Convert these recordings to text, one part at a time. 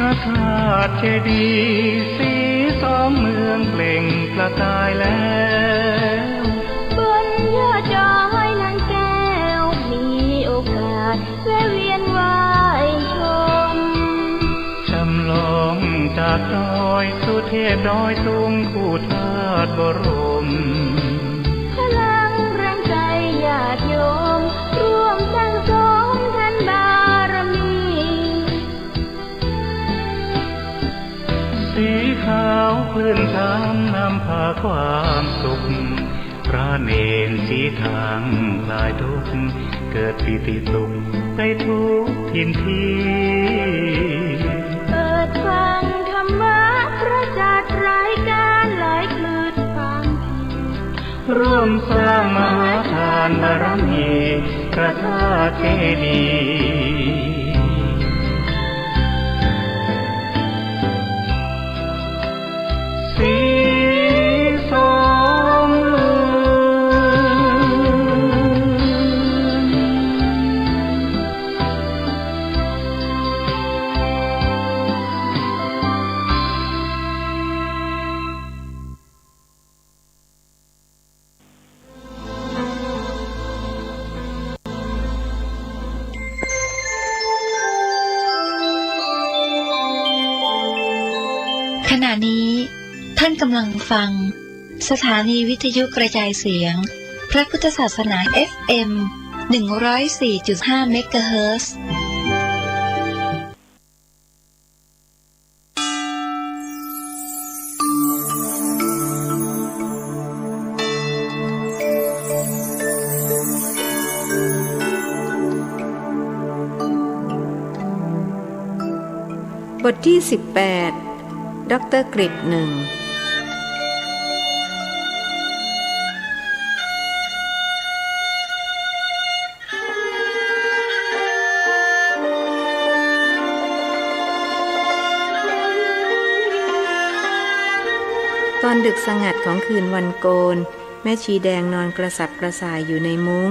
ระธาตุเจดีย์สีสองเมืองเปล่งประกายแล้วบนยอดดอยนางแก้วมีโอกาสแวะเวียนไหว้ชมจำลองจากดอยสุเทพดอยตุงคู่ธาตุบรมพลังแรงใจญาติโยมร่วมสร้างสมท่านบารมีสีขาวคลื่นช้ำนำพาความสุขพระเนรสีทางคลายทุกข์เกิดปิติสุขไปทุกทินที่เปิดฟังธรรมะพระจัดรายการหลายคืนฟังร่วมสร้างมหาทานบารมีพระธาตุเจดีย์สีสองเมืขณะนี้ท่านกำลังฟังสถานีวิทยุกระจายเสียงพระพุทธศาสนา FM 104.5 เมกะเฮิรตซ์บทที่18ดร.กฤษหนึ่งตอนดึกสงัดของคืนวันโกนแม่ชีแดงนอนกระสับกระส่ายอยู่ในมุ้ง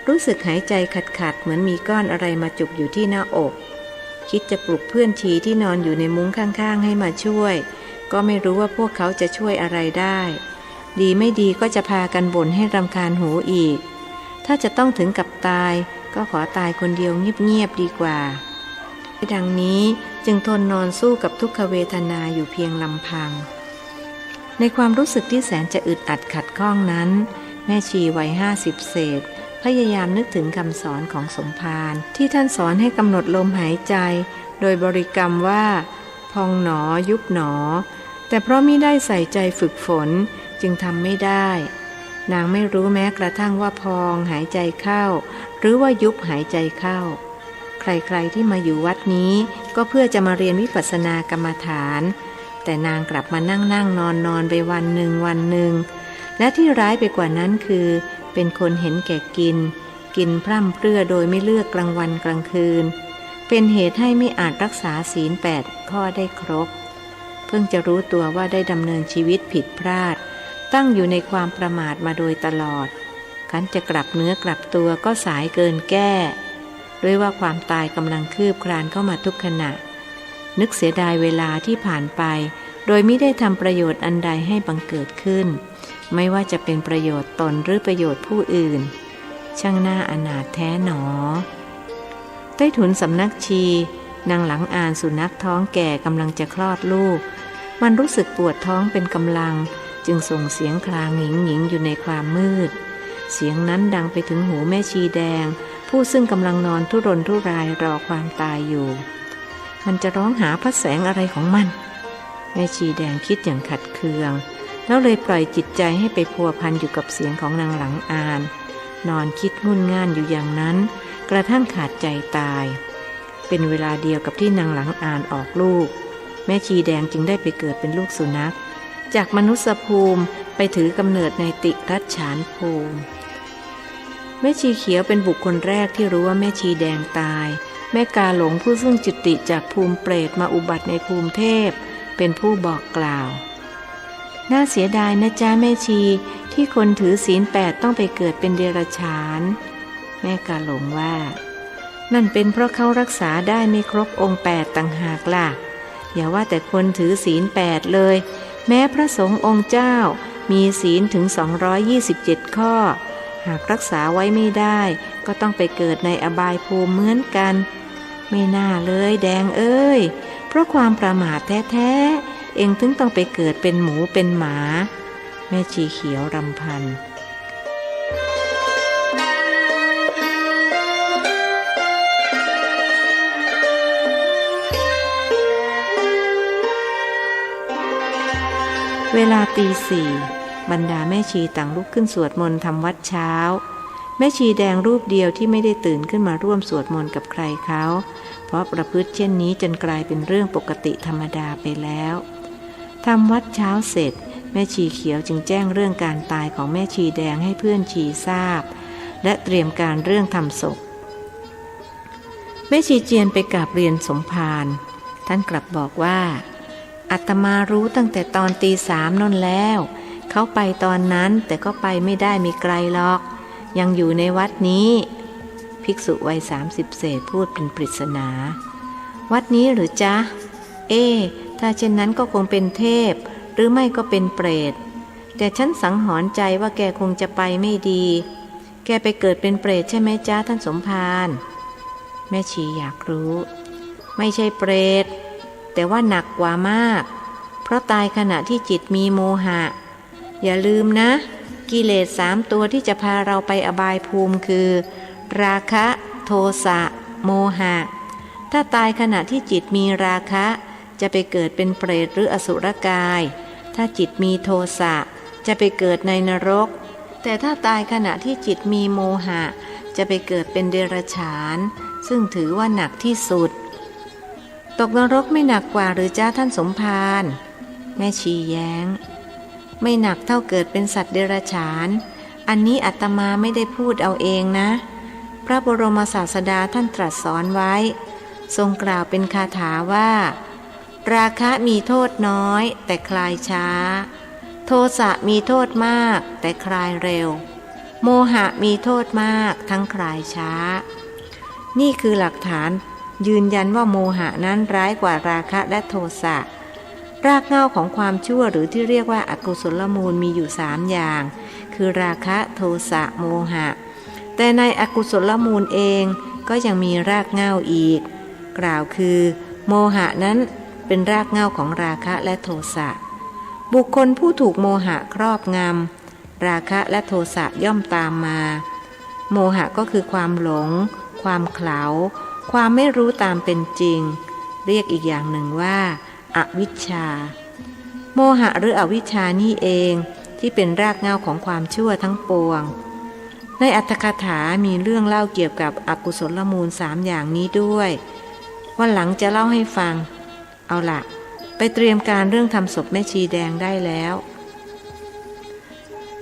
รู้สึกหายใจขัดๆเหมือนมีก้อนอะไรมาจุกอยู่ที่หน้าอกคิดจะปลุกเพื่อนชีที่นอนอยู่ในมุ้งข้างๆให้มาช่วยก็ไม่รู้ว่าพวกเขาจะช่วยอะไรได้ดีไม่ดีก็จะพากันบ่นให้รำคาญหูอีกถ้าจะต้องถึงกับตายก็ขอตายคนเดียวเงียบๆดีกว่าดังนี้จึงทนนอนสู้กับทุกขเวทนาอยู่เพียงลำพังในความรู้สึกที่แสนจะอึดอัดขัดข้องนั้นแม่ชีวัย50เศษพยายามนึกถึงคำสอนของสมภารที่ท่านสอนให้กำหนดลมหายใจโดยบริกรรมว่าพองหนอยุบหนอแต่เพราะมิได้ใส่ใจฝึกฝนจึงทำไม่ได้นางไม่รู้แม้กระทั่งว่าพองหายใจเข้าหรือว่ายุบหายใจเข้าใครๆที่มาอยู่วัดนี้ก็เพื่อจะมาเรียนวิปัสสนากรรมฐานแต่นางกลับมานั่งนอนไปวันหนึ่งและที่ร้ายไปกว่านั้นคือเป็นคนเห็นแก่กินพร่ำเพรื่อโดยไม่เลือกกลางวันกลางคืนเป็นเหตุให้ไม่อาจรักษาศีล8ข้อได้ครบเพิ่งจะรู้ตัวว่าได้ดำเนินชีวิตผิดพลาดตั้งอยู่ในความประมาทมาโดยตลอดคันจะกลับเนื้อกลับตัวก็สายเกินแก้ด้วยว่าความตายกำลังคืบคลานเข้ามาทุกขณะนึกเสียดายเวลาที่ผ่านไปโดยไม่ได้ทำประโยชน์อันใดให้บังเกิดขึ้นไม่ว่าจะเป็นประโยชน์ตนหรือประโยชน์ผู้อื่นช่างน่าอนาถแท้หนอใต้ถุนสำนักชีนางหลังอ่านสุนัขท้องแก่กำลังจะคลอดลูกมันรู้สึกปวดท้องเป็นกำลังจึงส่งเสียงคลางหงิงอยู่ในความมืดเสียงนั้นดังไปถึงหูแม่ชีแดงผู้ซึ่งกำลังนอนทุรนทุรายรอความตายอยู่มันจะร้องหาพระแสงอะไรของมันแม่ชีแดงคิดอย่างขัดเคืองแล้วเลยปล่อยจิตใจให้ไปพัวพันอยู่กับเสียงของนางหลังอ่านนอนคิดงุ่นง่านอยู่อย่างนั้นกระทั่งขาดใจตายเป็นเวลาเดียวกับที่นางหลังอ่านออกลูกแม่ชีแดงจึงได้ไปเกิดเป็นลูกสุนัขจากมนุษยภูมิไปถือกำเนิดในติรัชฉานภูมิแม่ชีเขียวเป็นบุคคลแรกที่รู้ว่าแม่ชีแดงตายแม่กาหลงผู้ซึ่งจุติจากภูมิเปรตมาอุบัติในภูมิเทพเป็นผู้บอกกล่าวน่าเสียดายนะจ๊ะแม่ชีที่คนถือศีล8ต้องไปเกิดเป็นเดรัจฉานแม่กาหลงว่านั่นเป็นเพราะเขารักษาได้ไม่ครบองค์8ต่างหากล่ะ อย่าว่าแต่คนถือศีล8เลยแม้พระสงฆ์องค์เจ้ามีศีลถึง227ข้อหากรักษาไว้ไม่ได้ก็ต้องไปเกิดในอบายภูมิเหมือนกันไม่น่าเลยแดงเอ้ยเพราะความประมาทแท้ๆเองถึงต้องไปเกิดเป็นหมูเป็นหมาแม่ชีเขียวรำพันเวลาตี 4บรรดาแม่ชีต่างลุกขึ้นสวดมนต์ทำวัดเช้าแม่ชีแดงรูปเดียวที่ไม่ได้ตื่นขึ้นมาร่วมสวดมนต์กับใครเขาเพราะประพฤติเช่นนี้จนกลายเป็นเรื่องปกติธรรมดาไปแล้วทำวัดเช้าเสร็จแม่ชีเขียวจึงแจ้งเรื่องการตายของแม่ชีแดงให้เพื่อนชีทราบและเตรียมการเรื่องทำศพแม่ชีเจียนไปกราบเรียนสมภารท่านกลับบอกว่าอาตมารู้ตั้งแต่ตอนตี 3นั่นแล้วเขาไปตอนนั้นแต่ก็ไปไม่ได้มีไกลหรอกยังอยู่ในวัดนี้ภิกษุวัย30เศษพูดเป็นปริศนาวัดนี้หรือจ๊ะถ้าเช่นนั้นก็คงเป็นเทพหรือไม่ก็เป็นเปรตแต่ฉันสังหรณ์ใจว่าแกคงจะไปไม่ดีแกไปเกิดเป็นเปรตใช่ไหมจ๊ะท่านสมภารแม่ชีอยากรู้ไม่ใช่เปรตแต่ว่าหนักกว่ามากเพราะตายขณะที่จิตมีโมหะอย่าลืมนะกิเลส3ตัวที่จะพาเราไปอบายภูมิคือราคะโทสะโมหะถ้าตายขณะที่จิตมีราคะจะไปเกิดเป็นเปรตหรืออสุรกายถ้าจิตมีโทสะจะไปเกิดในนรกแต่ถ้าตายขณะที่จิตมีโมหะจะไปเกิดเป็นเดรัจฉานซึ่งถือว่าหนักที่สุดตกนรกไม่หนักกว่าหรือจ้าท่านสมภารแม่ชีแย้งไม่หนักเท่าเกิดเป็นสัตว์เดรัจฉานอันนี้อาตมาไม่ได้พูดเอาเองนะพระบรมศาสดาท่านตรัสสอนไว้ทรงกล่าวเป็นคาถาว่าราคะมีโทษน้อยแต่คลายช้าโทสะมีโทษมากแต่คลายเร็วโมหะมีโทษมากทั้งคลายช้านี่คือหลักฐานยืนยันว่าโมหะนั้นร้ายกว่าราคะและโทสะรากเหง้าของความชั่วหรือที่เรียกว่าอกุศลมูลมีอยู่3อย่างคือราคะโทสะโมหะแต่ในอกุศลมูลเองก็ยังมีรากเหง้าอีกกล่าวคือโมหะนั้นเป็นรากเหง้าของราคะและโทสะบุคคลผู้ถูกโมหะครอบงำราคะและโทสะย่อมตามมาโมหะก็คือความหลงความเขลาความไม่รู้ตามเป็นจริงเรียกอีกอย่างหนึ่งว่าอวิชชาโมหะหรืออวิชชานี่เองที่เป็นรากเหง้าของความชั่วทั้งปวงในอรรถกถามีเรื่องเล่าเกี่ยวกับอกุศลมูล3อย่างนี้ด้วยวันหลังจะเล่าให้ฟังเอาล่ะไปเตรียมการเรื่องทำศพแม่ชีแดงได้แล้ว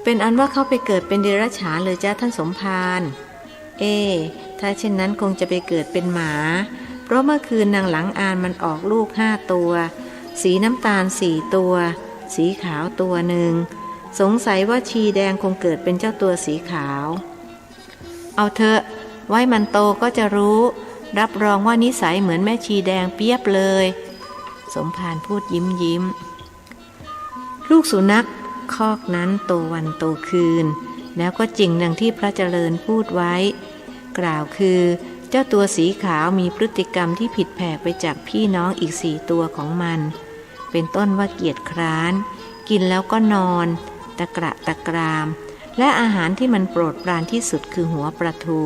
เป็นอันว่าเขาไปเกิดเป็นเดรัจฉานเลยจ้าท่านสมภารถ้าเช่นนั้นคงจะไปเกิดเป็นหมาเพราะเมื่อคืนนางหลังอานมันออกลูก5ตัวสีน้ำตาล4ตัวสีขาวตัวหนึ่งสงสัยว่าชีแดงคงเกิดเป็นเจ้าตัวสีขาวเอาเถอะไว้มันโตก็จะรู้รับรองว่านิสัยเหมือนแม่ชีแดงเปียบเลยสมภารพูดยิ้มลูกสุนัขคอกนั้นโตวันโตคืนแล้วก็จริงดังที่พระเจริญพูดไว้กล่าวคือเจ้าตัวสีขาวมีพฤติกรรมที่ผิดแผกไปจากพี่น้องอีก4ตัวของมันเป็นต้นว่าเกียจคร้านกินแล้วก็นอนตะกระตะกรามและอาหารที่มันโปรดปรานที่สุดคือหัวปลาทู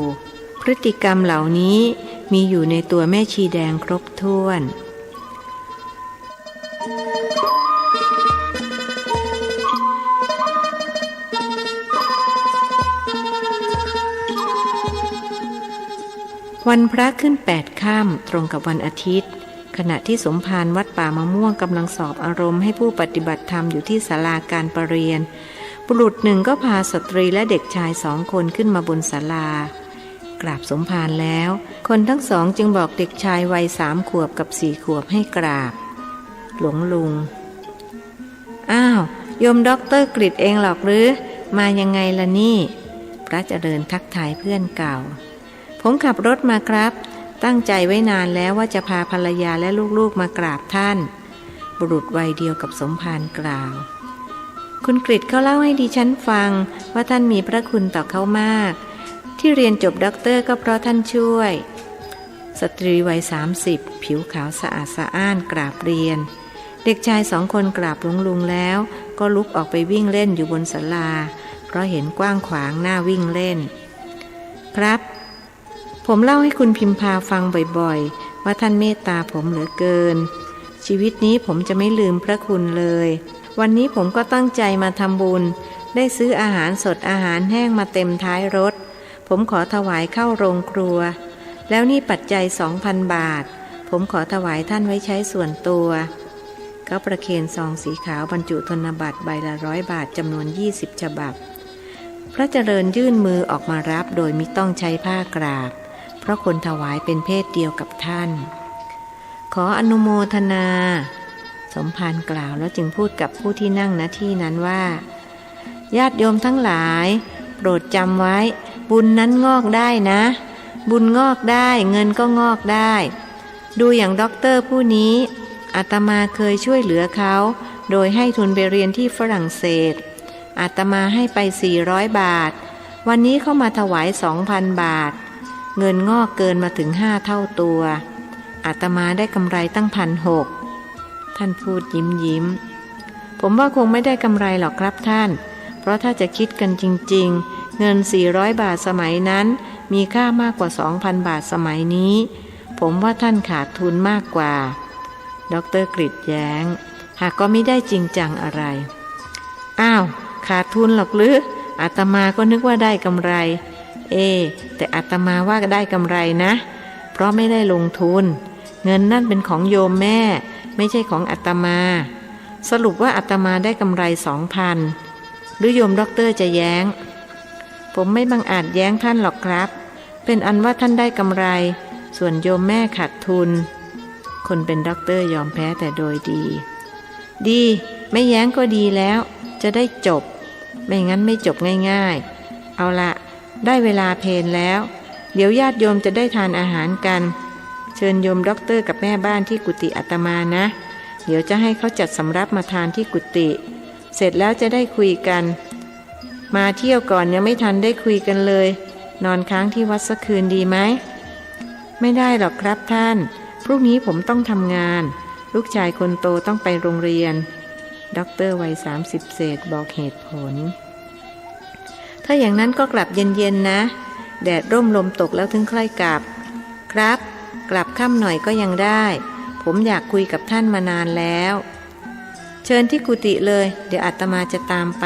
พฤติกรรมเหล่านี้มีอยู่ในตัวแม่ชีแดงครบถ้วนวันพระขึ้น8 ค่ำตรงกับวันอาทิตย์ขณะที่สมภารวัดป่ามะม่วงกำลังสอบอารมณ์ให้ผู้ปฏิบัติธรรมอยู่ที่ศาลาการประเรียนบุรุษหนึ่งก็พาสตรีและเด็กชาย2 คนขึ้นมาบนศาลากราบสมภารแล้วคนทั้งสองจึงบอกเด็กชายวัย3 ขวบกับ4 ขวบให้กราบหลวงลุงอ้าวโยมด็อกเตอร์กฤษเองหรอกหรือมายังไงล่ะนี่พระเจริญทักทายเพื่อนเก่าผมขับรถมาครับ ตั้งใจไว้นานแล้วว่าจะพาภรรยาและลูกๆมากราบท่านบุรุษวัยเดียวกับสมภารกล่าวคุณกฤษเขาเล่าให้ดิฉันฟังว่าท่านมีพระคุณต่อเขามากที่เรียนจบด็อกเตอร์ก็เพราะท่านช่วยสตรีวัย30ผิวขาวสะอาดสะอ้านกราบเรียนเด็กชาย2 คนกราบลุงแล้วก็ลุกออกไปวิ่งเล่นอยู่บนศาลาเพราะเห็นกว้างขวางน่าวิ่งเล่นครับผมเล่าให้คุณพิมพาฟังบ่อยๆว่าท่านเมตตาผมเหลือเกินชีวิตนี้ผมจะไม่ลืมพระคุณเลยวันนี้ผมก็ตั้งใจมาทำบุญได้ซื้ออาหารสดอาหารแห้งมาเต็มท้ายรถผมขอถวายเข้าโรงครัวแล้วนี่ปัจจัย 2,000 บาทผมขอถวายท่านไว้ใช้ส่วนตัวเขาประเคนซองสีขาวบรรจุธนบัตรใบละ100 บาทจำนวน20 ฉบับพระเจริญยื่นมือออกมารับโดยมิต้องใช้ผ้ากราบเพราะคนถวายเป็นเพศเดียวกับท่านขออนุโมทนาสมภารกล่าวแล้วจึงพูดกับผู้ที่นั่งณที่นั้นว่าญาติโยมทั้งหลายโปรดจำไว้บุญนั้นงอกได้นะบุญงอกได้เงินก็งอกได้ดูอย่างด็อกเตอร์ผู้นี้อาตมาเคยช่วยเหลือเขาโดยให้ทุนไปเรียนที่ฝรั่งเศสอาตมาให้ไป400 บาทวันนี้เขามาถวาย 2,000 บาทเงินงอกเกินมาถึง5 เท่าตัวอาตมาได้กำไรตั้ง1,600ท่านพูดยิ้มผมว่าคงไม่ได้กำไรหรอกครับท่านเพราะถ้าจะคิดกันจริงๆเงิน400 บาทสมัยนั้นมีค่ามากกว่า 2,000 บาทสมัยนี้ผมว่าท่านขาดทุนมากกว่าดร.กฤษแย้งหากก็ไม่ได้จริงจังอะไรอ้าวขาดทุนหรอกหรืออาตมาก็นึกว่าได้กำไรแต่อาตมาว่าได้กำไรนะเพราะไม่ได้ลงทุนเงินนั่นเป็นของโยมแม่ไม่ใช่ของอาตมาสรุปว่าอาตมาได้กำไร 2,000 หรือโยมด็อกเตอร์จะแย้งผมไม่บังอาจแย้งท่านหรอกครับเป็นอันว่าท่านได้กำไรส่วนโยมแม่ขาดทุนคนเป็นด็อกเตอร์ยอมแพ้แต่โดยดีไม่แย้งก็ดีแล้วจะได้จบไม่งั้นไม่จบง่ายๆเอาละได้เวลาเพลแล้วเดี๋ยวญาติโยมจะได้ทานอาหารกันเชิญโยมด็อกเตอร์กับแม่บ้านที่กุฏิอาตมานะเดี๋ยวจะให้เขาจัดสำรับมาทานที่กุฏิเสร็จแล้วจะได้คุยกันมาเที่ยวก่อนยังไม่ทันได้คุยกันเลยนอนค้างที่วัดสักคืนดีไหมไม่ได้หรอกครับท่านพรุ่งนี้ผมต้องทำงานลูกชายคนโตต้องไปโรงเรียนด็อกเตอร์วัย30 เศษบอกเหตุผลถ้าอย่างนั้นก็กลับเย็นๆนะแดดร่มลมตกแล้วถึงค่อยกลับครับกลับค่ำหน่อยก็ยังได้ผมอยากคุยกับท่านมานานแล้วเชิญที่กุฏิเลยเดี๋ยวอาตมาจะตามไป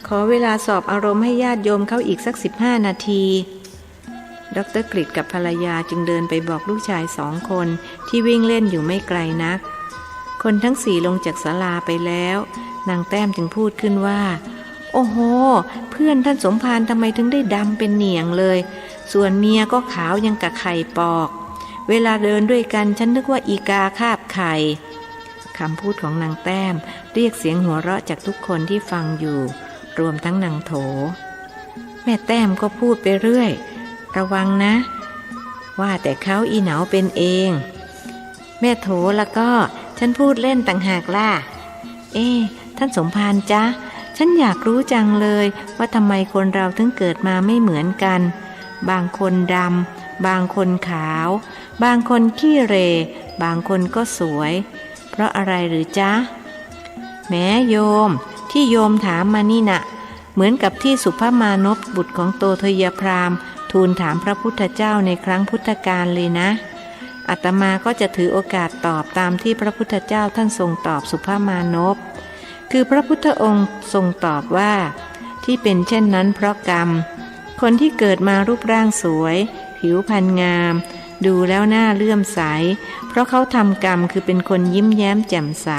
ขอเวลาสอบอารมณ์ให้ญาติโยมเขาอีกสัก15 นาทีดร.กฤษกับภรรยาจึงเดินไปบอกลูกชาย2 คนที่วิ่งเล่นอยู่ไม่ไกลนักคนทั้ง4ลงจากศาลาไปแล้วนางแต้มจึงพูดขึ้นว่าโอ้โหเพื่อนท่านสมภารทำไมถึงได้ดำเป็นเหนียงเลยส่วนเมียก็ขาวยังกับไข่ปอกเวลาเดินด้วยกันฉันนึกว่าอีกาคาบไข่คำพูดของนางแต้มเรียกเสียงหัวเราะจากทุกคนที่ฟังอยู่รวมทั้งนางโถแม่แต้มก็พูดไปเรื่อยระวังนะว่าแต่เขาอีเหนาเป็นเองแม่โถแล้วก็ฉันพูดเล่นต่างหากล่ะท่านสมภารจ๊ะฉันอยากรู้จังเลยว่าทำไมคนเราถึงเกิดมาไม่เหมือนกันบางคนดำบางคนขาวบางคนขี้เหร่บางคนก็สวยเพราะอะไรหรือจ๊ะแม้โยมที่โยมถามมานี่นะเหมือนกับที่สุภมานพบุตรของโตทยพราหมณ์ทูลถามพระพุทธเจ้าในครั้งพุทธกาลเลยนะอาตมาก็จะถือโอกาสตอบตามที่พระพุทธเจ้าท่านทรงตอบสุภมานพคือพระพุทธองค์ทรงตอบว่าที่เป็นเช่นนั้นเพราะกรรมคนที่เกิดมารูปร่างสวยผิวพรรณงามดูแล้วน่าเลื่อมใสเพราะเขาทำกรรมคือเป็นคนยิ้มแย้มแจ่มใส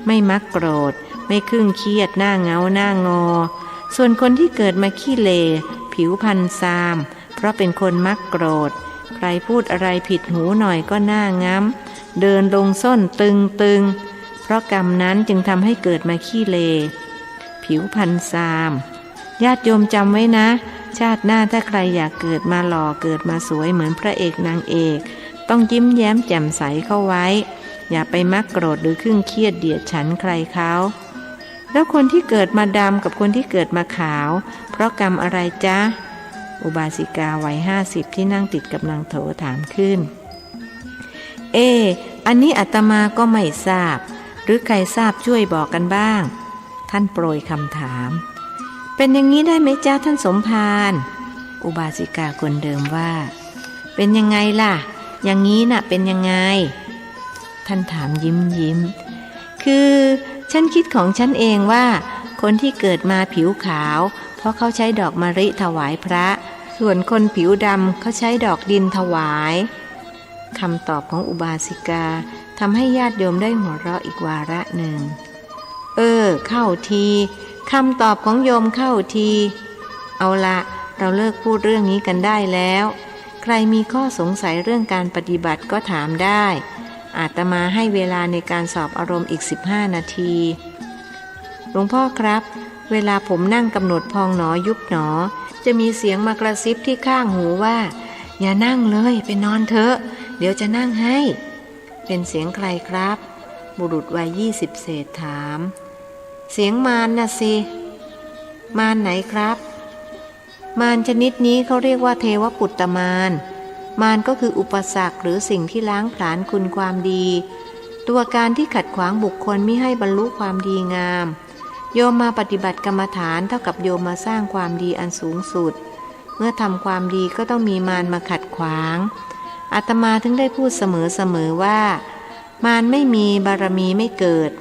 ไม่มักโกรธไม่ครึ่งเครียดหน้าเงาหน้างอส่วนคนที่เกิดมาขี้เลผิวพรรณซามเพราะเป็นคนมักโกรธใครพูดอะไรผิดหูหน่อยก็หน้าง้ำเดินลงส้นตึงเพราะกรรมนั้นจึงทำให้เกิดมาขี้เลผิวพรรณซามญาติโยมจำไว้นะชาติหน้าถ้าใครอยากเกิดมาหล่อเกิดมาสวยเหมือนพระเอกนางเอก ต้องยิ้มแย้มแจ่มใสเข้าไว้อย่าไปมักโกรธหรือครึ่งเครียดเดียดฉันใครเขาแล้วคนที่เกิดมาดำกับคนที่เกิดมาขาวเพราะกรรมอะไรจ๊ะอุบาสิกาวัย50ที่นั่งติดกับนางโถถามขึ้นอันนี้อาตมาก็ไม่ทราบหรือใครทราบช่วยบอกกันบ้างท่านโปรยคำถามเป็นอย่างนี้ได้ไหมจ๊ะท่านสมภารอุบาสิกาคนเดิมว่าเป็นยังไงล่ะอย่างนี้น่ะเป็นยังไงท่านถามยิ้มคือฉันคิดของฉันเองว่าคนที่เกิดมาผิวขาวเพราะเขาใช้ดอกมะลิถวายพระส่วนคนผิวดำเขาใช้ดอกดินถวายคำตอบของอุบาสิกาทำให้ญาติโยมได้หัวเราะอีกวาระหนึ่งเข้าทีคำตอบของโยมเข้าทีเอาละเราเลิกพูดเรื่องนี้กันได้แล้วใครมีข้อสงสัยเรื่องการปฏิบัติก็ถามได้อาตมาให้เวลาในการสอบอารมณ์อีก15 นาทีหลวงพ่อครับเวลาผมนั่งกำหนดพองหนอยุบหนอจะมีเสียงมากระซิบที่ข้างหูว่าอย่านั่งเลยไปนอนเถอะเดี๋ยวจะนั่งให้เป็นเสียงใครครับบุรุษวัย20 เศษถามเสียงมารน่ะสิมารไหนครับมารชนิดนี้เขาเรียกว่าเทวปุตตมารมารก็คืออุปสรรคหรือสิ่งที่ล้างผลาญคุณความดีตัวการที่ขัดขวางบุคคลมิให้บรรลุความดีงามโยมมาปฏิบัติกรรมฐานเท่ากับโยมมาสร้างความดีอันสูงสุดเมื่อทำความดีก็ต้องมีมารมาขัดขวางอาตมาถึงได้พูดเสมอว่ามารไม่มีบารมีไม่เกิด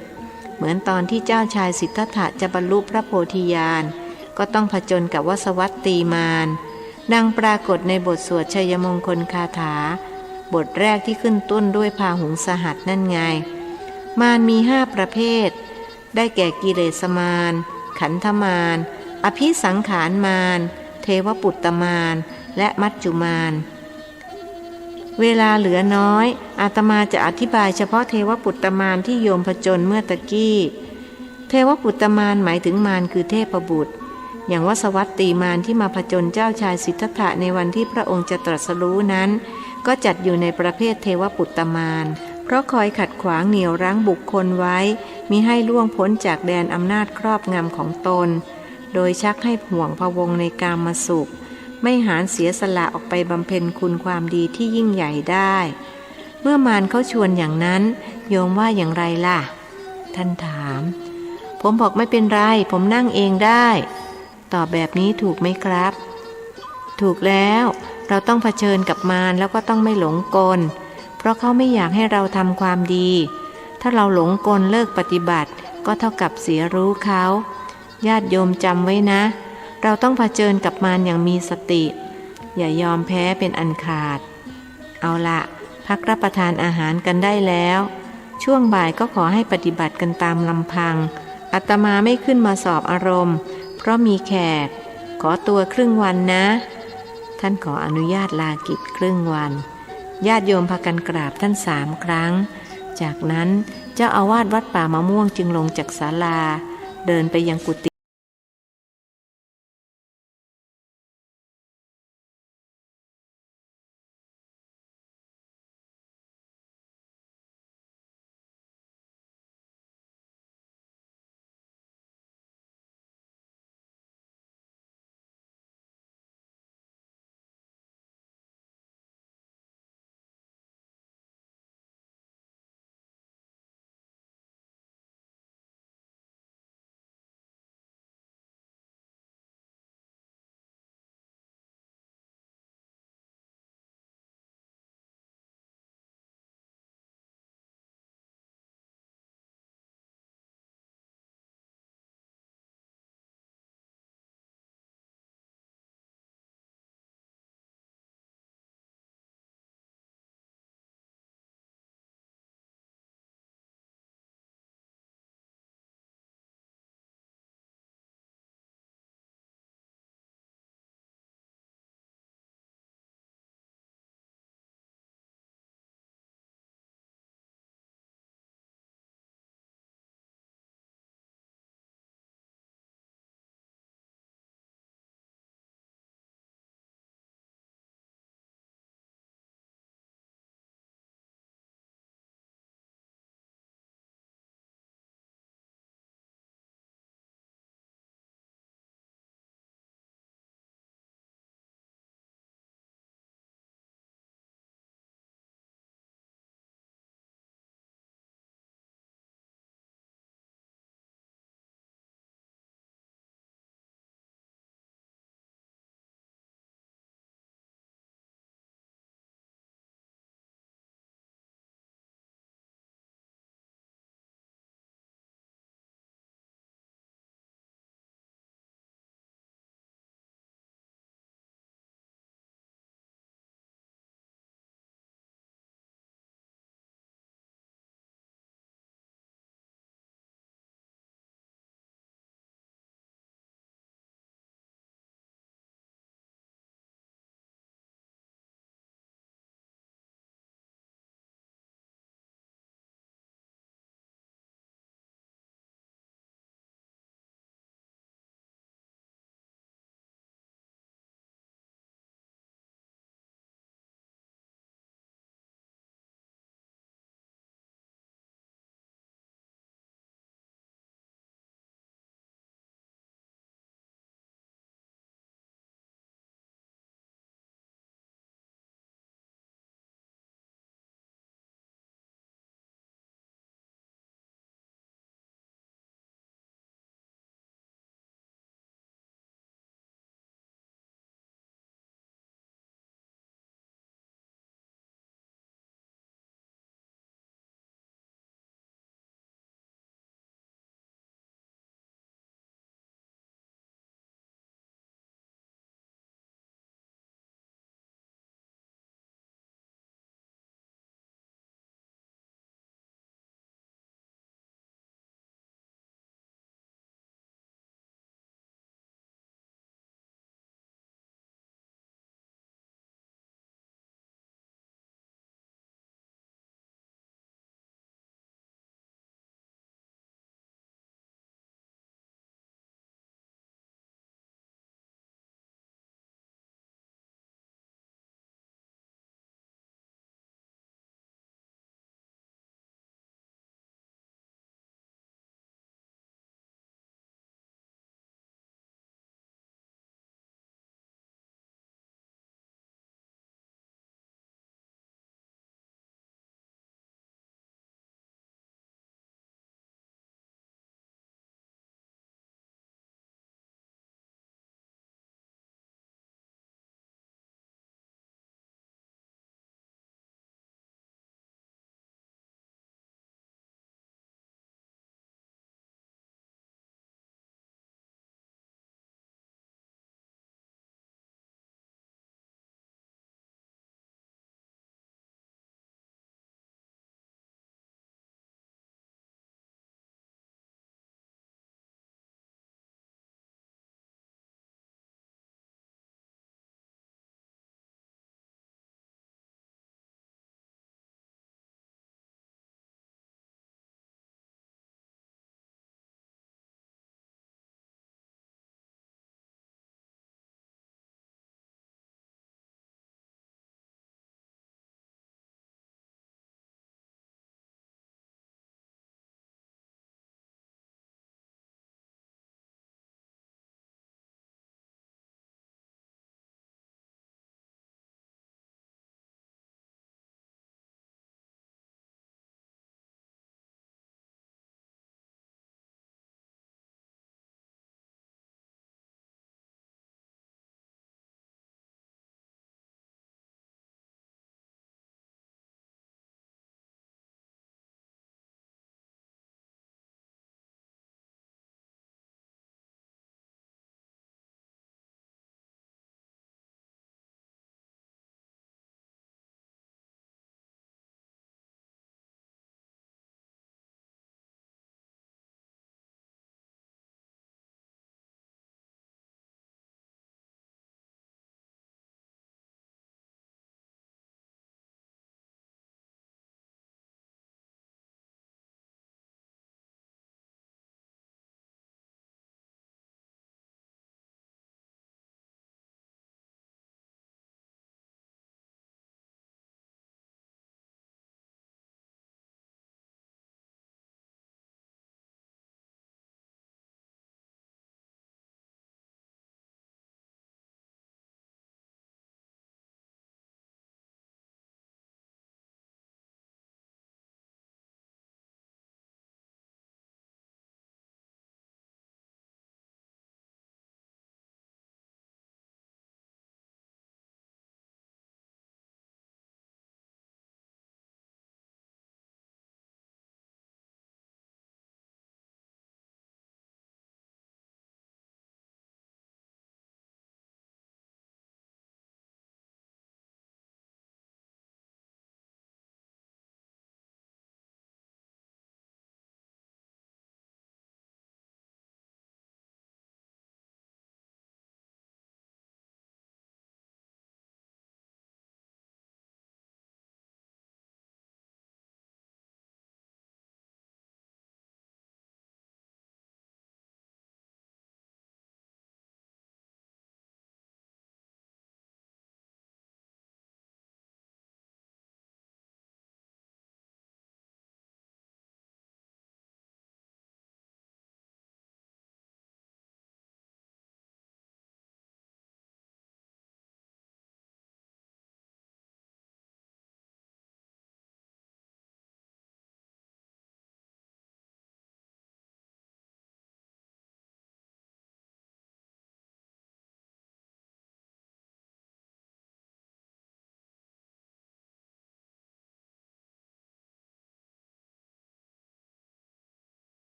เหมือนตอนที่เจ้าชายสิทธัตถะจะบรรลุพระโพธิญาณก็ต้องผจญกับวสวัตตีมารดังปรากฏในบทสวดชัยมงคลคาถาบทแรกที่ขึ้นต้นด้วยพาหุงสหัสนั่นไงมารมี5 ประเภทได้แก่กิเลสมารขันธมารอภิสังขารมารเทวปุตตมารและมัจจุมารเวลาเหลือน้อยอาตมาจะอธิบายเฉพาะเทวปุตตมารที่โยมผจญเมื่อตะกี้เทวปุตตมารหมายถึงมารคือเทพบุตรอย่างวสวัตตีมารที่มาผจญเจ้าชายสิทธัตถะในวันที่พระองค์จะตรัสรู้นั้นก็จัดอยู่ในประเภทเทวปุตตมารเพราะคอยขัดขวางเหนี่ยวรั้งบุคคลไว้มิให้ล่วงพ้นจากแดนอำนาจครอบงำของตนโดยชักให้ห่วงพะวงในกามสุขไม่หารเสียสละออกไปบำเพ็ญคุณความดีที่ยิ่งใหญ่ได้เมื่อมารเขาชวนอย่างนั้นโยมว่าอย่างไรล่ะท่านถามผมบอกไม่เป็นไรผมนั่งเองได้ตอบแบบนี้ถูกไหมครับถูกแล้วเราต้องเผชิญกับมารแล้วก็ต้องไม่หลงกลเพราะเขาไม่อยากให้เราทำความดีถ้าเราหลงกลเลิกปฏิบัติก็เท่ากับเสียรู้เขาญาติโยมจำไว้นะเราต้องเผชิญกับมารอย่างมีสติอย่ายอมแพ้เป็นอันขาดเอาละพักรับประทานอาหารกันได้แล้วช่วงบ่ายก็ขอให้ปฏิบัติกันตามลำพังอาตมาไม่ขึ้นมาสอบอารมณ์เพราะมีแขกขอตัวครึ่งวันนะท่านขออนุญาตลากิจครึ่งวันญาติโยมพากันกราบท่าน3 ครั้งจากนั้นเจ้าอาวาสวัดป่ามะม่วงจึงลงจากศาลาเดินไปยังกุฏิ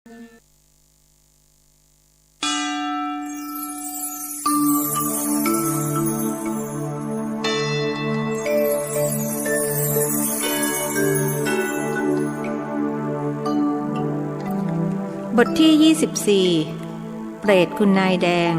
บทที่ 24 เปรตคุณนายแดง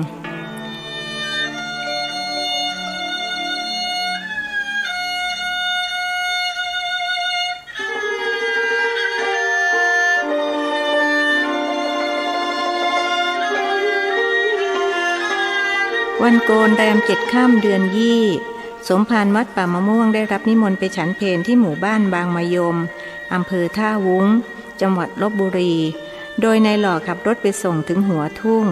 วันโกนแรม7 ค่ำเดือนยี่ สมภารวัดป่ามะม่วงได้รับนิมนต์ไปฉันเพลที่หมู่บ้านบางมะยมอำเภอท่าวุ้งจังหวัดลพบุรีโดยนายหล่อขับรถไปส่งถึงหัวทุ่ง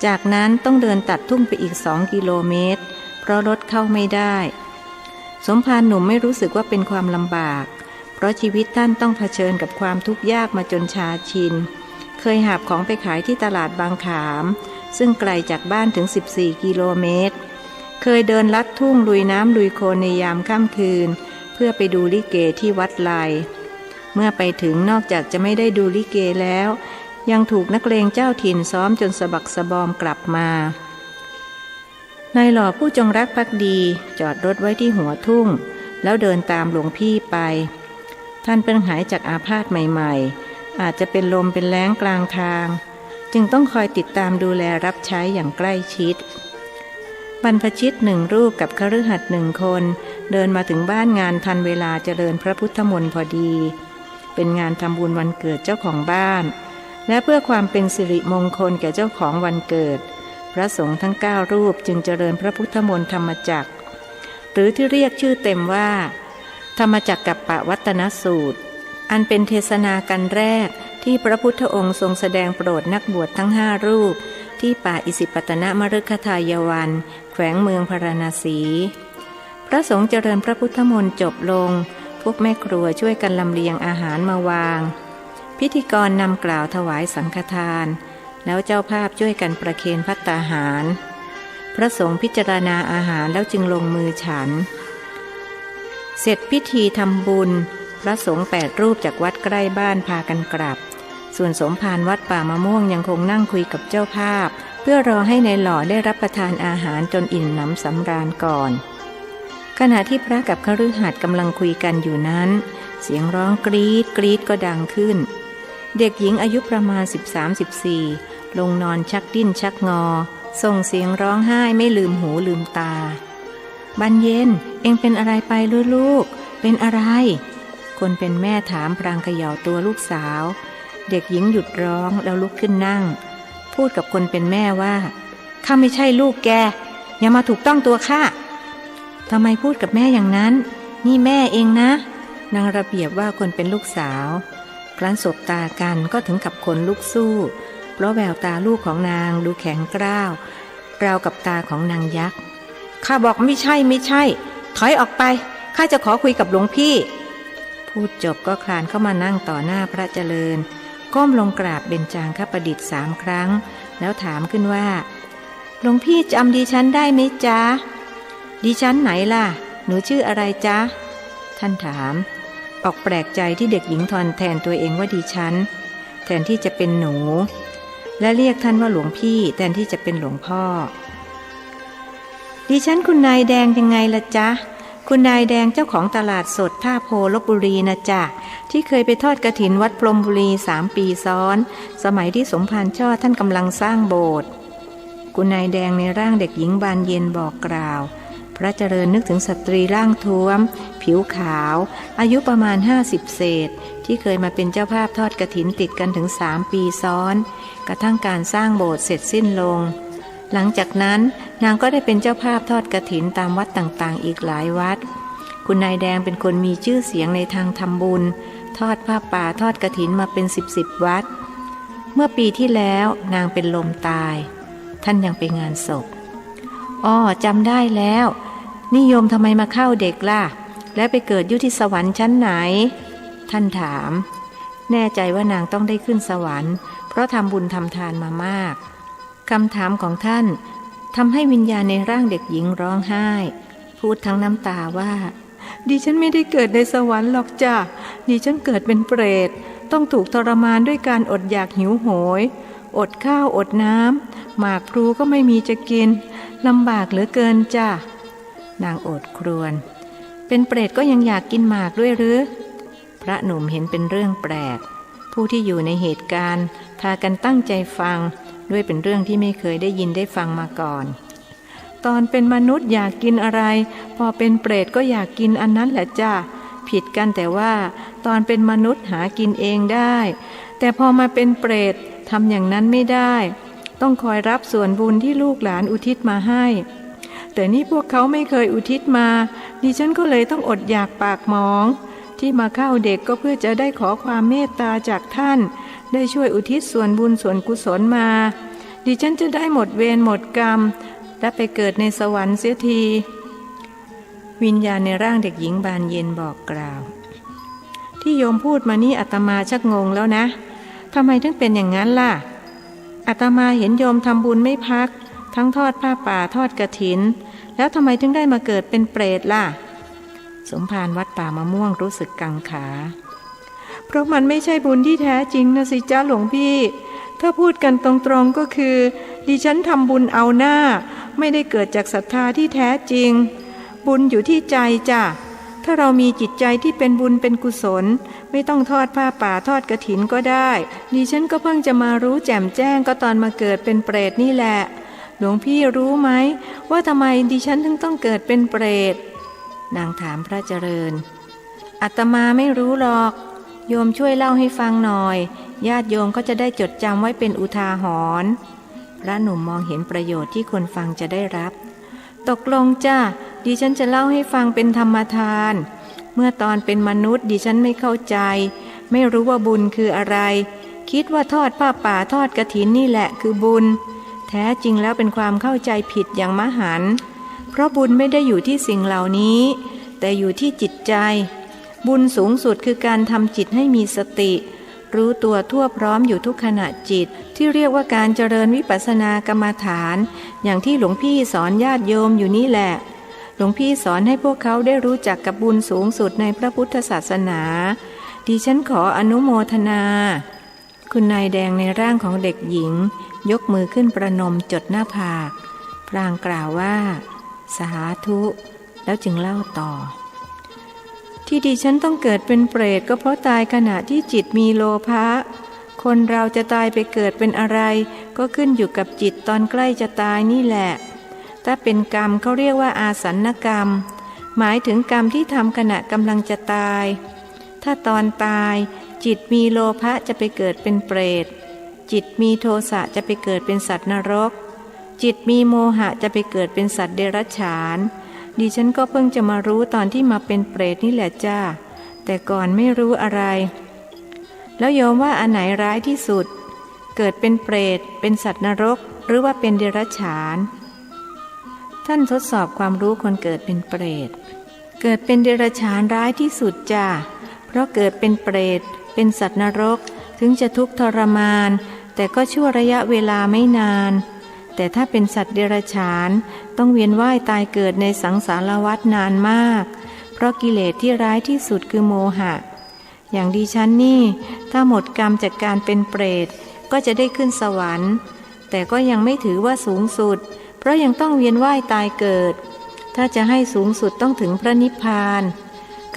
จากนั้นต้องเดินตัดทุ่งไปอีก2 กิโลเมตรเพราะรถเข้าไม่ได้สมภารหนุ่มไม่รู้สึกว่าเป็นความลำบากเพราะชีวิตท่านต้องเผชิญกับความทุกข์ยากมาจนชาชินเคยหาบของไปขายที่ตลาดบางขามซึ่งไกลจากบ้านถึง14 กิโลเมตรเคยเดินลัดทุ่งลุยน้ำลุยโคลนในยามค่ำคืนเพื่อไปดูลิเกที่วัดไลเมื่อไปถึงนอกจากจะไม่ได้ดูลิเกแล้วยังถูกนักเลงเจ้าถิ่นซ้อมจนสะบักสะบอมกลับมานายหล่อผู้จงรักภักดีจอดรถไว้ที่หัวทุ่งแล้วเดินตามหลวงพี่ไปท่านเพิ่งหายจากอาพาธใหม่ๆอาจจะเป็นลมเป็นแล้งกลางทางจึงต้องคอยติดตามดูแลรับใช้อย่างใกล้ชิดบรรพชิต1 รูปกับคฤหัสถ์1 คนเดินมาถึงบ้านงานทันเวลาเจริญพระพุทธมนต์พอดีเป็นงานทำบุญวันเกิดเจ้าของบ้านและเพื่อความเป็นสิริมงคลแก่เจ้าของวันเกิดพระสงฆ์ทั้ง9 รูปจึงเจริญพระพุทธมนต์ธรรมจักรหรือที่เรียกชื่อเต็มว่าธรรมจักกัปปวัตตนสูตรอันเป็นเทศนากันแรกที่พระพุทธองค์ทรงแสดงโปรดนักบวชทั้ง5 รูปที่ป่าอิสิปตนมฤคทายวันแขวงเมืองพาราณสีพระสงฆ์เจริญพระพุทธมนต์จบลงพวกแม่ครัวช่วยกันลำเลียงอาหารมาวางพิธีกรนำกล่าวถวายสังฆทานแล้วเจ้าภาพช่วยกันประเคนภัตตาหารพระสงฆ์พิจารณาอาหารแล้วจึงลงมือฉันเสร็จพิธีทำบุญพระสงฆ์8 รูปจากวัดใกล้บ้านพากันกลับส่วนสมภารวัดป่ามะม่วงยังคงนั่งคุยกับเจ้าภาพเพื่อรอให้นายหล่อได้รับประทานอาหารจนอิ่มหนำสำราญก่อนขณะที่พระกับคฤหัสถ์กำลังคุยกันอยู่นั้นเสียงร้องกรี๊ดกรี๊ดก็ดังขึ้นเด็กหญิงอายุประมาณ13-14ลงนอนชักดิ้นชักงอส่งเสียงร้องไห้ไม่ลืมหูลืมตาบรรเย็นเอ็งเป็นอะไรไปลูกเป็นอะไรคนเป็นแม่ถามพลางเขย่าตัวลูกสาวเด็กหญิงหยุดร้องแล้วลุกขึ้นนั่งพูดกับคนเป็นแม่ว่าข้าไม่ใช่ลูกแกอย่ามาถูกต้องตัวข้าทำไมพูดกับแม่อย่างนั้นนี่แม่เองนะนางระเบียบว่าคนเป็นลูกสาวครั้นสบตากันก็ถึงกับคนลุกสู้เพราะแววตาลูกของนางดูแข็งกร้าวราวกับตาของนางยักษ์ข้าบอกไม่ใช่ถอยออกไปข้าจะขอคุยกับหลวงพี่พูดจบก็คลานเข้ามานั่งต่อหน้าพระเจริญก้มลงกราบเบญจางคประดิษฐ์3 ครั้งแล้วถามขึ้นว่าหลวงพี่จำดิฉันได้ไหมจ๊ะดิฉันไหนล่ะหนูชื่ออะไรจ๊ะท่านถามออกแปลกใจที่เด็กหญิงทอนแทนตัวเองว่าดิฉันแทนที่จะเป็นหนูและเรียกท่านว่าหลวงพี่แทนที่จะเป็นหลวงพ่อดิฉันคุณนายแดงยังไงล่ะจ๊ะคุณนายแดงเจ้าของตลาดสดท่าโพลพบุรีนะจ๊ะที่เคยไปทอดกฐินวัดพรหมบุรี3 ปีซ้อนสมัยที่สมภารช่อท่านกำลังสร้างโบสถ์คุณนายแดงในร่างเด็กหญิงบานเย็นบอกกล่าวพระเจริญนึกถึงสตรีร่างท้วมผิวขาวอายุประมาณ50 เศษที่เคยมาเป็นเจ้าภาพทอดกฐินติดกันถึง3 ปีซ้อนกระทั่งการสร้างโบสถ์เสร็จสิ้นลงหลังจากนั้นนางก็ได้เป็นเจ้าภาพทอดกฐินตามวัดต่างๆอีกหลายวัดคุณนายแดงเป็นคนมีชื่อเสียงในทางทำบุญทอดผ้าป่าทอดกฐินมาเป็น10 วัดเมื่อปีที่แล้วนางเป็นลมตายท่านยังไปงานศพอ้อจำได้แล้วนิยมทำไมมาเข้าเด็กล่ะและไปเกิดอยู่ที่สวรรค์ชั้นไหนท่านถามแน่ใจว่านางต้องได้ขึ้นสวรรค์เพราะทำบุญทำทานมามากคำถามของท่านทำให้วิญญาณในร่างเด็กหญิงร้องไห้พูดทั้งน้ำตาว่าดิฉันไม่ได้เกิดในสวรรค์หรอกจ้ะดิฉันเกิดเป็นเปรต ต้องถูกทรมานด้วยการอดอยากหิวโหยอดข้าวอดน้ำหมากพลูก็ไม่มีจะกินลำบากเหลือเกินจ้ะนางโอดครวญเป็นเปรตก็ยังอยากกินหมากด้วยหรือพระหนุ่มเห็นเป็นเรื่องแปลกผู้ที่อยู่ในเหตุการณ์พากันตั้งใจฟังด้วยเป็นเรื่องที่ไม่เคยได้ยินได้ฟังมาก่อนตอนเป็นมนุษย์อยากกินอะไรพอเป็นเปรตก็อยากกินอันนั้นแหละจ้ะผิดกันแต่ว่าตอนเป็นมนุษย์หากินเองได้แต่พอมาเป็นเปรตทำอย่างนั้นไม่ได้ต้องคอยรับส่วนบุญที่ลูกหลานอุทิศมาให้แต่นี่พวกเขาไม่เคยอุทิศมาดิฉันก็เลยต้องอดอยากปากหมองที่มาเข้าเด็กก็เพื่อจะได้ขอความเมตตาจากท่านได้ช่วยอุทิศส่วนบุญส่วนกุศลมาดิฉันจะได้หมดเวรหมดกรรมและไปเกิดในสวรรค์เสียทีวิญญาณในร่างเด็กหญิงบานเย็นบอกกล่าวที่โยมพูดมานี่อาตมาชักงงแล้วนะทำไมถึงเป็นอย่างนั้นล่ะอาตมาเห็นโยมทำบุญไม่พักทั้งทอดผ้าป่าทอดกฐินแล้วทำไมถึงได้มาเกิดเป็นเปรตล่ะสมภารวัดป่ามะม่วงรู้สึกกังขาเพราะมันไม่ใช่บุญที่แท้จริงนะสิจ้าหลวงพี่ถ้าพูดกันตรงๆก็คือดิฉันทำบุญเอาหน้าไม่ได้เกิดจากศรัทธาที่แท้จริงบุญอยู่ที่ใจจ้ะถ้าเรามีจิตใจที่เป็นบุญเป็นกุศลไม่ต้องทอดผ้าป่าทอดกฐินก็ได้ดิฉันก็เพิ่งจะมารู้แจ่มแจ้งก็ตอนมาเกิดเป็นเปรตนี่แหละหลวงพี่รู้ไหมว่าทำไมดิฉันถึงต้องเกิดเป็นเปรตนางถามพระเจริญอาตมาไม่รู้หรอกโยมช่วยเล่าให้ฟังหน่อยญาติโยมก็จะได้จดจำไว้เป็นอุทาหรณ์พระหนุ่มมองเห็นประโยชน์ที่คนฟังจะได้รับตกลงจ้ะดิฉันจะเล่าให้ฟังเป็นธรรมทานเมื่อตอนเป็นมนุษย์ดิฉันไม่เข้าใจไม่รู้ว่าบุญคืออะไรคิดว่าทอดผ้าป่าทอดกฐินนี่แหละคือบุญแท้จริงแล้วเป็นความเข้าใจผิดอย่างมหันต์เพราะบุญไม่ได้อยู่ที่สิ่งเหล่านี้แต่อยู่ที่จิตใจบุญสูงสุดคือการทำจิตให้มีสติรู้ตัวทั่วพร้อมอยู่ทุกขณะจิตที่เรียกว่าการเจริญวิปัสสนากรรมฐานอย่างที่หลวงพี่สอนญาติโยมอยู่นี่แหละหลวงพี่สอนให้พวกเขาได้รู้จักกับบุญสูงสุดในพระพุทธศาสนาดิฉันขออนุโมทนาคุณนายแดงในร่างของเด็กหญิงยกมือขึ้นประนมจดหน้าผากพลางกล่าวว่าสาธุแล้วจึงเล่าต่อที่ดิฉันต้องเกิดเป็นเปรตก็เพราะตายขณะที่จิตมีโลภะคนเราจะตายไปเกิดเป็นอะไรก็ขึ้นอยู่กับจิตตอนใกล้จะตายนี่แหละถ้าเป็นกรรมเขาเรียกว่าอาสันกรรมหมายถึงกรรมที่ทำขณะกำลังจะตายถ้าตอนตายจิตมีโลภะจะไปเกิดเป็นเปรตจิตมีโทสะจะไปเกิดเป็นสัตว์นรกจิตมีโมหะจะไปเกิดเป็นสัตว์เดรัจฉานดิฉันก็เพิ่งจะมารู้ตอนที่มาเป็นเปรตนี่แหละจ้าแต่ก่อนไม่รู้อะไรแล้วโยมว่าอันไหนร้ายที่สุดเกิดเป็นเปรตเป็นสัตว์นรกหรือว่าเป็นเดรัจฉานท่านทดสอบความรู้คนเกิดเป็นเปรตเกิดเป็นเดรัจฉานร้ายที่สุดจ้าเพราะเกิดเป็นเปรตเป็นสัตว์นรกถึงจะทุกข์ทรมานแต่ก็ชั่วระยะเวลาไม่นานแต่ถ้าเป็นสัตว์เดรัจฉานต้องเวียนว่ายตายเกิดในสังสารวัฏนานมากเพราะกิเลสที่ร้ายที่สุดคือโมหะอย่างดิฉันนี่ถ้าหมดกรรมจากการเป็นเปรตก็จะได้ขึ้นสวรรค์แต่ก็ยังไม่ถือว่าสูงสุดเพราะยังต้องเวียนว่ายตายเกิดถ้าจะให้สูงสุดต้องถึงพระนิพพาน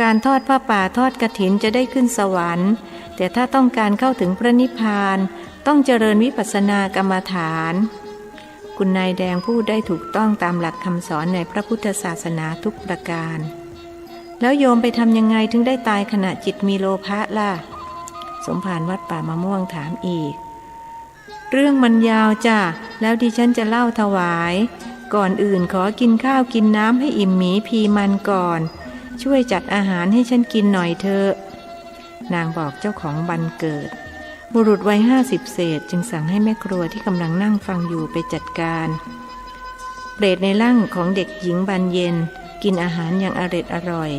การทอดผ้าป่าทอดกฐินจะได้ขึ้นสวรรค์แต่ถ้าต้องการเข้าถึงพระนิพพานต้องเจริญวิปัสสนากรรมฐานคุณนายแดงพูดได้ถูกต้องตามหลักคำสอนในพระพุทธศาสนาทุกประการแล้วโยมไปทำยังไงถึงได้ตายขณะจิตมีโลภะล่ะสมภารวัดป่ามะม่วงถามอีกเรื่องมันยาวจ้ะแล้วดิฉันจะเล่าถวายก่อนอื่นขอกินข้าวกินน้ำให้อิ่มหมีพีมันก่อนช่วยจัดอาหารให้ฉันกินหน่อยเถอะนางบอกเจ้าของบันเกิดบุรุษวัย50เศษจึงสั่งให้แม่ครัวที่กำลังนั่งฟังอยู่ไปจัดการเปรตในร่างของเด็กหญิงบานเย็นกินอาหารอย่างอร่อย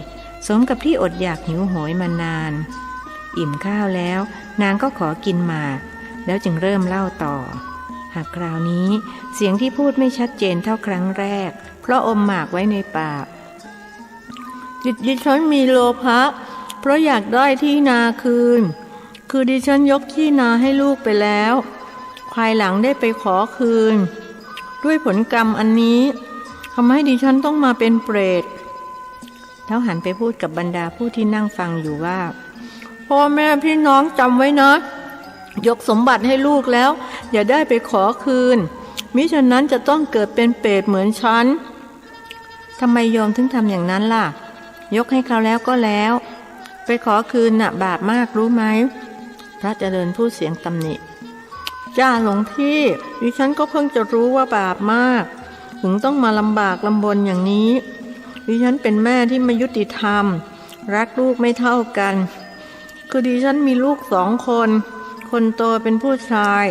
สมกับที่อดอยากหิวโหยมานานอิ่มข้าวแล้วนางก็ขอกินหมากแล้วจึงเริ่มเล่าต่อหากคราวนี้เสียงที่พูดไม่ชัดเจนเท่าครั้งแรกเพราะอมหมากไว้ในปากจิตดิฉันมีโลภะเพราะอยากได้ที่นาคืน คือดิฉันยกที่นาให้ลูกไปแล้วภายหลังได้ไปขอคืนด้วยผลกรรมอันนี้ทำให้ดิฉันต้องมาเป็นเปรตแล้วหันไปพูดกับบรรดาผู้ที่นั่งฟังอยู่ว่าพ่อแม่พี่น้องจำไว้นะยกสมบัติให้ลูกแล้วอย่าได้ไปขอคืนมิฉะนั้นจะต้องเกิดเป็นเปรตเหมือนฉันทำไมโยมถึงทำอย่างนั้นล่ะยกให้เขาแล้วก็แล้วไปขอคืนน่ะบาปมากรู้ไหมพระเจริญพูดเสียงตำหนิจ้าหลวงพี่ดิฉันก็เพิ่งจะรู้ว่าบาปมากถึงต้องมาลำบากลำบนอย่างนี้ดิฉันเป็นแม่ที่ไม่ยุติธรรมรักลูกไม่เท่ากันคือดิฉันมีลูก2 คนคนโตเป็นผู้ชาย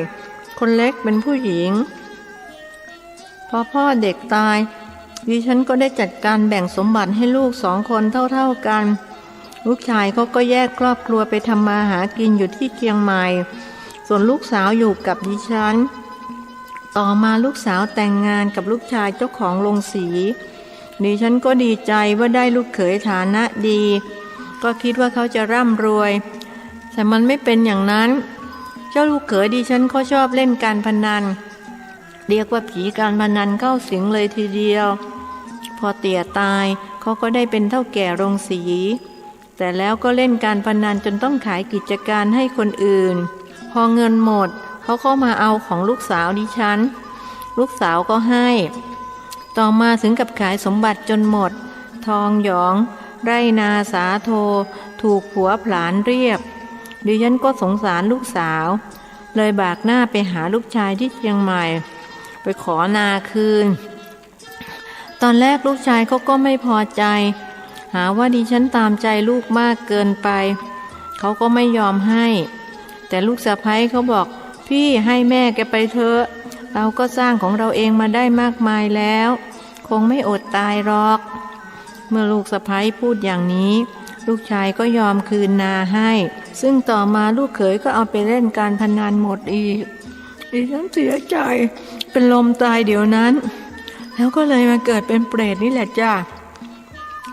คนเล็กเป็นผู้หญิงพอพ่อเด็กตายดิฉันก็ได้จัดการแบ่งสมบัติให้ลูก2 คนเท่ากันลูกชายเขาก็แยกครอบครัวไปทำมาหากินอยู่ที่เชียงใหม่ส่วนลูกสาวอยู่กับดิฉันต่อมาลูกสาวแต่งงานกับลูกชายเจ้าของโรงสีดิฉันก็ดีใจว่าได้ลูกเขยฐานะดีก็คิดว่าเขาจะร่ำรวยแต่มันไม่เป็นอย่างนั้นเจ้าลูกเขยดิฉันเขาชอบเล่นการพนันเรียกว่าผีการพนันเข้าสิงเลยทีเดียวพอเตี่ยตายเขาก็ได้เป็นเฒ่าแก่โรงสีแต่แล้วก็เล่นการพนันจนต้องขายกิจการให้คนอื่นพอเงินหมดเขาก็มาเอาของลูกสาวดิฉันลูกสาวก็ให้ต่อมาถึงกับขายสมบัติจนหมดทองหยองไร่นาสาโทถูกผัวผลาญเรียบดิฉันก็สงสารลูกสาวเลยบากหน้าไปหาลูกชายที่เชียงใหม่ไปขอนาคืนตอนแรกลูกชายเขาก็ไม่พอใจหาว่าดิฉันตามใจลูกมากเกินไปเขาก็ไม่ยอมให้แต่ลูกสะใภ้เขาบอกพี่ให้แม่แกไปเถอะเราก็สร้างของเราเองมาได้มากมายแล้วคงไม่อดตายหรอกเมื่อลูกสะใภ้พูดอย่างนี้ลูกชายก็ยอมคืนนาให้ซึ่งต่อมาลูกเขยก็เอาไปเล่นการพนันหมดอีกดิฉันเสียใจเป็นลมตายเดี๋ยวนั้นแล้วก็เลยมาเกิดเป็นเปรตนี่แหละจ้า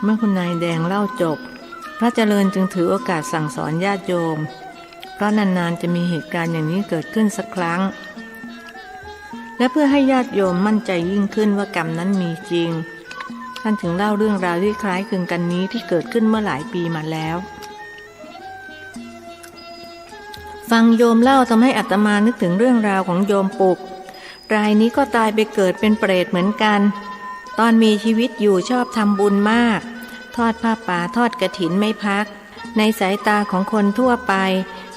เมื่อคุณนายแดงเล่าจบพระเจริญจึงถือโอกาสสั่งสอนญาติโยมเพราะนานๆจะมีเหตุการณ์อย่างนี้เกิดขึ้นสักครั้งและเพื่อให้ญาติโยมมั่นใจยิ่งขึ้นว่ากรรมนั้นมีจริงท่านถึงเล่าเรื่องราวที่คล้ายคลึงกันนี้ที่เกิดขึ้นเมื่อหลายปีมาแล้วฟังโยมเล่าทำให้อาตมานึกถึงเรื่องราวของโยมปุกรายนี้ก็ตายไปเกิดเป็นเปรตเหมือนกันตอนมีชีวิตอยู่ชอบทำบุญมากทอดผ้าป่าทอดกฐินไม่พักในสายตาของคนทั่วไป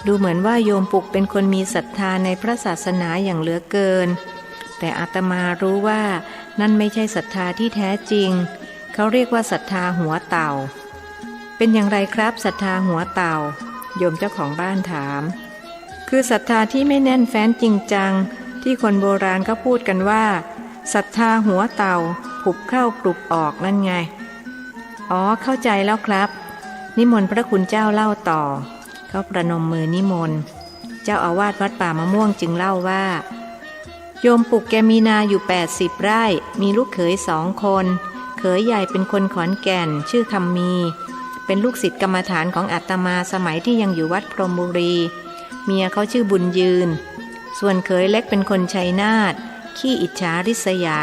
ดูเหมือนว่าโยมปุกเป็นคนมีศรัทธาในพระศาสนาอย่างเหลือเกินแต่อาตมารู้ว่านั่นไม่ใช่ศรัทธาที่แท้จริงเขาเรียกว่าศรัทธาหัวเต่าเป็นอย่างไรครับศรัทธาหัวเต่าโยมเจ้าของบ้านถามคือศรัทธาที่ไม่แน่นแฟ้นจริงจังที่คนโบราณก็พูดกันว่าศรัทธาหัวเต่าผุบเข้าปลุกออกนั่นไงอ๋อเข้าใจแล้วครับนิมนต์พระคุณเจ้าเล่าต่อเขาประนมมือนิมนต์เจ้าอาวาสวัดป่ามะม่วงจึงเล่าว่าโยมปุกแกมีนาอยู่80 ไร่มีลูกเขย2 คนเขยใหญ่เป็นคนขอนแก่นชื่อคำมีเป็นลูกศิษย์กรรมฐานของอาตมาสมัยที่ยังอยู่วัดพรหมบุรีเมียเขาชื่อบุญยืนส่วนเขยเล็กเป็นคนชัยนาทขี้อิจฉาริษยา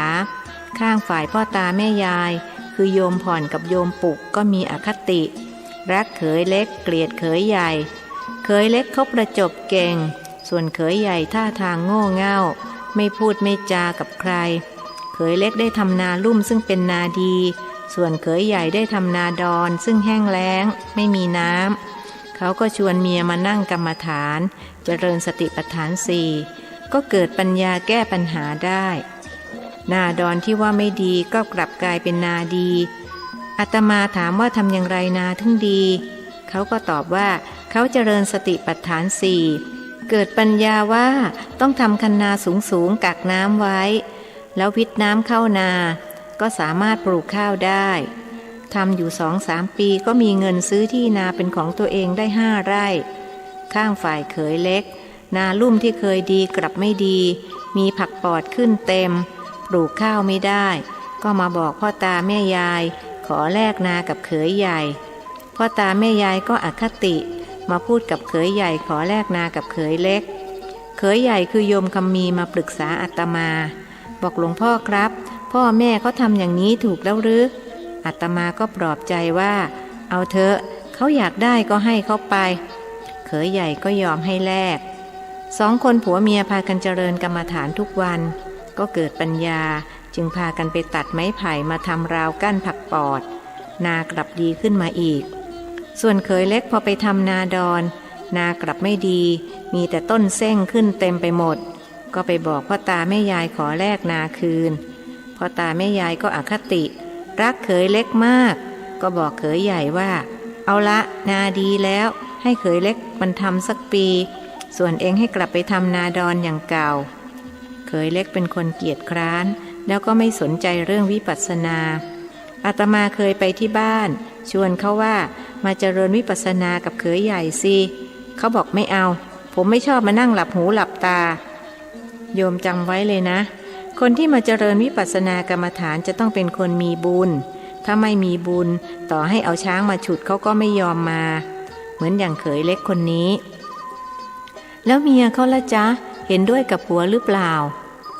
ข้างฝ่ายพ่อตาแม่ยายคือโยมผ่อนกับโยมปุกก็มีอคติรักเขยเล็กเกลียดเขยใหญ่เขยเล็กเขาประจบเก่งส่วนเขยใหญ่ท่าทางโง่เง่าไม่พูดไม่จากับใครเขยเล็กได้ทำนาลุ่มซึ่งเป็นนาดีส่วนเขยใหญ่ได้ทำนาดอนซึ่งแห้งแล้งไม่มีน้ำเขาก็ชวนเมียมานั่งกรรมฐานเจริญสติปัฏฐาน4ก็เกิดปัญญาแก้ปัญหาได้นาดอนที่ว่าไม่ดีก็กลับกลายเป็นนาดีอาตมาถามว่าทำอย่างไรนาถึงดีเขาก็ตอบว่าเขาเจริญสติปัฏฐาน4เกิดปัญญาว่าต้องทำคันนาสูงกักน้ำไว้แล้ววิทน้ำเข้านาก็สามารถปลูกข้าวได้ทำอยู่ 2-3 ปีก็มีเงินซื้อที่นาเป็นของตัวเองได้5 ไร่ข้างฝ่ายเขยเล็กนาลุ่มที่เคยดีกลับไม่ดีมีผักปอดขึ้นเต็มปลูกข้าวไม่ได้ก็มาบอกพ่อตาแม่ยายขอแลกนากับเขยใหญ่พ่อตาแม่ยายก็อคติ มาพูดกับเขยใหญ่ขอแลกนากับเขยเล็กเขยใหญ่คือโยมคำมีมาปรึกษาอาตมาบอกหลวงพ่อครับพ่อแม่เขาทำอย่างนี้ถูกแล้วหรืออาตมาก็ปลอบใจว่าเอาเถอะเขาอยากได้ก็ให้เขาไปเขยใหญ่ก็ยอมให้แลก2 คนผัวเมียพากันเจริญกรรมฐานทุกวันก็เกิดปัญญาจึงพากันไปตัดไม้ไผ่มาทำราวกั้นผักปอดนากลับดีขึ้นมาอีกส่วนเขยเล็กพอไปทำนาดอนนากลับไม่ดีมีแต่ต้นเส้งขึ้นเต็มไปหมดก็ไปบอกพ่อตาแม่ยายขอแลกนาคืนพ่อตาแม่ยายก็อคติรักเขยเล็กมากก็บอกเขยใหญ่ว่าเอาละนาดีแล้วให้เขยเล็กมันทำสักปีส่วนเองให้กลับไปทำนาดอนอย่างเก่าเขยเล็กเป็นคนเกียจคร้านแล้วก็ไม่สนใจเรื่องวิปัสสนาอาตมาเคยไปที่บ้านชวนเขาว่ามาเจริญวิปัสสนากับเขยใหญ่สิเขาบอกไม่เอาผมไม่ชอบมานั่งหลับหูหลับตาโยมจำไว้เลยนะคนที่มาเจริญวิปัสสนากรรมฐานจะต้องเป็นคนมีบุญถ้าไม่มีบุญต่อให้เอาช้างมาฉุดเขาก็ไม่ยอมมาเหมือนอย่างเขยเล็กคนนี้แล้วเมียเขาละจ๊ะเห็นด้วยกับผัวหรือเปล่า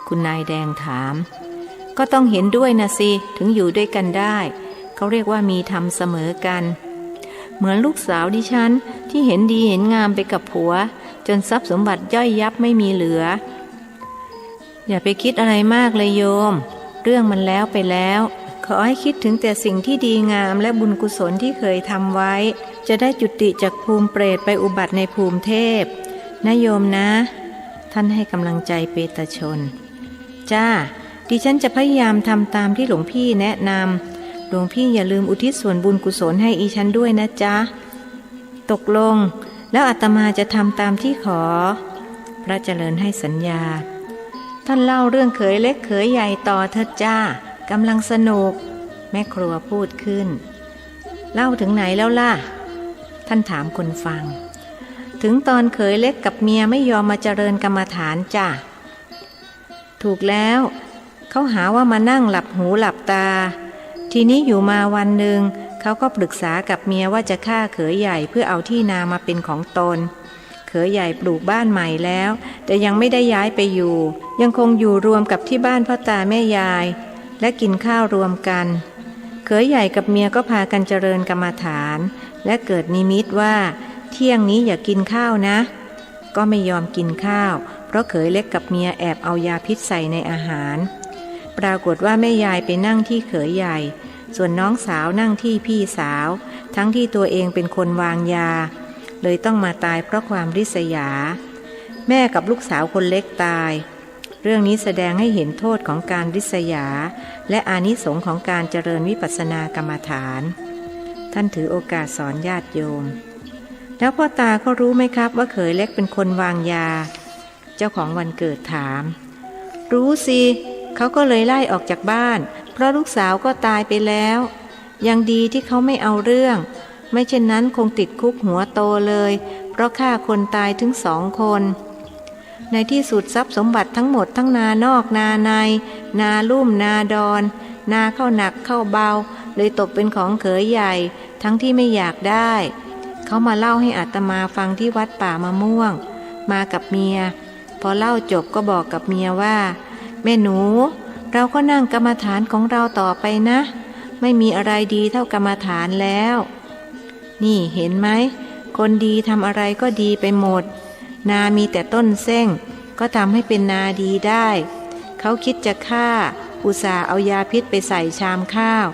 คุณนายแดงถามก็ต้องเห็นด้วยนะสิถึงอยู่ด้วยกันได้เขาเรียกว่ามีธรรมเสมอกันเหมือนลูกสาวดิฉันที่เห็นดีเห็นงามไปกับผัวจนทรัพย์สมบัติย่อยยับไม่มีเหลืออย่าไปคิดอะไรมากเลยโยมเรื่องมันแล้วไปแล้วขอให้คิดถึงแต่สิ่งที่ดีงามและบุญกุศลที่เคยทำไว้จะได้จุติจากภูมิเปรตไปอุบัติในภูมิเทพนะโยมนะท่านให้กำลังใจเปตชนจ้าดิฉันจะพยายามทำตามที่หลวงพี่แนะนำหลวงพี่อย่าลืมอุทิศส่วนบุญกุศลให้อีฉันด้วยนะจ๊ะตกลงแล้วอาตมาจะทำตามที่ขอพระเจริญให้สัญญาท่านเล่าเรื่องเขยเล็กเขยใหญ่ต่อเถิดจ้ากำลังสนุกแม่ครัวพูดขึ้นเล่าถึงไหนแล้วล่ะท่านถามคนฟังถึงตอนเขยเล็กกับเมียไม่ยอมมาเจริญกรรมฐานจ้ะถูกแล้วเขาหาว่ามานั่งหลับหูหลับตาทีนี้อยู่มาวันหนึ่งเขาก็ปรึกษากับเมียว่าจะฆ่าเขยใหญ่เพื่อเอาที่นามาเป็นของตนเขยใหญ่ปลูกบ้านใหม่แล้วแต่ยังไม่ได้ย้ายไปอยู่ยังคงอยู่รวมกับที่บ้านพ่อตาแม่ยายและกินข้าวรวมกันเขยใหญ่กับเมียก็พากันเจริญกรรมฐานและเกิดนิมิตว่าเที่ยงนี้อย่ากินข้าวนะก็ไม่ยอมกินข้าวเพราะเขยเล็กกับเมียแอบเอายาพิษใส่ในอาหารปรากฏว่าแม่ยายไปนั่งที่เขยใหญ่ส่วนน้องสาวนั่งที่พี่สาวทั้งที่ตัวเองเป็นคนวางยาเลยต้องมาตายเพราะความริษยาแม่กับลูกสาวคนเล็กตายเรื่องนี้แสดงให้เห็นโทษของการริษยาและอานิสงส์ของการเจริญวิปัสสนากรรมฐานท่านถือโอกาสสอนญาติโยมแล้วพ่อตาเขารู้ไหมครับว่าเขยเล็กเป็นคนวางยาเจ้าของวันเกิดถามรู้สิเขาก็เลยไล่ออกจากบ้านเพราะลูกสาวก็ตายไปแล้วยังดีที่เขาไม่เอาเรื่องไม่เช่นนั้นคงติดคุกหัวโตเลยเพราะฆ่าคนตายถึง2 คนในที่สุดทรัพย์สมบัติทั้งหมดทั้งนานอกนาในนาลุ่มนาดอนนาเข้าหนักเข้าเบาเลยตกเป็นของเขยใหญ่ทั้งที่ไม่อยากได้เขามาเล่าให้อาตมาฟังที่วัดป่ามะม่วงมากับเมียพอเล่าจบก็บอกกับเมียว่าแม่หนูเราก็นั่งกรรมฐานของเราต่อไปนะไม่มีอะไรดีเท่ากรรมฐานแล้วนี่เห็นไหมคนดีทำอะไรก็ดีไปหมดนามีแต่ต้นเส้งก็ทำให้เป็นนาดีได้เขาคิดจะฆ่าอุตส่าห์เอายาพิษไปใส่ชามข้าว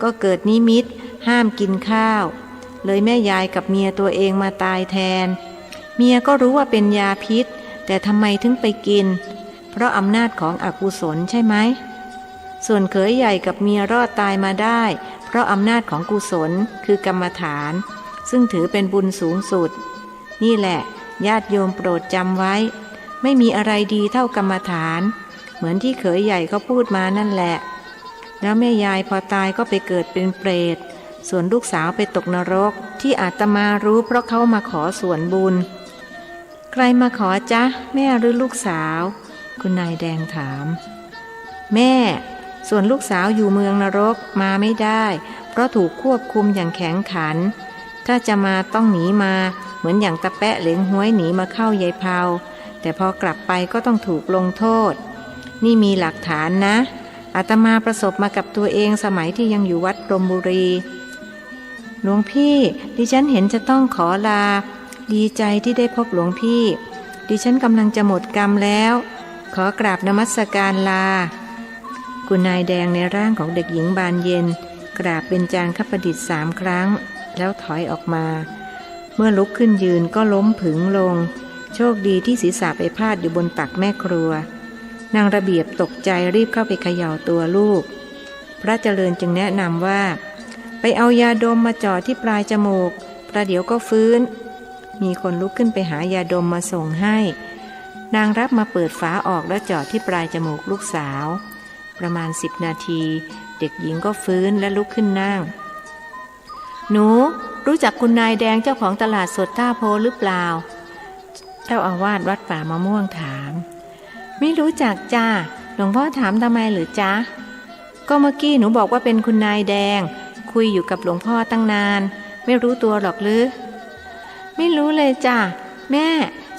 ก็เกิดนิมิตห้ามกินข้าวเลยแม่ยายกับเมียตัวเองมาตายแทนเมียก็รู้ว่าเป็นยาพิษแต่ทำไมถึงไปกินเพราะอำนาจของอกุศลใช่ไหมส่วนเขยใหญ่กับเมียรอดตายมาได้เพราะอำนาจของกุศลคือกรรมฐานซึ่งถือเป็นบุญสูงสุดนี่แหละญาติโยมโปรดจำไว้ไม่มีอะไรดีเท่ากรรมฐานเหมือนที่เขยใหญ่เขาพูดมานั่นแหละแล้วแม่ยายพอตายก็ไปเกิดเป็นเปรตส่วนลูกสาวไปตกนรกที่อาตมารู้เพราะเขามาขอส่วนบุญใครมาขอจ๊ะแม่หรือลูกสาวคุณนายแดงถามแม่ส่วนลูกสาวอยู่เมืองนรกมาไม่ได้เพราะถูกควบคุมอย่างแข็งขันถ้าจะมาต้องหนีมา มือนอย่างตะแปะเหลงห้วยหนีมาเข้ายายเผาแต่พอกลับไปก็ต้องถูกลงโทษนี่มีหลักฐานนะอาตมาประสบมากับตัวเองสมัยที่ยังอยู่วัดพรหมบุรีหลวงพี่ดิฉันเห็นจะต้องขอลาดีใจที่ได้พบหลวงพี่ดิฉันกำลังจะหมดกรรมแล้วขอกราบนมัสการลาคุณนายแดงในร่างของเด็กหญิงบานเย็นกราบเบญจางคประดิษฐ์3 ครั้งแล้วถอยออกมาเมื่อลุกขึ้นยืนก็ล้มผึ่งลงโชคดีที่ศีรษะไปพาดอยู่บนตักแม่ครัวนางระเบียบตกใจรีบเข้าไปเขย่าตัวลูกพระเจริญจึงแนะนำว่าไปเอายาดมมาจ่อที่ปลายจมูกประเดี๋ยวก็ฟื้นมีคนลุกขึ้นไปหายาดมมาส่งให้นางรับมาเปิดฝาออกแล้วจ่อที่ปลายจมูกลูกสาวประมาณ10 นาทีเด็กหญิงก็ฟื้นและลุกขึ้นนั่งหนูรู้จักคุณนายแดงเจ้าของตลาดสดท่าโพหรือเปล่าเจ้าอาวาสวัดป่ามะม่วงถามไม่รู้จักจ้าหลวงพ่อถามทำไมหรือจ๊ะก็เมื่อกี้หนูบอกว่าเป็นคุณนายแดงคุยอยู่กับหลวงพ่อตั้งนานไม่รู้ตัวหรอกหรือไม่รู้เลยจ้าแม่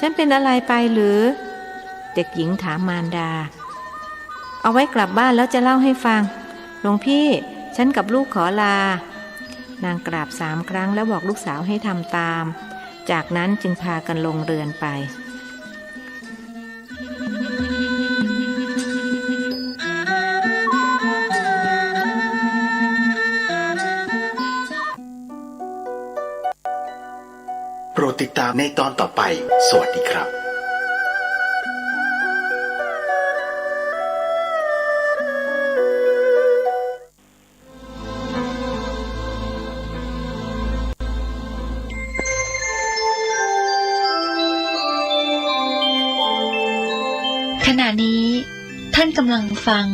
ฉันเป็นอะไรไปหรือเด็กหญิงถามมารดาเอาไว้กลับบ้านแล้วจะเล่าให้ฟังหลวงพี่ฉันกับลูกขอลานางกราบ3 ครั้งแล้วบอกลูกสาวให้ทำตามจากนั้นจึงพากันลงเรือนไปโปรดติดตามในตอนต่อไปสวัสดีครับขณะนี้ท่านกำลังฟัง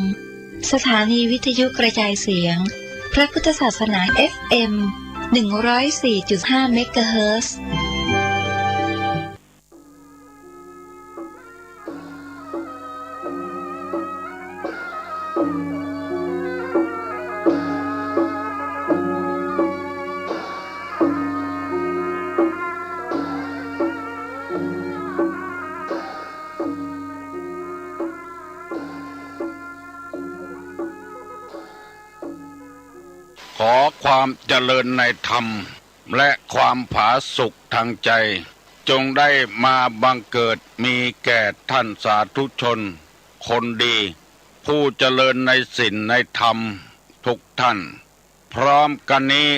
สถานีวิทยุกระจายเสียงพระพุทธศาสนา FM 104.5 เมกะเฮิรตซ์ขอความเจริญในธรรมและความผาสุกทางใจจงได้มาบังเกิดมีแก่ท่านสาธุชนคนดีผู้เจริญในศีลในธรรมทุกท่านพร้อมกันนี้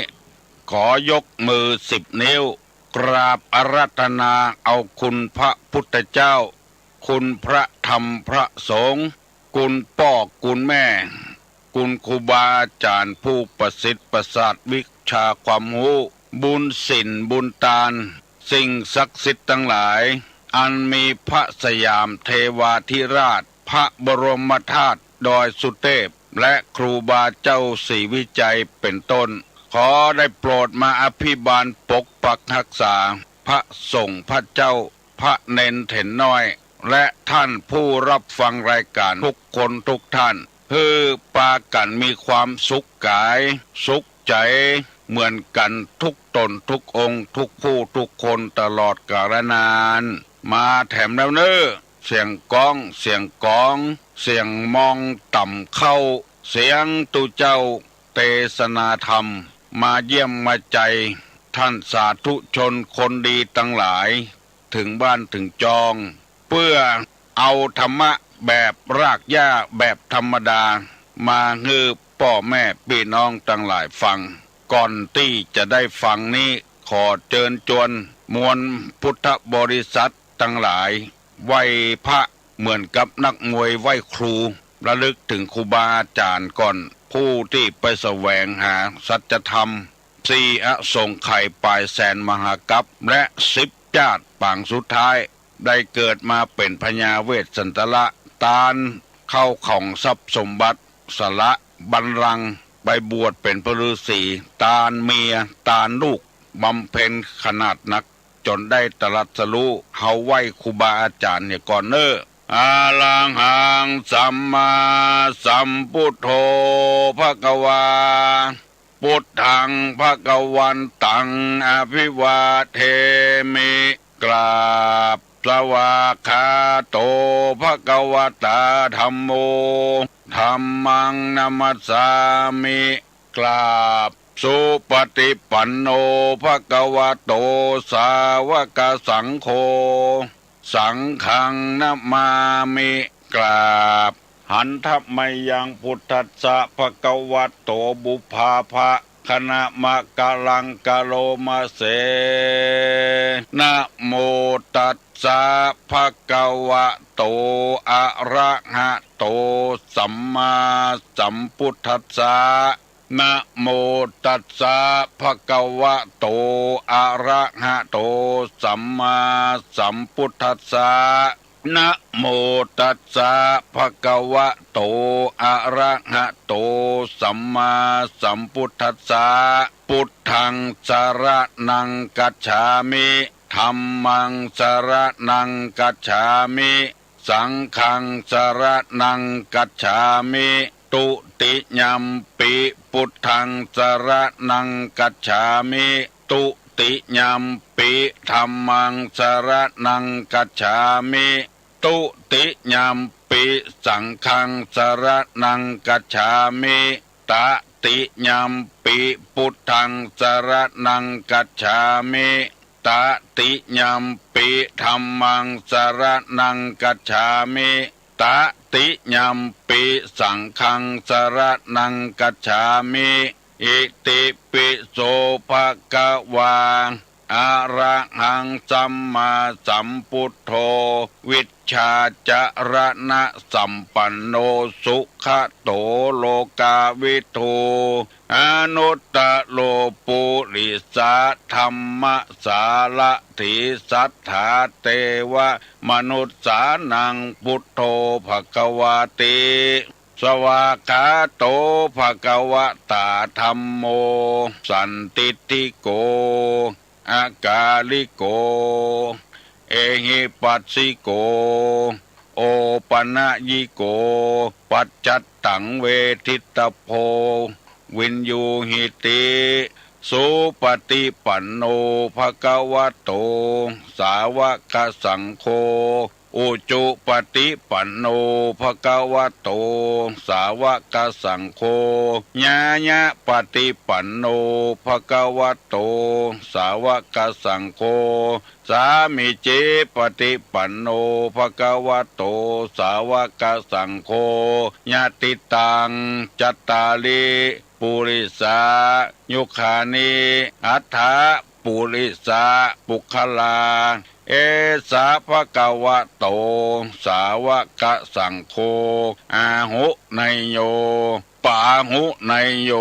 ขอยกมือ10 นิ้วกราบอาราธนาเอาคุณพระพุทธเจ้าคุณพระธรรมพระสงฆ์คุณพ่อคุณแม่คุณครูบาอาจารย์ผู้ประสิทธิ์ประสาทวิชาความรู้บุญศีลบุญทานสิ่งศักดิ์สิทธิ์ทั้งหลายอันมีพระสยามเทวาธิราชพระบรมธาตุดอยสุเทพและครูบาเจ้าศรีวิจัยเป็นต้นขอได้โปรดมาอภิบาลปกปักรักษาพระสงฆ์พระเจ้าพระเนนเถนน้อยและท่านผู้รับฟังรายการทุกคนทุกท่านคือปากันมีความสุขกายสุขใจเหมือนกันทุกตนทุกองค์ทุกผู้ทุกคนตลอดกาลนานมาแถมแล้วเนอเสียงก้องเสียงกองเสียงมองต่ำเข้าเสียงตุเจ้าเทศนาธรรมมาเยี่ยมมาใจท่านสาธุชนคนดีทั้งหลายถึงบ้านถึงจองเพื่อเอาธรรมะแบบรากหญ้าแบบธรรมดามาให้พ่อแม่พี่น้องทั้งหลายฟังก่อนที่จะได้ฟังนี้ขอเชิญชวนมวลพุทธบริษัททั้งหลายไหว้พระเหมือนกับนักมวยไหว้ครูระลึกถึงครูบาอาจารย์ก่อนผู้ที่ไปแสวงหาสัจธรรม4 อสงไขยปลายแสนมหากัปและ10 ชาติปางสุดท้ายได้เกิดมาเป็นพญาเวสสันตละตาลเข้าของทรัพย์สมบัติสละบัลลังก์ไปบวชเป็นพระฤาษีตาลเมียตาลลูกบำเพ็ญขนาดนักจนได้ตรัสรู้เฮาไหว้ครูบาอาจารย์เนี่ยก่อนเนออาลังหังสัมมาสัมพุทโธภควาป พุทธังภวันตังอภิวาเทมิกราบสวากขาโตภควตาธัมโมธัมมังนัมมัสสามิกราบสุปฏิปันโนภควโตสาวกสังโฆสังฆังนัมมามิกราบหันทัพไมยังพุทธัสสะภควโตบุพาภะคณะมะกะลังกะโลมาเสนะโมตัสสะภะคะวะโตอะระหะโตสัมมาสัมพุทธัสสะนะโมตัสสะภะคะวะโตอะระหะโตสัมมาสัมพุทธัสสะนะโมตัสสะภะคะวะโตอะระหะโตสัมมาสัมพุทธัสสะพุทธังสรณังกัจฉามิธัมมังสรณังกัจฉามิสังฆังสรณังกัจฉามิตุติยัมปิพุทธังสรณังกัจฉามิตุติยัมปิธัมมังสรณังกัจฉามิตุติยัมปิสังฆังสรณังกัจฉามิตติยัมปิพุทธังสรณังกัจฉามิตติยัมปิธัมมังสรณังกัจฉามิตติยัมปิสังฆังสรณังกัจฉามิอิติปิโสภะคะวาอะระหังสัมมาสัมพุทโธวิชชาจรณะสัมปันโนสุขโตโลกาวิทูอนุตตโลปุริสาธัมมสาละถิสัทธาเทวมนุษสานังพุทโธภควาติสวากขาโตภควตาธัมโมสันติติโกอากาลิโกเอหิปัสสิโกโอปนะยิโกปัจจัตตังเวทิตโพวินยูหิติสุปฏิปันโนภควโตสาวกสังโฆอุจุปฏิปันโนภควโตสาวกสังโฆญาญะปฏิปันโนภควโตสาวกสังโฆสามิจิปฏิปันโนภควโตสาวกสังโฆญาติตังจัตตาลิปุริสายุคานิอัฏฐปุริสาปุคลาเอสาภะคะวะโตสาวกสังโฆอาหุไนโยปาหุไนโย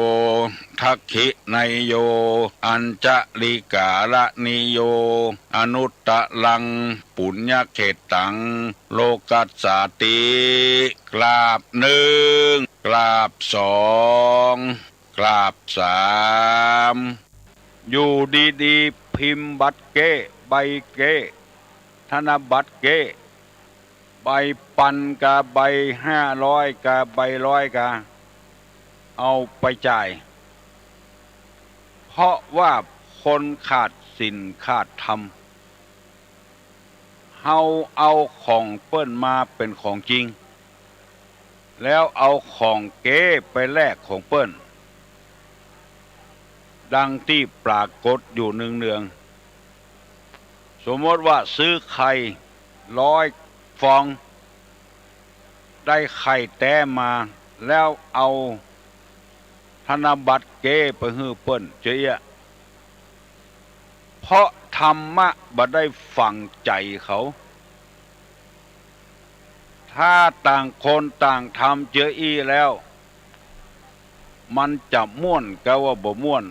ทักขิไนโยอัญจลิกาละนิโยอนุตตะลังปุญญเขตังโลกัสสาติกราบหนึ่งกราบสองกราบสามอยู่ดีๆพิมพ์บัตรเก้ใบเก้ธนบัตรเก้ใบปันกับใบ500กับใบ100กับเอาไปจ่ายเพราะว่าคนขาดศีลขาดธรรมเฮาเอาของเปิ้นมาเป็นของจริงแล้วเอาของเก้ไปแลกของเปิ้นดังที่ปรากฏอยู่เนืองๆสมมติว่าซื้อไข่100 ฟองได้ไข่แต้มาแล้วเอาธนบัตรเก้ไปฮื้อเปิ้นเจี๊ยเพราะธรรมะบ่ได้ฝังใจเขาถ้าต่างคนต่างทำเจออี้แล้วมันจะม่วนก็ว่าบ่ม่วน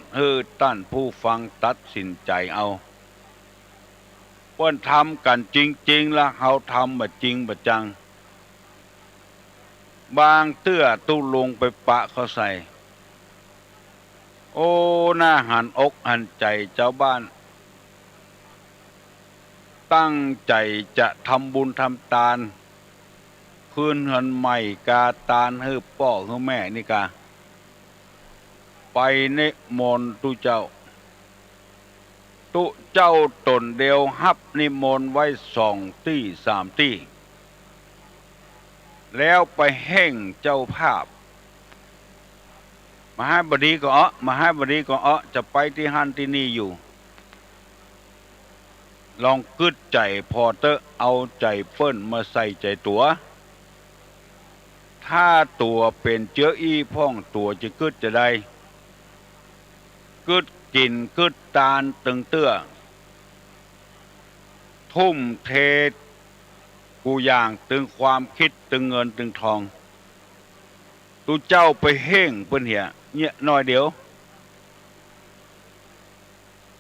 ท่านผู้ฟังตัดสินใจเอาเปิ้นทำกันจริงๆแล้วเฮาทำบ่จริงบ่จังบางเตื้อตู้ลงไปปะเขาใส่โอ้น่าหันอกหันใจเจ้าบ้านตั้งใจจะทำบุญทำทานคืนเงินใหม่กาตานให้พ่อให้แม่นี่กา ไปนิมนต์ตุเจ้าตนเดียวฮับนิมนต์ไว้2 ที่ 3 ที่แล้วไปแห่งเจ้าภาพมหาบดีก็จะไปที่ฮันที่นี่อยู่ลองกึดใจพอเตอะเอาใจเปิ้นมาใส่ใจตัวถ้าตัวเป็นเจ้าอี้พ่องตัวจะกึดจะได้กึดกินกึดตาลตึงเตื้อทุ่มเทกูอย่างตึงความคิดตึงเงินตึงทองตูเจ้าไปเฮ่งเปิ้นเหียเนี่ยน้อยเดียว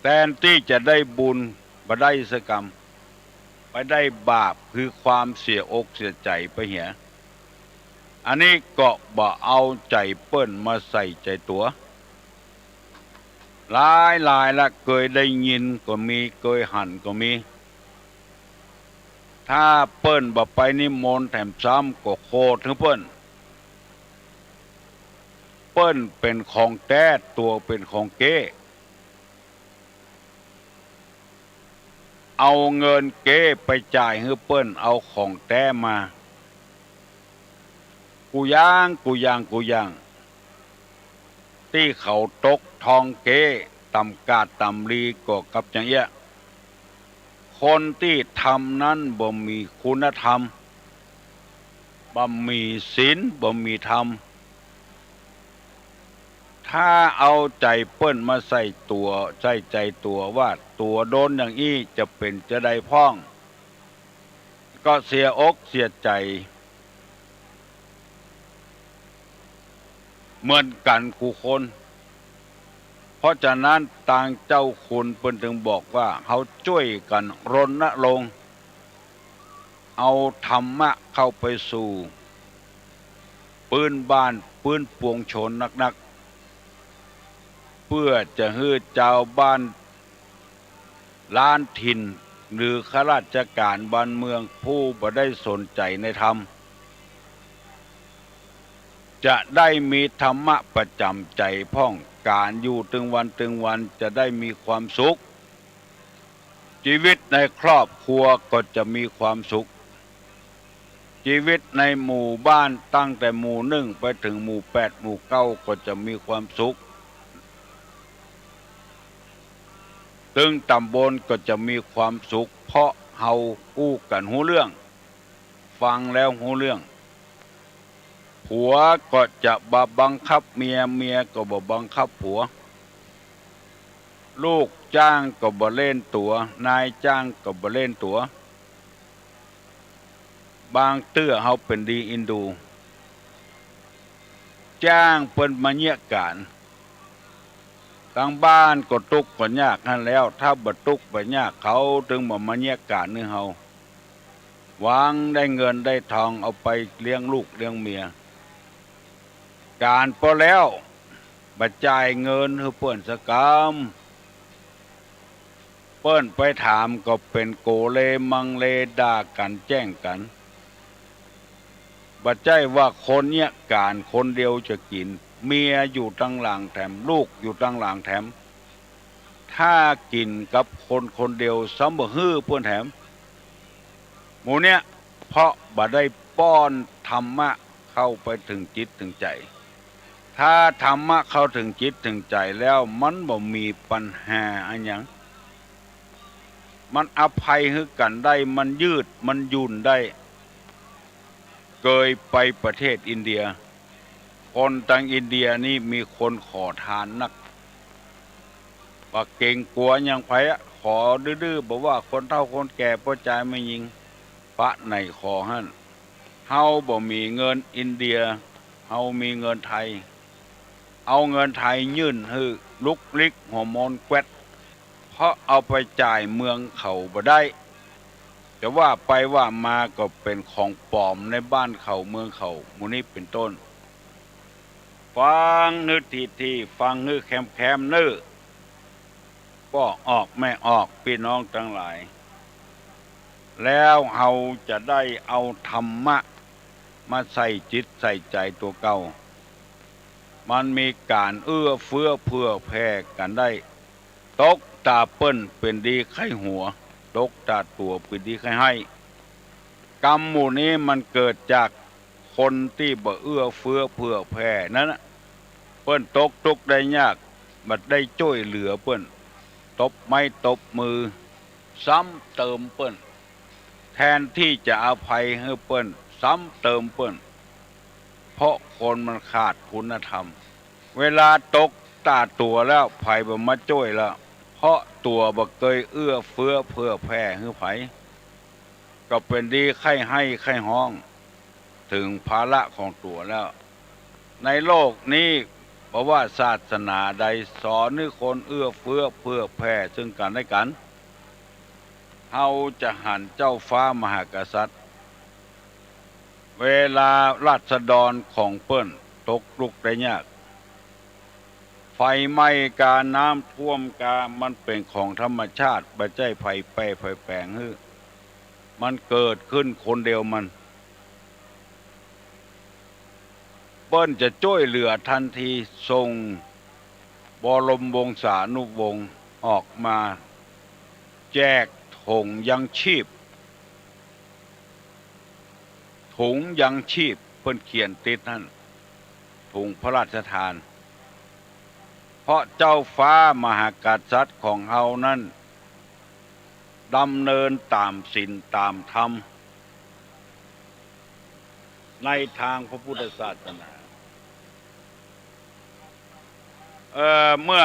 แทนที่จะได้บุญบ่ได้สกรรมไปได้บาปคือความเสียอกเสียใจไปเหียอันนี้ก็บ่เอาใจเปิ้นมาใส่ใจตัวหลายละเคยได้ยินก็มีเคยหันก็มีถ้าเปิ้นบ่ไปนิมนต์แถมซ้ำก็โคตรถึงเปิ้นเป็นของแท้ตัวเป็นของเก้เอาเงินเก้ไปจ่ายให้เปิ้นเอาของแท้มากูย่างที่เขาตกทองเก้ตำกาดตำลีก็กับอย่างเงี้ยคนที่ทำนั้นบ่มีคุณธรรมบ่มีศีลบ่มีธรรมถ้าเอาใจเปิ้นมาใส่ใจตัวว่าตัวโดนอย่างอี้จะเป็นจะได้พ้องก็เสียอกเสียใจเหมือนกันกูคนเพราะฉะนั้นต่างเจ้าคุณเปิ้นถึงบอกว่าเขาช่วยกันรณรงค์เอาธรรมะเข้าไปสู่ปืนบ้านปืนปวงชนนักเพื่อจะให้เจ้าบ้านล้านถิ่นหรือข้าราชการบ้านเมืองผู้บ่ได้สนใจในธรรมจะได้มีธรรมะประจำใจพ่องการอยู่ตึงวันจะได้มีความสุขชีวิตในครอบครัวก็จะมีความสุขชีวิตในหมู่บ้านตั้งแต่หมู่1ไปถึงหมู่8หมู่9ก็จะมีความสุขตึงตำบลก็จะมีความสุขเพราะเฮากู้กันหูเรื่องฟังแล้วหูเรื่องผัวก็จะบ่บังคับเมียก็บ่บังคับผัวลูกจ้างก็บ่เล่นตัวนายจ้างก็บ่เล่นตัวบางเตื้อเฮาเป็นดีอินดูจ้างเปิ้นมาเนียการทางบ้านก็ตุกก็ยากนั่นแล้วถ้าบ่ตุกบ่ยากเขาถึงบ่มาเนียการนึเฮาหวังได้เงินได้ทองเอาไปเลี้ยงลูกเลี้ยงเมียการพอแล้วบ่จ่ายเงินให้เปิ้นสกรรมเปิ้นไปถามก็เป็นโกเลมังเลด่ากันแจ้งกันบ่ใจว่าคนเนี้ยการคนเดียวจะกินเมียอยู่ตั้งหลังแถมลูกอยู่ตั้งหลังแถมถ้ากินกับคนเดียวซ้ำบ่ฮื้อเพิ่นแถมหมู่เนี้ยเพราะบ่ได้ป้อนธรรมะเข้าไปถึงจิตถึงใจถ้าธรรมะเข้าถึงจิตถึงใจแล้วมันบ่มีปัญหาอันหยังมันอภัยให้กันได้มันยืดมันยุ่นได้เคยไปประเทศอินเดียคนทางอินเดียนี่มีคนขอทานนักว่าเก่งกลัวยังไผขอดื้อๆบอกว่าคนเฒ่าคนแก่บ่จ่ายไม่ยิงพระในขอหั่นเฮาบ่มีเงินอินเดียเฮามีเงินไทยเอาเงินไทยยื่นให้ลุกลิกฮอร์โมนแกวดเพราะเอาไปจ่ายเมืองเขาบ่ได้แต่ว่าไปว่ามาก็เป็นของปลอมในบ้านเขาเมืองเขาหมู่นี้เป็นต้นฟังนึกทีฟังนึกแคมนึกก็ออกไม่ออกพี่น้องทั้งหลายแล้วเฮาจะได้เอาธรรมะมาใส่จิตใส่ใจตัวเก่า มันมีการเอื้อเฟื้อเผื่อแผ่กันได้ตกตาเปิ้นเป็นดีไข้หัวตกตาตัวเป็นดีไข้ให้กรรมหมู่นี้มันเกิดจากคนที่บ่เอื้อเฟื้อเผื่อแผ่นั้นนะเปิ้นตกทุกข์ได้ยากบัดได้ช่วยเหลือเปิ้นตบไม้ตบมือซ้ำเติมเปิ้นแทนที่จะอภัยให้เปิ้นซ้ำเติมเปิ้นเพราะคนมันขาดคุณธรรมเวลาตกตาตัวแล้วไผบ่มาช่วยแล้วเพราะตัวบ่เคยเอื้อเฟื้อเผื่อแผ่ให้ไผก็เป็นดีไข้ให้ไข้ห้องถึงภาระของตัวแล้วในโลกนี้เพราะว่าศาสนาใดสอนให้คนเอื้อเฟื้อเผื่อแผ่ซึ่งกันและกันเฮาจะหันเจ้าฟ้ามหากษัตริย์เวลาราษฎรของเปิ้นตกลุกได้ยากไฟไหม้กาน้ำท่วมกามันเป็นของธรรมชาติบ่ใช่ไผแปรไผแปลงฮื้อมันเกิดขึ้นคนเดียวมันเปิ้นจะช่วยเหลือทันทีทรงบรมวงศานุวงศ์ออกมาแจกถุงยังชีพถุงยังชีพเพิ่นเขียนติดนั่นถุงพระราชทานเพราะเจ้าฟ้ามหากษัตริย์ของเฮานั้นดำเนินตามศีลตามธรรมในทางพระพุทธศาสนาเมื่อ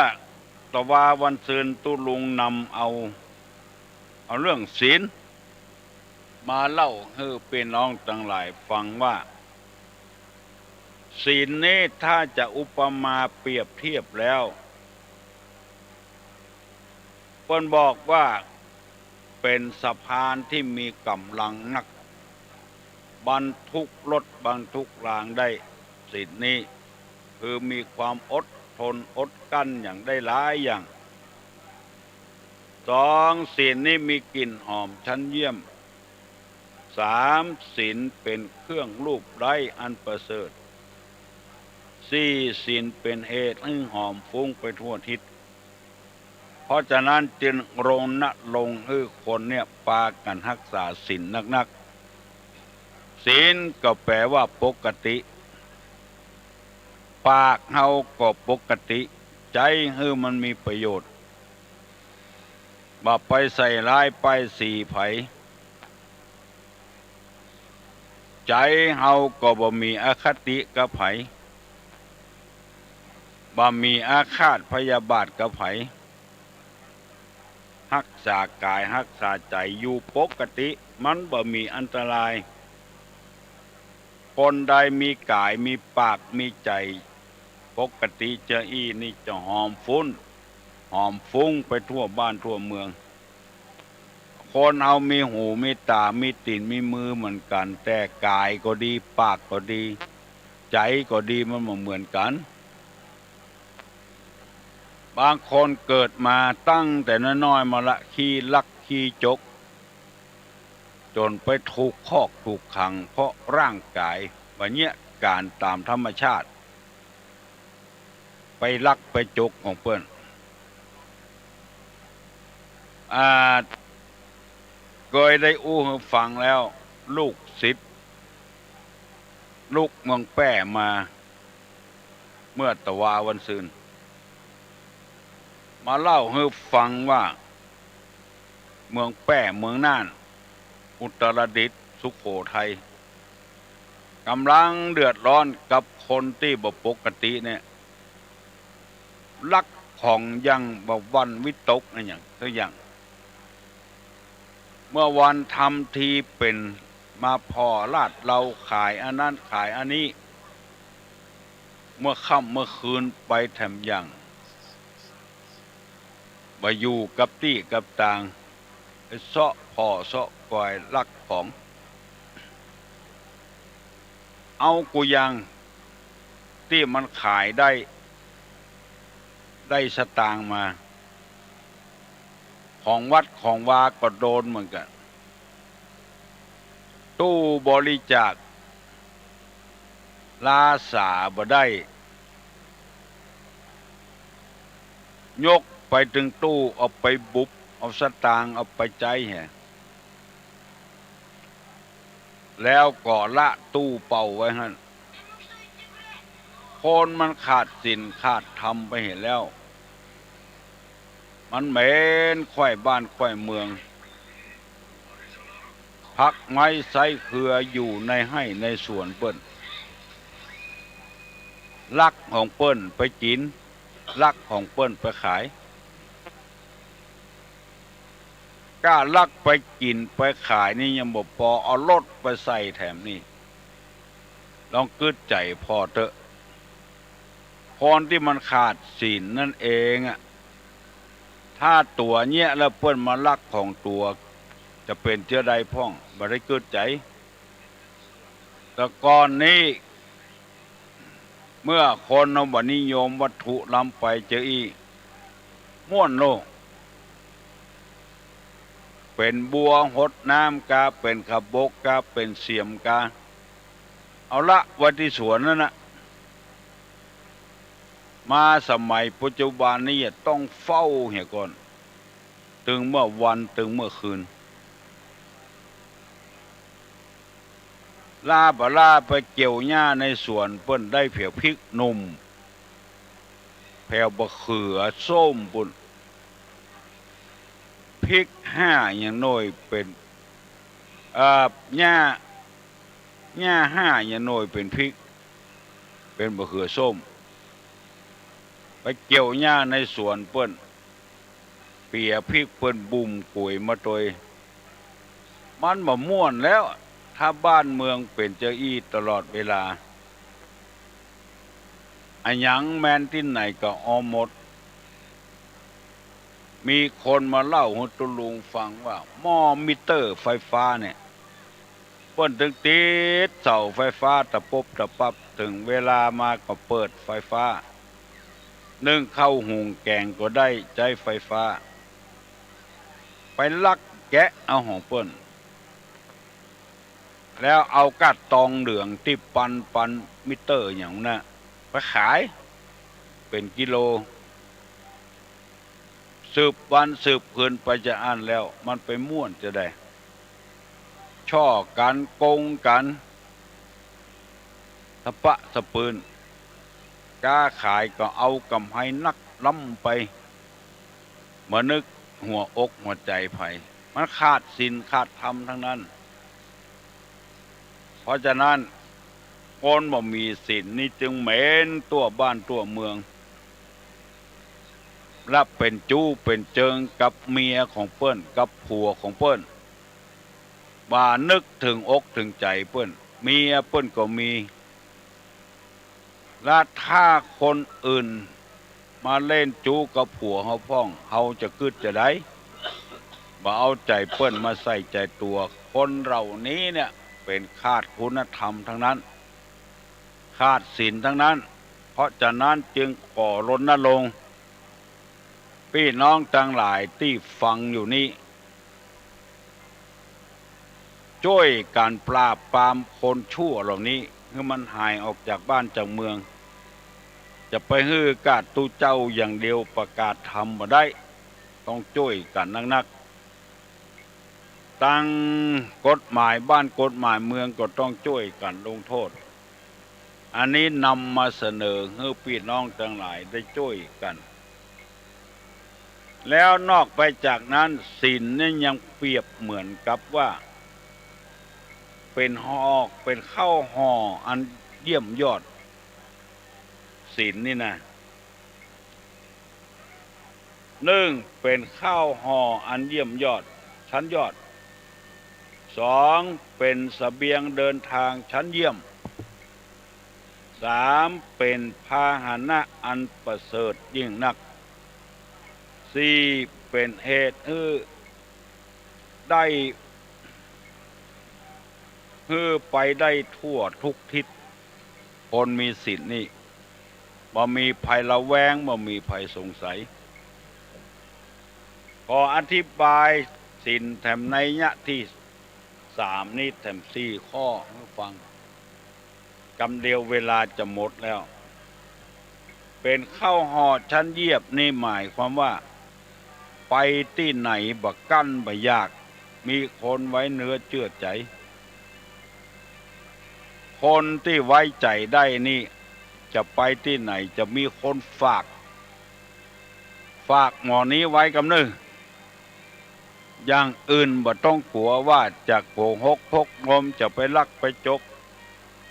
ตะวาวันซืนตุลุงนำเอาเรื่องศีลมาเล่าให้พี่น้องทั้งหลายฟังว่าศีลนี้ถ้าจะอุปมาเปรียบเทียบแล้วเพิ่นบอกว่าเป็นสะพานที่มีกำลังนักบรรทุกรถบรรทุกรางได้ศีลนี้คือมีความอดทนอดกั้นอย่างได้หลายอย่างสองศีลนี้มีกลิ่นหอมชั้นเยี่ยมสามศีลเป็นเครื่องลูบไร้อันประเสริฐสี่ศีลเป็นเหตุให้หอมฟุ้งไปทั่วทิศเพราะฉะนั้นจึงลงให้คนเนี่ยปากันรักษาศีลนักๆศีลก็แปลว่าปกติปากเฮาก็ปกติใจให้มันมีประโยชน์บ่ไปใส่ร้ายป้ายสีไผใจเฮาก็บ่มีอคติกับไผบ่มีอาฆาตพยาบาทกับไผรักษากายรักษาใจอยู่ปกติมันบ่มีอันตรายคนใดมีกายมีปากมีใจปกติจะนี่จะหอมฟุ้งไปทั่วบ้านทั่วเมืองคนเอามีหูมีตามีตีนมีมือเหมือนกันแต่กายก็ดีปากก็ดีใจก็ดีมันเหมือนกันบางคนเกิดมาตั้งแต่น้อยๆมาละขี้ลักขี้จกจนไปถูกคอกถูกขังเพราะร่างกายว่าเนี้ยการตามธรรมชาติไปลักไปจกของเปิ้นเคยได้อู้ให้ฟังแล้วลูกศิษย์ลูกเมืองแป้มาเมื่อตะวาวันซืนมาเล่าให้ฟังว่าเมืองแป้เมืองน่านอุตรดิตถ์สุโขทัยกำลังเดือดร้อนกับคนที่บ่ปกติเนี่ยลักของยังบ่วันวิตกอะไรอย่างตัวอย่างเมื่อวันทำทีเป็นมาพอลาดเราขายอันนั้นขายอันนี้เมื่อค่ำเมื่อคืนไปแถมอย่างบ่อยู่กับที่กับตางเสาะพ่อเสาะก่อยลักของเอากูยังที่มันขายได้สตางค์มาของวัดของวาก็โดนเหมือนกันตู้บริจาคลาสาบ่ได้ ยกไปถึงตู้เอาไปบุบเอาสตางค์เอาไปใจแห่แล้วก็ละตู้เป่าไว้หั่นคนมันขาดศีลขาดธรรมไปเห็นแล้วมันเหม็นควายบ้านควายเมืองพักไม้ไส้เครืออยู่ในให้ในสวนเปิ้นลักของเปิ้นไปกินลักของเปิ้นไปขายกล้าลักไปกินไปขายนี่ยังบ่พอเอารถไปใส่แถมนี่ลองกึดใจพอเถอะคนที่มันขาดศีลนั่นเองอ่ะถ้าตัวเนี้ยแล้วเปิ้นมาลักของตัวจะเป็นเจ้าใดพ่องบ่ได้กึดใจแต่ก่อนนี้เมื่อคนเอาบ่นิยมวัตถุล้ำไปเจออีม่วนโลกเป็นบัวหดน้ำกาเป็นขบกกาเป็นเสียมกาเอาละวัที่สวนนั่นนะมาสมัยปัจจุบันนี้ต้องเฝ้าเหี่ยก่อนตึงเมื่อวันตึงเมื่อคืนลาบลาไปเกี่ยวหญ้าในสวนเปิ้นได้เผียวพริกหนุ่มแผ่วบะเขือส้มปุ่นพริก5อย่างน้อยเป็นหญ้า5อย่างน้อยเป็นพริกเป็นบะเขือส้มไปเกี่ยวหญ้าในสวนเปิ้นเปียพริกเปิ้นบุ่มกุยมาตวยมันบ่ม่วนแล้วถ้าบ้านเมืองเป็นเจ้าอี้ตลอดเวลาอันหยังแมนที่ไหนก็ออมหมดมีคนมาเล่าให้ตุลุงฟังว่าหม้อมิเตอร์ไฟฟ้าเนี่ยเปิ้นถึงติดเสาไฟฟ้าตะปบตะปับถึงเวลามาก็เปิดไฟฟ้านึ่งข้าวหุงแกงก็ได้ใช้ไฟฟ้าไปลักแกะเอาของเปิ้นแล้วเอากัดตองเหลืองที่ปันมิเตอร์อย่างนั้นไปขายเป็นกิโลสืบวันสืบคืนไปจะอ่านแล้วมันไปม่วนจะได้ช่อกันโกงกันสะปะสะปืนกล้าขายก็เอากำให้นักล้ำไปมานึกหัวอกหัวใจไผ่มันขาดศีลขาดธรรมทั้งนั้นเพราะฉะนั้นคนบ่มีศีลนี่จึงเหม็นตัวบ้านตัวเมืองและเป็นจู้เป็นเจิงกับเมียของเปิ้นกับผัวของเปิ้นบ่านึกถึงอกถึงใจเปิ้นเมียเปิ้นก็มีและถ้าคนอื่นมาเล่นจู้กับผัวเฮาพ้องเฮาจะกึดจะได้บ่เอาใจเปิ้นมาใส่ใจตัวคนเหล่านี้เนี่ยเป็นขาดคุณธรรมทั้งนั้นขาดศีลทั้งนั้นเพราะฉะนั้นจึงขอรณรงค์พี่น้องทั้งหลายที่ฟังอยู่นี้ช่วยการปราบปรามคนชั่วเหล่านี้ให้มันหายออกจากบ้านจากเมืองจะไปฮื้อกาดตู้เจ้าอย่างเดียวประกาศทำบ่ได้ต้องช่วยกันนักตั้งกฎหมายบ้านกฎหมายเมืองก็ต้องช่วยกันลงโทษอันนี้นำมาเสนอให้พี่น้องทั้งหลายได้ช่วยกันแล้วนอกไปจากนั้นศีลนี่ยังเปรียบเหมือนกับว่าเป็นหอกเป็นข้าวห่ออันเยี่ยมยอดศีลนี่นะ1เป็นข้าวห่ออันเยี่ยมยอดชั้นยอด2เป็นเสบียงเดินทางชั้นเยี่ยม3เป็นพาหนะอันประเสริฐยิ่งนัก4เป็นเหตุได้ไปได้ทั่วทุกทิศคนมีศีลนี่บ่มีภัยระแวงบ่มีภัยสงสัยขออธิบายศีลแถมในยะที่3นี้แถม4ข้อให้ฟังกำเดียวเวลาจะหมดแล้ว เป็นข้าวห่อชั้นเยียบนี่หมายความว่าไปที่ไหนบักกั้นบักยากมีคนไว้เนื้อเชื่อใจคนที่ไว้ใจได้นี่จะไปที่ไหนจะมีคนฝากหมอนี้ไว้กับนึอย่างอื่นบ่ต้องกลัวว่าจะโกหกพกงมจะไปลักไปจก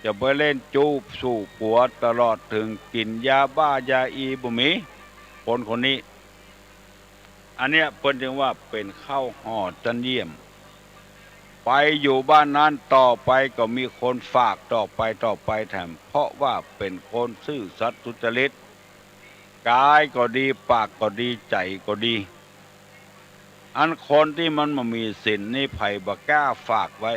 จะไปเล่นจูบสู่ผัวตลอดถึงกินยาบ้ายาอีบ่มีคนนี้อันเนี้ยเพิ่นจึงว่าเป็นข้าวห่อจันเยี่ยมไปอยู่บ้านนั้นต่อไปก็มีคนฝากต่อไปแถมเพราะว่าเป็นคนซื่อสัตย์สุจริตกายก็ดีปากก็ดีใจก็ดีอันคนที่มันมามีศีลนี่ไผบ่กล้าฝากไว้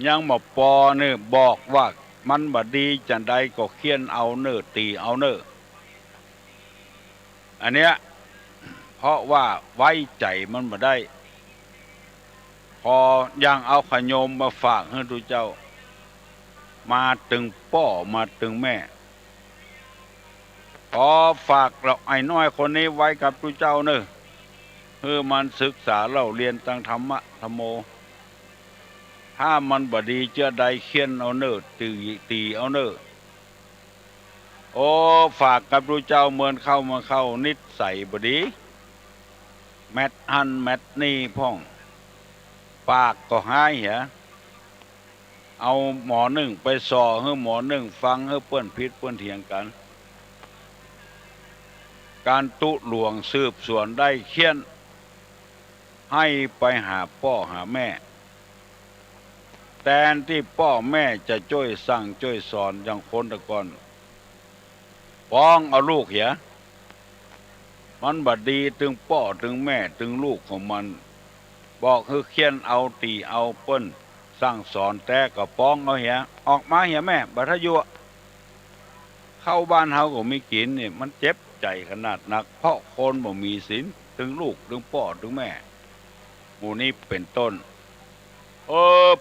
ยังมาปอเนี่ยบอกว่ามันบ่ดีจังใดก็เคียนเอาเน้อตีเอาเน้ออันเนี้ยเพราะว่าไว้ใจมันบ่ได้พอยังเอาขยมมาฝากให้ทุเจ้ามาตึงป้อมาตึงแม่พอฝากเราไอ้น้อยคนนี้ไว้กับทุเจ้าเน้อเพื่อมันศึกษาเล่าเรียนตั้งธรรมะธรรมโมถ้ามันบ่ดีเจ้าใดเคียนเอาเน้อตีเอาเน้อโอ้ฝากกับทุเจ้าเหมือนเข้านิสัยบ่ดีแมทหันแมทนี่พ่องปากก็หายเหรอเอาหมอหนึ่งไปสอให้หมอหนึ่งฟังให้เปิ้นพิษเปิ้นเถียงกันการตุหลวงสืบสวนได้เขียนให้ไปหาพ่อหาแม่แทนที่พ่อแม่จะช่วยสั่งช่วยสอนอย่างคนตะก่อนฟ้องเอาลูกเหรอมันบัดดีถึงพ่อถึงแม่ถึงลูกของมันบอกคือเขียนเอาตีเอาเปิ้นสั่งสอนแต่ก็ป้องเอาเหียออกมาเหียแม่บัทยุเข้าบ้านเฮาก็มีกินนี่มันเจ็บใจขนาดนักเพราะคนบ่มีศีลถึงลูกถึงพ่อถึงแม่หมู่นี้เป็นต้น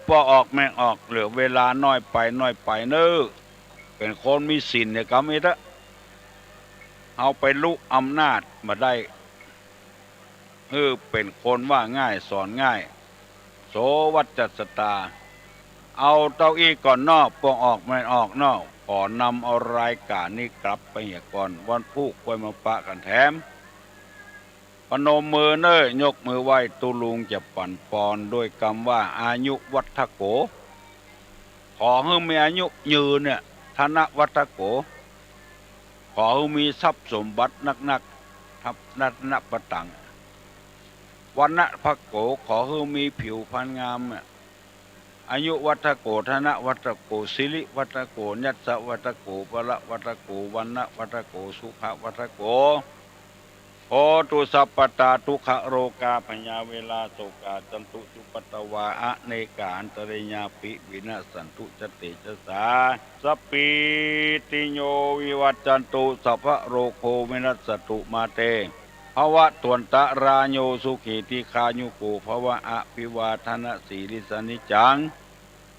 พอออกแม่ออกเหลือเวลาน้อยไปเน้อเป็นคนมีศีลเนี่ยก็ไม่ได้เอาไปลุกอำนาจมาได้เป็นคนว่าง่ายสอนง่ายโสวัจจสตาเอาเต้าอี้ก่อนนอกปองออกไม่ออกนอกขอนำเอารายการนี้กลับไปเหี่ยก่อนวันพุกไว้มาปะกันแถมพนมมือเน้อยกมือไหว้ตุลุงจะปั่นปอนด้วยคำว่าอายุวัฒโกขอให้มีอายุยืนเนี่ยธนวัฒโกขอให้มีทรัพย์สมบัตินักทับนัตนปตังวันณะภโกขอให้มีผิวพรรณงามอายุวัฒโกธนวัฒโกสิริวัฒโกยัสสะวัฒโกพละวัฒโกวันณะวัฒโกสุขวัฒโกโหตุสัพพตาทุกขโรกาพญาเวลาโสกาจันตุจุปตวาอเนกาอันตริญาปิวินาสันตุจติจสาสัพพิติโยวิวัจจันตุสัพพโรโควินัสสตุมาเตภวะตวนตะราโยสุขีติคายุโกภวะอภิวาทนาสีริสนิจัง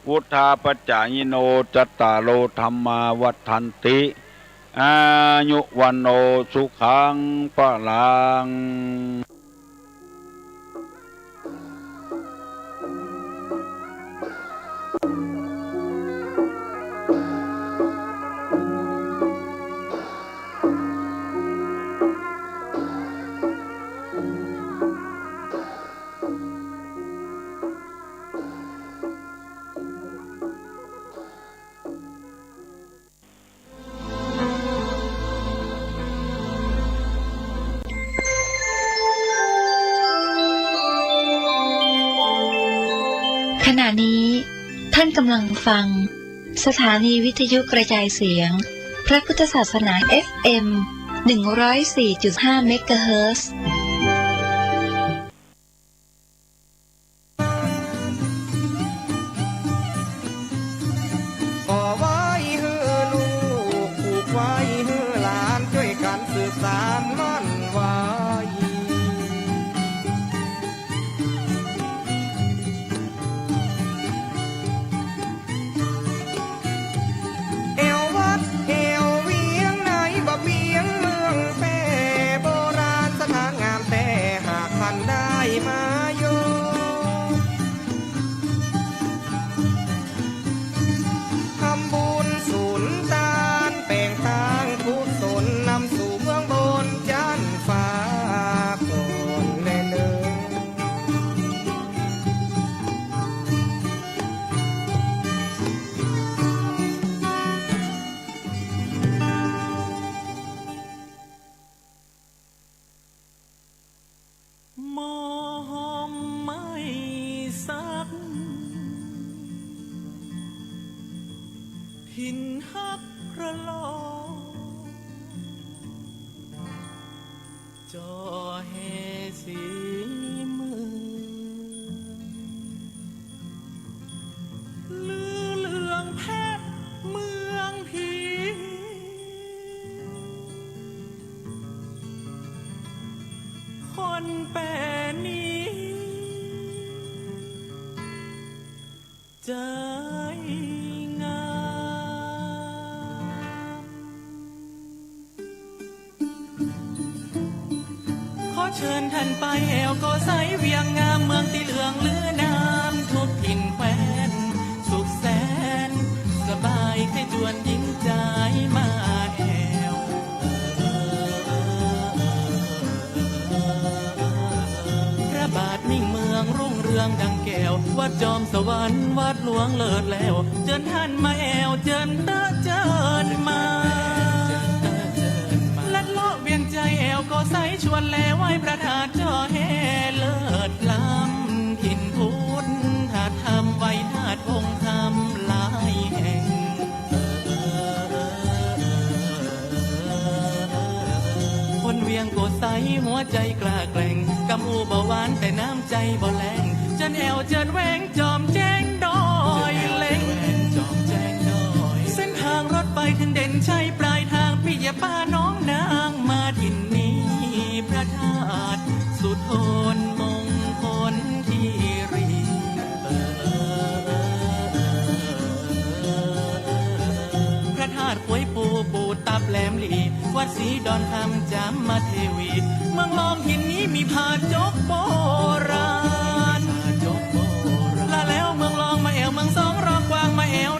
วุธาปัจจายโนจัตตาโลธรรมาวัฏันติอายุวันโนสุขังปะลังขณะนี้ท่านกำลังฟังสถานีวิทยุกระจายเสียงพระพุทธศาสนา FM 104.5 เมกะเฮิรตซ์ก่อไว้ให้ลูกผูกไว้ให้หลานช่วยกันสืบสานมั่นไว้เอววัดเอววิ ระลอจอเฮสีเมืองลือเลืองเพชรเมืองผีคนแปรนี้ใจงามขอเชิญท่านไปแอวก็ใสเวียงงามเมืองที่เหลืองลือน้ำทุกถิ่นแคว้นสุขแสนสบายให้จวนยิ่งใจมาแอวพระบาทมิ่งเมืองรุ่งเรืองดังแก้ววัดจอมสวรรค์วัดหลวงเลิศแล้วเจิญท่านมาแอวเจิญเจิญมาลัดเลาะเวียงใจแอวก็ใสชวนแลไหว้พระธาตุจอแฮเลิศล้ำถิ่นพุทธธาตุธรรมไว้ธาตุพงธรรมหลายแห่งคนเวียงโกใสหัวใจกล้าแกร่งกำอูบ่หวานแต่น้ำใจบ่แรงเจิญแอวเจิญแหวงจอมแจ้งดอยเล็งเส้นทางรถไปถึงเด่นชัยปลายทางพี่อย่าป้าน้องนางมาถิ่นนี้พระธาตุสุโธนมงคลคีรีพระธาตุควยปูปูตับแหลมลีวัดศรีดอนคำจามมาเทวีเมืองลองหินนี้มีผาจกโบราณลาแล้วเมืองลองมาแอวเมืองสองรองกวางมาแอว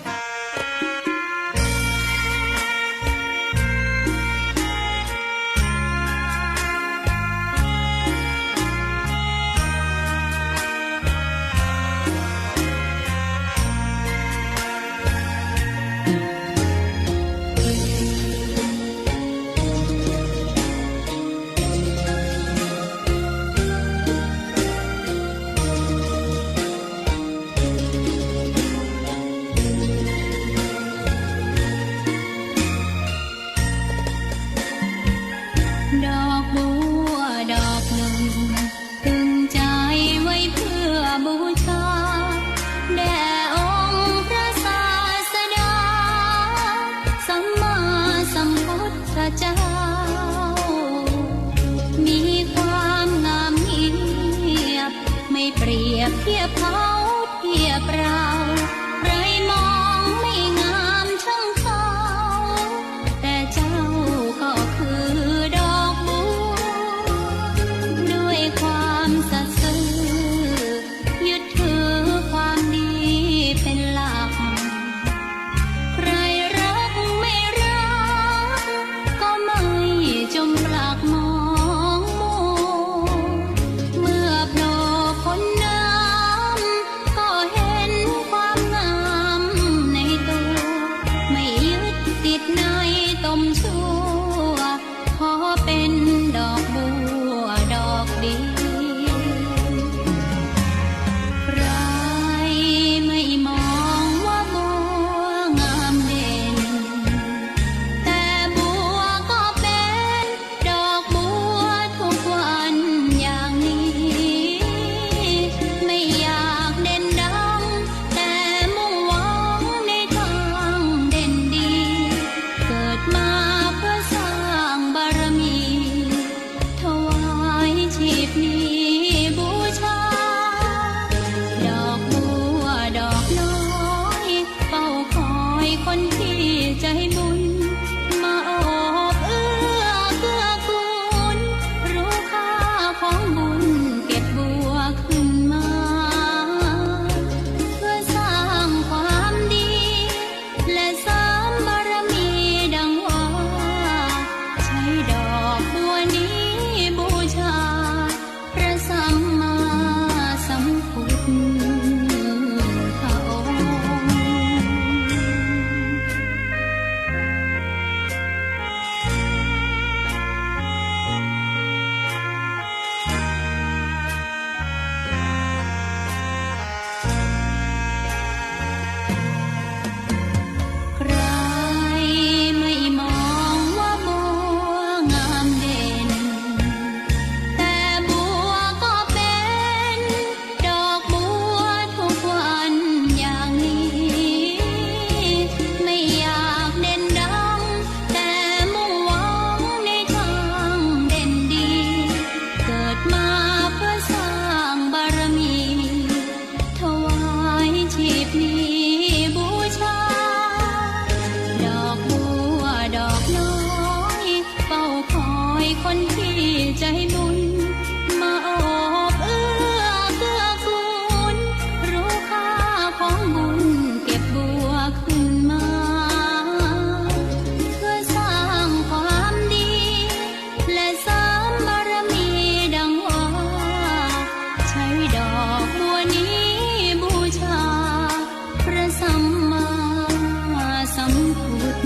ดอกบัวดอกหนึ่งตึงใจไว้เพื่อบูชาแด่องค์พระศาสดาสัมมาสัมพุทธเจ้ามีความงามเงียบไม่เปรียบเทียบเขาเทียบเราใครมองไม่งามช่างเขาแต่เจ้าก็คือดอกบัวด้วยความสัตย์ซื่อยึดถือความดีเป็นหลักใครรักไม่รักก็ไม่จมปลักมองมัวเมื่อโผล่พ้นน้ำ บารมีดังว่าใช้ดอกบัวนี้บูชาพระสัมมาสัมพุทธ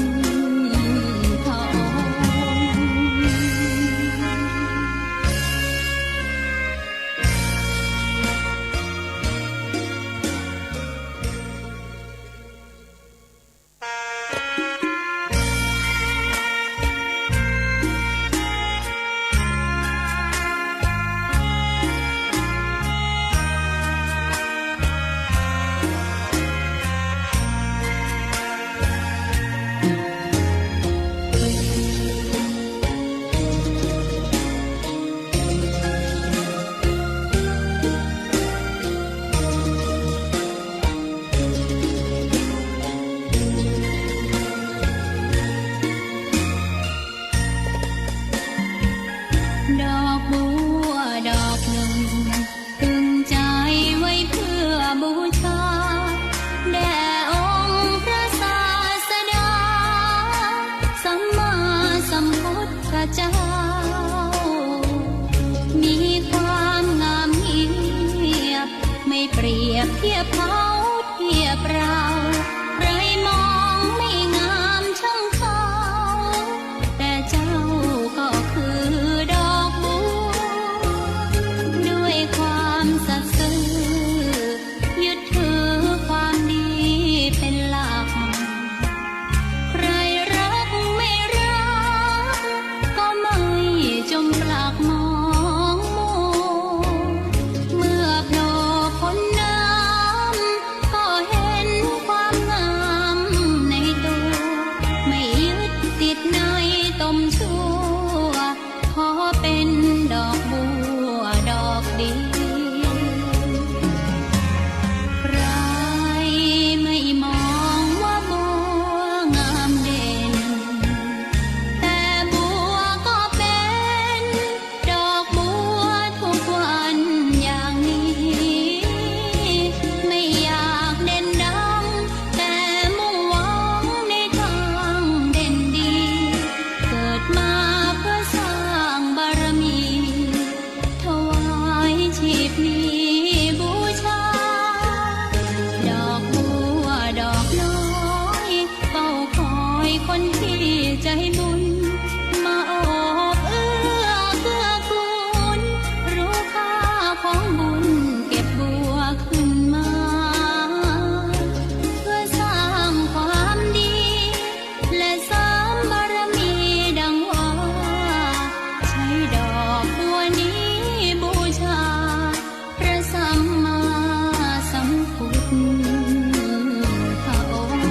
พระองค์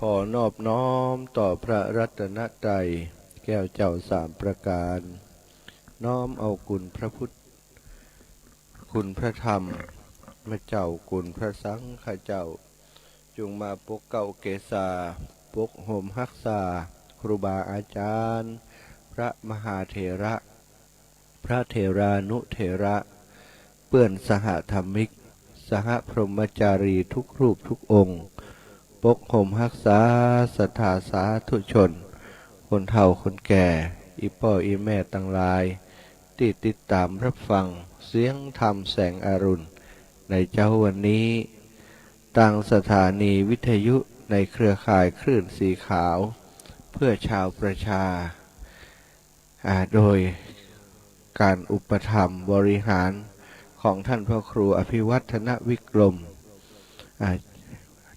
ขอนอบน้อมต่อพระรัตนตรัยแก้วเจ้าสามประการน้อมเอาคุณพระพุทธคุณพระธรรมมาเจ้าคุณพระสังฆเจ้าจงมาปกเก่าเกษาปกโหมหักษา ครูบาอาจารย์พระมหาเถระพระเถรานุเถระเปื้อนสหธรรมิกสหพรหมจารีทุกรูปทุกองค์ปกห่มรักษาศรัทธาสาธุชนคนเฒ่าคนแก่อีพ่ออีแม่ต่างหลายที่ติดตามรับฟังเสียงธรรมแสงอรุณในเจ้าวันนี้ตั้งสถานีวิทยุในเครือข่ายคลื่นสีขาวเพื่อชาวประชาโดยการอุปถัมภ์บริหารของท่านพระครูอภิวัฒนวิกรม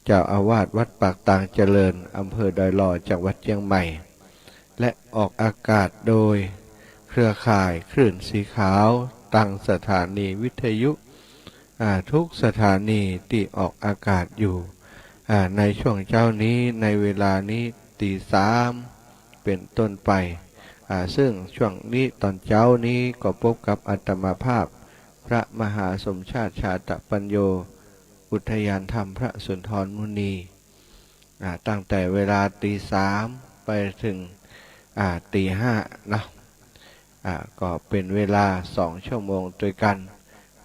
เจ้าอาวาสวัดปากตางเจริญอำเภอดอยหล่อจังหวัดเชียงใหม่และออกอากาศโดยเครือข่ายคลื่นสีขาวตั้งสถานีวิทยุทุกสถานีที่ออกอากาศอยู่ในช่วงเช้านี้ในเวลานี้ตี 3เป็นต้นไปซึ่งช่วงนี้ตอนเช้านี้ก็พบกับอาตมาภาพพระมหาสมชาติชาตปัญโยอุทยานธรรมพระสุนทรมุนีตั้งแต่เวลาตี 3ไปถึงตี 5นะก็เป็นเวลา2 ชั่วโมงด้วยกัน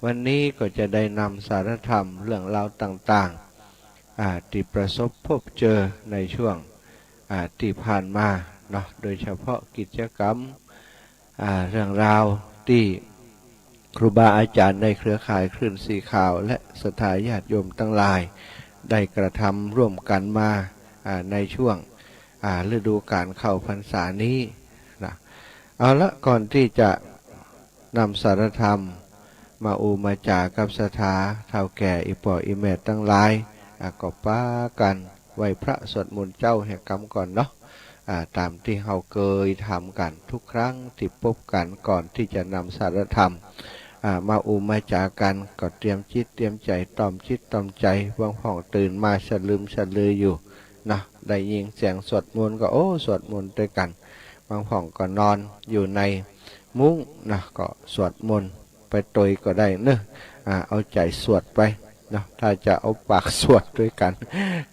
วันนี้ก็จะได้นำสารธรรมเรื่องราวต่างๆที่ประสบพบเจอในช่วงที่ผ่านมาเนาะโดยเฉพาะกิจกรรมเรื่องราวที่ครูบาอาจารย์ในเครือข่ายคลื่นสีขาวและศรัทธาญาติโยมทั้งหลายได้กระทำร่วมกันมาในช่วงฤดูกาลเข้าพรรษานี้นะเอาละก่อนที่จะนำสารธรรมมามาจากับศรัทธาเฒ่าแก่อีพ่ออีแม่ทั้งหลายก็ป้ากันไหว้พระสวดมนต์เจ้าแห่งกรรมก่อนเนาะตามที่เราเคยทำกันทุกครั้งที่พบกันก่อนที่จะนำสารธรรมมามาจากันก็เตรียมจิตเตรียมใจตอมจิตตอมใจบางห้องตื่นมาสลืมสลืออยู่นะได้ยินเสียงสวดมนต์ก็สวดมนต์ด้วยกันบางห้องก็นอนอยู่ในมุ้งนะก็สวดมนต์ไปตยก็ได้เนอะเอาใจสวดไปเนาะถ้าจะเอาปากสวดด้วยกัน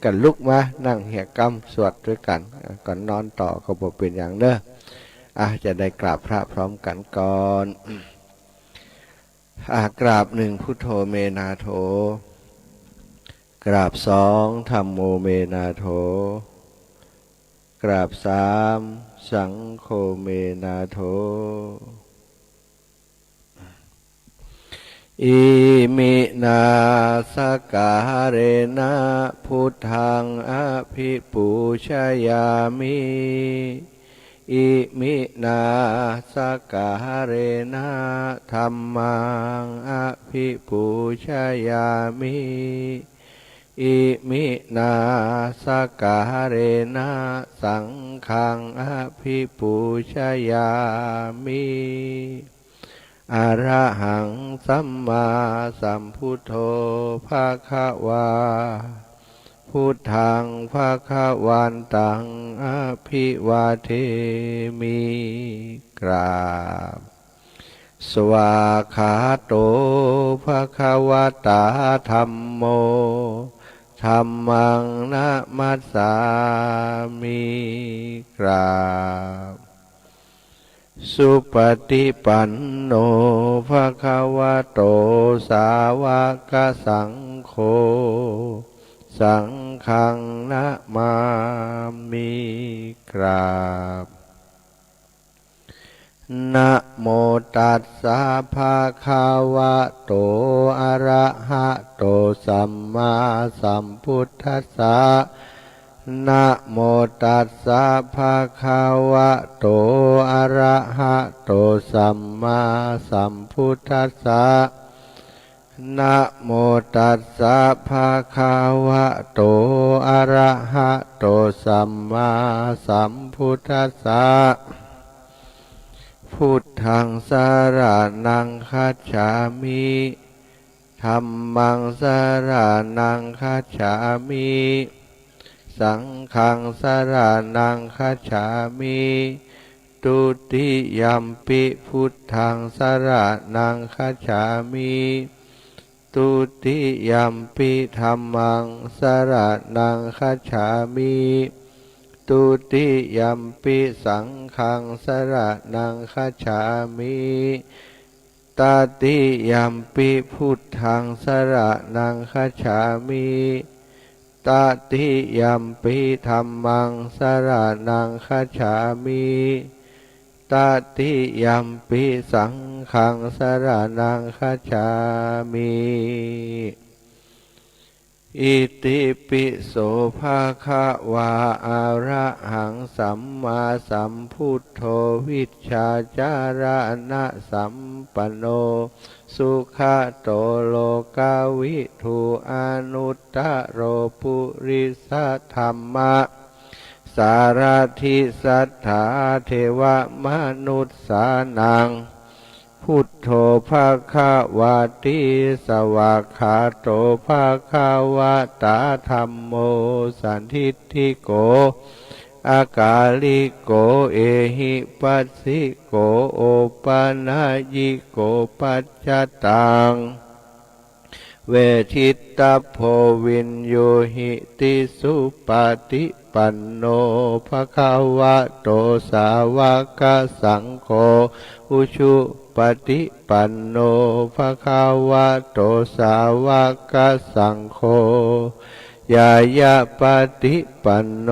กันลุกมานั่งเหี่ยกำสวดด้วยกันก่อนนอนต่อก็บ่เป็นอย่างเนอะจะได้กราบพระพร้อมกันก่อนกราบ1พุทโธเมนาโถกราบ2ธัมโมเมนาโถกราบ3สังโฆเมนาโถอิมินาสการเรนะพุทธังอภิปูชยามิอิมินาสการเรนะธัมมังอภิปูชยามิอิมินาสการเรนะสังฆังอภิปูชยามิอะระหังสัมมาสัมพุทโธภะคะวาพุทธังภะคะวันตังอภิวาเทมิกราบสวากขาโตภะคะวะตาธัมโมธัมมังนะมัสสามิกราบสุปฏิปันโนภะคะวะโตสาวกสังโฆสังฆังนะมามิกราบนะโมตัสสะภะคะวะโตอะระหะโตสัมมาสัมพุทธัสสะนะโมตัสสะภะคะวะโตอะระหะโตสัมมาสัมพุทธัสสะนะโมตัสสะภะคะวะโตอะระหะโตสัมมาสัมพุทธัสสะพุทธังสรณังคัจฉามิธัมมังสรณังคัจฉามิสังฆังสรณังคัจฉามิตุติยัมปิพุทธังสรณังคัจฉามิตุติยัมปิธัมมังสรณังคัจฉามิต ตุติยัมปิสังฆังสรณังคัจฉามิตติยัมปิพุทธังสรณังคัจฉามิตติยัมปิธัมมังสรณังคัจฉามิตติยัมปิสังฆังสรณังคัจฉามิอิติปิโสภะคะวาอะระหังสัมมาสัมพุทโธวิชชาจารณะสัมปันโนสุขโตโลกาวิทูอนุตตโรปุริสธรรมะสารถิสัทธาเทวมนุสสานังพุทโธภะคะวะติสวากขาโตภะคะวะตาธัมโมสันทิฏฐิโกอากาลิโกเอหิปัสสิโกโอปานายิโกปัจจตังเวทิตาโพวินโยหิติสุปฏิปันโนภะคะวะโตสาวกสังโฆอุชุปฏิปันโนภะคะวะโตสาวกสังโฆยายะปฏิปันโน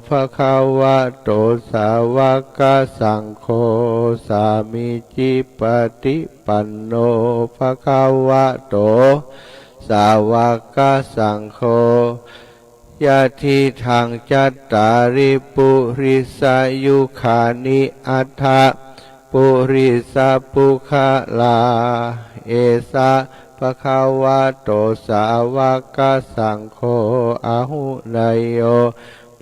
ภะคะวะโตสาวกสังโฆสามิจิปฏิปันโนภะคะวะโตสาวกสังโฆยะทิทังจัตตาริปุริสายุขานิอัฏฐปุริสปุคลาเอสะภะคะวะโตสาวกสังโฆอะหุนยโย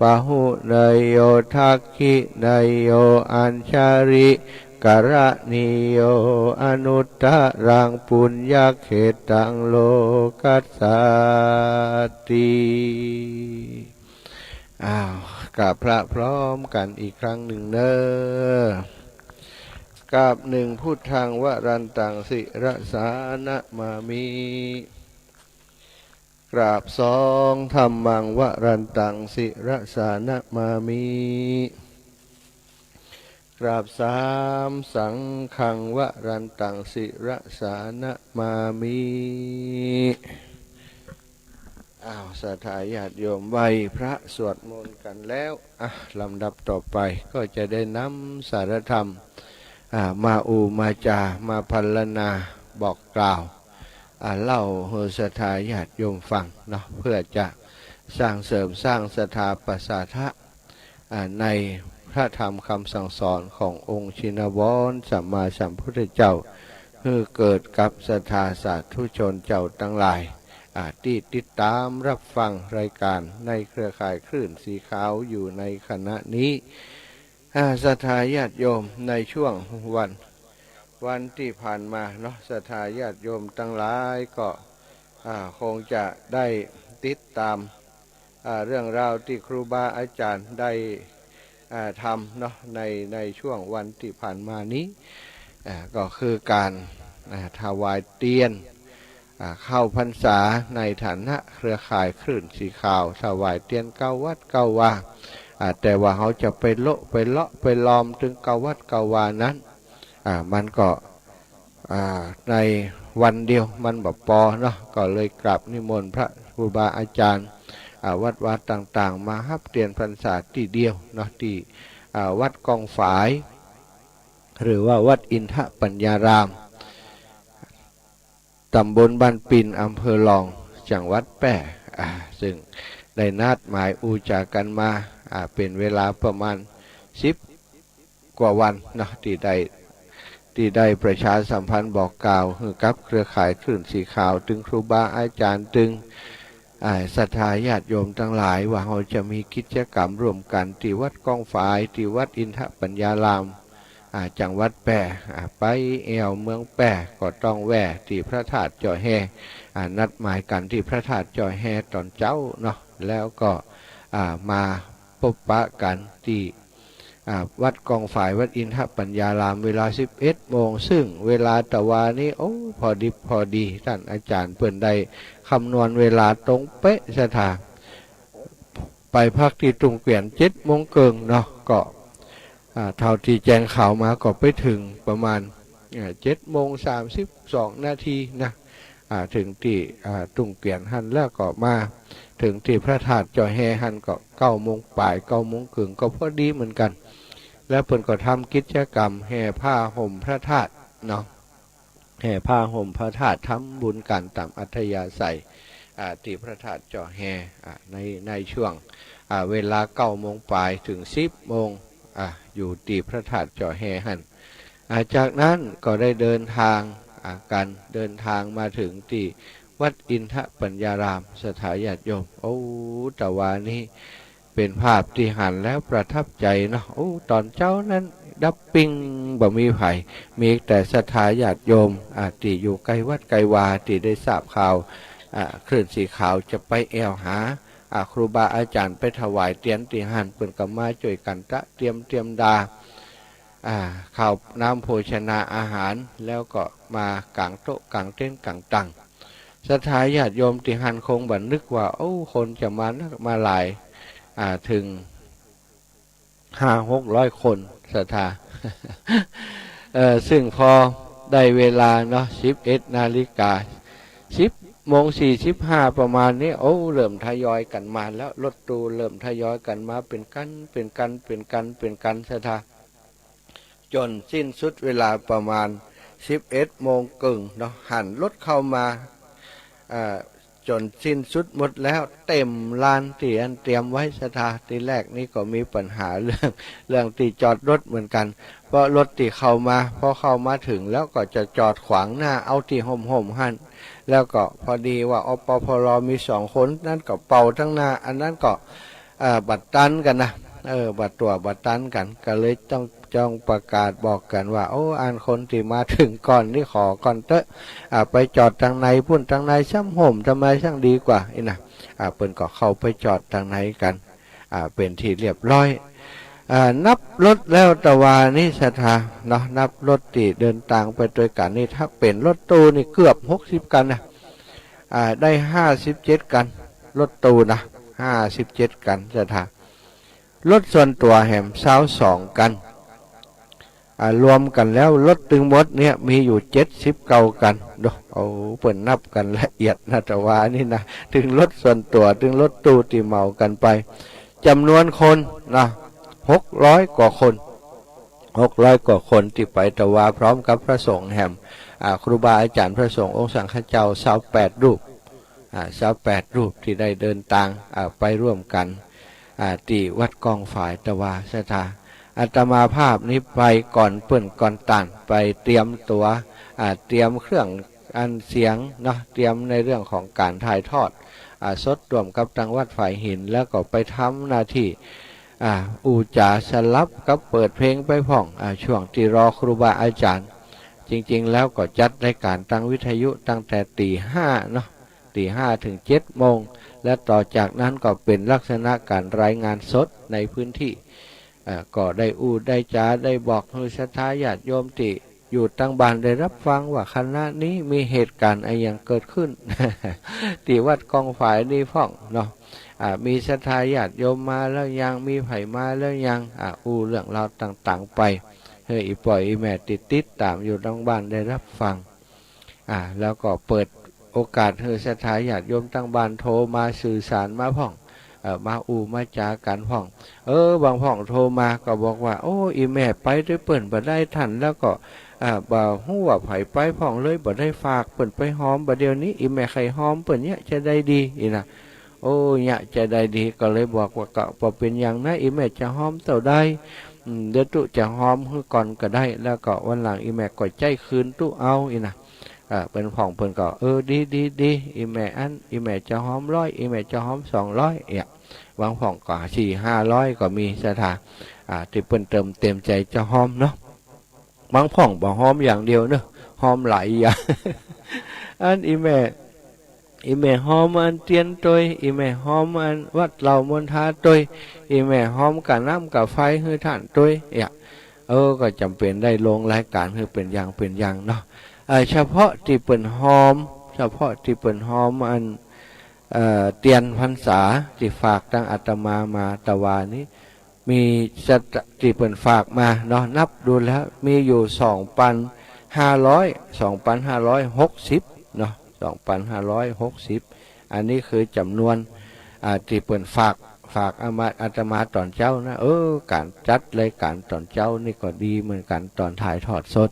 ปะหุนยโยทักขินยโยอัญชาริกรณิโยอนุตตรังปุญญเขตังโลกัสสติกับพระพร้อมกันอีกครั้งหนึ่งเนกับหนึ่งพุทธังวรันตังสิรสานะมามิกราบสองธัมมังวรันตังสิรสานะมามิกราบสามสังฆังวรันตังสิรสานะมามิศรัทธาญาติโยมไหว้พระสวดมนต์กันแล้วลำดับต่อไปก็จะได้นำสารธรรมมามาจามาพรรณนาบอกกล่าวเล่าให้ศรัทธาญาติโยมฟังเนาะเพื่อจะสร้างเสริมสร้างศรัทธาประสาทะในพระธรรมคำสั่งสอนขององค์ชินวรสัมมาสัมพุทธเจ้าเพื่อเกิดกับศรัทธาสาธุชนเจ้าทั้งหลายที่ติดตามรับฟังรายการในเครือข่ายคลื่นสีขาวอยู่ในขณะนี้ศรัทธาญาติโยมในช่วงวันที่ผ่านมาเนาะศรัทธาญาติโยมทั้งหลายก็คงจะได้ติดตามเรื่องราวที่ครูบาอาจารย์ได้ทำเนาะในช่วงวันที่ผ่านมานี้ก็คือการถวายเตียนเข้าพรรษาในฐานะเครือข่ายคลื่นสีขาวถวายเตียนเก้าวัดเก้าวาแต่ว่าเขาจะไปเลาะไปล้อมถึงเก้าวัดเก้าวานั้นมันก็ในวันเดียวมันแบบพอเนาะก็เลยกราบนิมนต์พระครูบาอาจารย์วัดต่างๆมาฮับเตียนพรรษาที่เดียวเนาะที่วัดกองฝายหรือว่าวัดอินทปัญญารามตำบลบ้านปินอำเภอลองจังหวัดแพร่ซึ่งได้นัดหมายจากกันมาเป็นเวลาประมาณ10 กว่าวันนะที่ได้ประชาสัมพันธ์บอกกล่าวกับเครือข่ายคลื่นสีขาวถึงครูบาอาจารย์ถึงศรัทธาญาติโยมทั้งหลายว่าเราจะมีกิจกรรมร่วมกันที่วัดกองฝายที่วัดอินทปัญญารามจังหวัดแพร่ไปแอวเมืองแพร่ก็ต้องแวะที่พระธาตุจอแฮนัดหมายกันที่พระธาตุจอแฮตอนเช้าเนาะแล้วก็มาพบปะกันที่วัดกองฝายวัดอินทปัญญารามเวลา 11 โมงซึ่งเวลาตะวานี้พอดีท่านอาจารย์เปิ่นได้คำนวณเวลาตรงเป๊ะสถานพ ไปพักที่ตุงเกวียน7 โมงเกิงเนาะก็เท่าที่แจ้งข่าวมาก็ไปถึงประมาณ7:32 นาทีนะถึงที่ตุงเกวียนหันแล้วก็มาถึงที่พระธาตุจอแฮหันก็9 โมงปลาย9 โมงครึ่งก็พอดีเหมือนกันแล้วเพิ่นก็ทำกิจกรรมแห่ผ้าห่มพระธาตุเนาะแห่ผ้าห่มพระธาตุทำบุญกันตามอัธยาศัยที่พระธาตุจอแฮในช่วงเวลา9 โมงปลายถึง10 โมงอยู่ที่พระธาตุจอแฮหันจากนั้นก็ได้เดินทางกันเดินทางมาถึงที่วัดอินทปัญญารามสถานญาติโยมแต่ว่านี้เป็นภาพที่หันแล้วประทับใจเนาะตอนเจ้านั้นดับปิ้งบ่มีไผมีแต่สถานญาติโยมที่อยู่ใกล้วัดไกลวาที่ได้ทราบข่าวคลื่นสีขาวจะไปแอวหาครูบาอาจารย์ไปถวายเตียนตีหันเปิ่นก็มาช่วยกันเตรียมดาข้าวน้ำโภชนาอาหารแล้วก็มากางโต๊ะกางเต้นกางตังสถานญาติโยมที่หันคงบันนึกว่าคนจะมาหลายถึง500-600 คนศรัทธา ซึ่งพอได้เวลาเนาะ11 นาฬิกา10:45ประมาณนี้เริ่มทยอยกันมาแล้วรถตู้เริ่มทยอยกันมาเป็นกันศรัทธาจนสิ้นสุดเวลาประมาณ11 โมงครึ่งเนาะหันรถเข้ามาจนสิ้นสุดหมดแล้วเต็มลานที่อันเตรียมไว้ศรัทธาทีแรกนี่ก็มีปัญหาเรื่องที่จอดรถเหมือนกันเพราะรถที่เข้ามาพอเข้ามาถึงแล้วก็จะจอดขวางหน้าเอาที่ห่มหันแล้วก็พอดีว่าอปพรมี2 คนนั่นก็เป่าทั้งหน้าอันนั้นก็บัตรตันกันนะบัตรตัวบัตรตันกันก็เลยต้องประกาศบอกกันว่าอันคนที่มาถึงก่อนนี่ขอก่อนเตอะไปจอดทางในพุ่นทางในช่ำห่มทำไมช่างดีกว่านะเปิ้นก็เข้าไปจอดทางในกันเป็นที่เรียบร้อยนับรถแล้วตะวานี่ศรัทธาเนาะนับรถที่เดินทางไปด้วยกันนี่ถ้าเป็นรถตู้นี่เกือบ60 กันนะได้57 กันรถตู้นะ57 กันศรัทธารถส่วนตัวแหม22 กันรวมกันแล้วรถตึงหมดเนี่ยมีอยู่79 กันดูเปิ่นนับกันละเอียดนะแต่ว่านี่นะถึงรถส่วนตัวถึงรถตู้ที่เหมากันไปจำนวนคนนะ600 กว่าคนที่ไปแต่ว่าพร้อมกับพระสงฆ์แหมครูบาอาจารย์พระสงฆ์องค์สังฆเจ้า28 รูป28 รูปที่ได้เดินทางไปร่วมกันที่วัดกองฝ่ายตะวาศรัทธาอาตมาภาพนี้ไปก่อนเปิ่นก่อนตันไปเตรียมตัวเตรียมเครื่องอันเสียงเนาะเตรียมในเรื่องของการถ่ายทอดสดรวมกับทางวัดฝ่ายหินแล้วก็ไปทำหน้าที่อูจาสลับกับเปิดเพลงไปพ่องช่วงที่รอครูบาอาจารย์จริงๆแล้วก็จัดรายการทางวิทยุตั้งแต่ตี 5เนาะตี 5 ถึง 7 โมงและต่อจากนั้นก็เป็นลักษณะการรายงานสดในพื้นที่ก็ได้ได้จาได้บอกให้ศรัทธาญาติโยมที่อยู่ตั้งบ้านได้รับฟังว่าคณะนี้มีเหตุการณ์อะไรอย่างเกิดขึ้น ที่วัดกองฝ่ายนี่พ่องเนาะมีศรัทธาญาติโยมมาแล้วยังมีไผมาแล้วยังเรื่องราวต่างๆไปอีปล่อยอีแม่ติดตามอยู่ตั้งบ้านได้รับฟังแล้วก็เปิดโอกาสให้ศรัทธาญาติโยมตั้งบ้านโทรมาสื่อสารมาพ่องมามาจากันพ่องบางพ่องโทรมาก็บอกว่าอีแม่ไปด้วยเปิ่นบ่ได้ทันแล้วก็บ่ฮู้ว่าไผไปพ่องเลยบ่ได้ฝากเปิ่นไปหอมบ่เดี๋ยวนี้อีแม่ใครหอมเปิ่นเนี่ยจะได้ดีอีนะเนี่ยจะได้ดีก็เลยบอกว่าก็บ่เป็นอย่างนะอีแม่จะหอมเท่าใดเดี๋ยวตุจะหอมคือก่อนก็ได้แล้วก็วันหลังอีแม่ก็ใจคืนตุเอาอีนะเป็นพ่องเปิ่นก็ดีอีแม่อีแม่จะหอม100อีแม่จะหอม200บางพ่องก็400-500ก็มีศรัทธาที่เปิ้นเติมเต็มใจจะหอมเนาะบางพ่องบ่หอมอย่างเดียวเนาะหอมหลายอย่างอันอีแม่หอมอันเตียนตวยอีแม่หอมอันวัดเหล่ามณฑาตวยอีแม่หอมกับน้ำกับไฟให้ท่านตวยก็จำเป็นได้ลงรายการให้เป็นอย่างเนาะเฉพาะที่เปิ้นหอมอัน เตียนพรรษาที่ฝากตั้งอาตมามาตะวานี้มีที่เปิ่นฝากมาเนาะนับดูแล้วมีอยู่2,560เนาะ2,560อันนี้คือจำนวนที่เปิ่นฝากอาตมาตอนเจ้านะการจัดรายการตอนเจ้านี่ก็ดีเหมือนกันตอนถ่ายทอดสด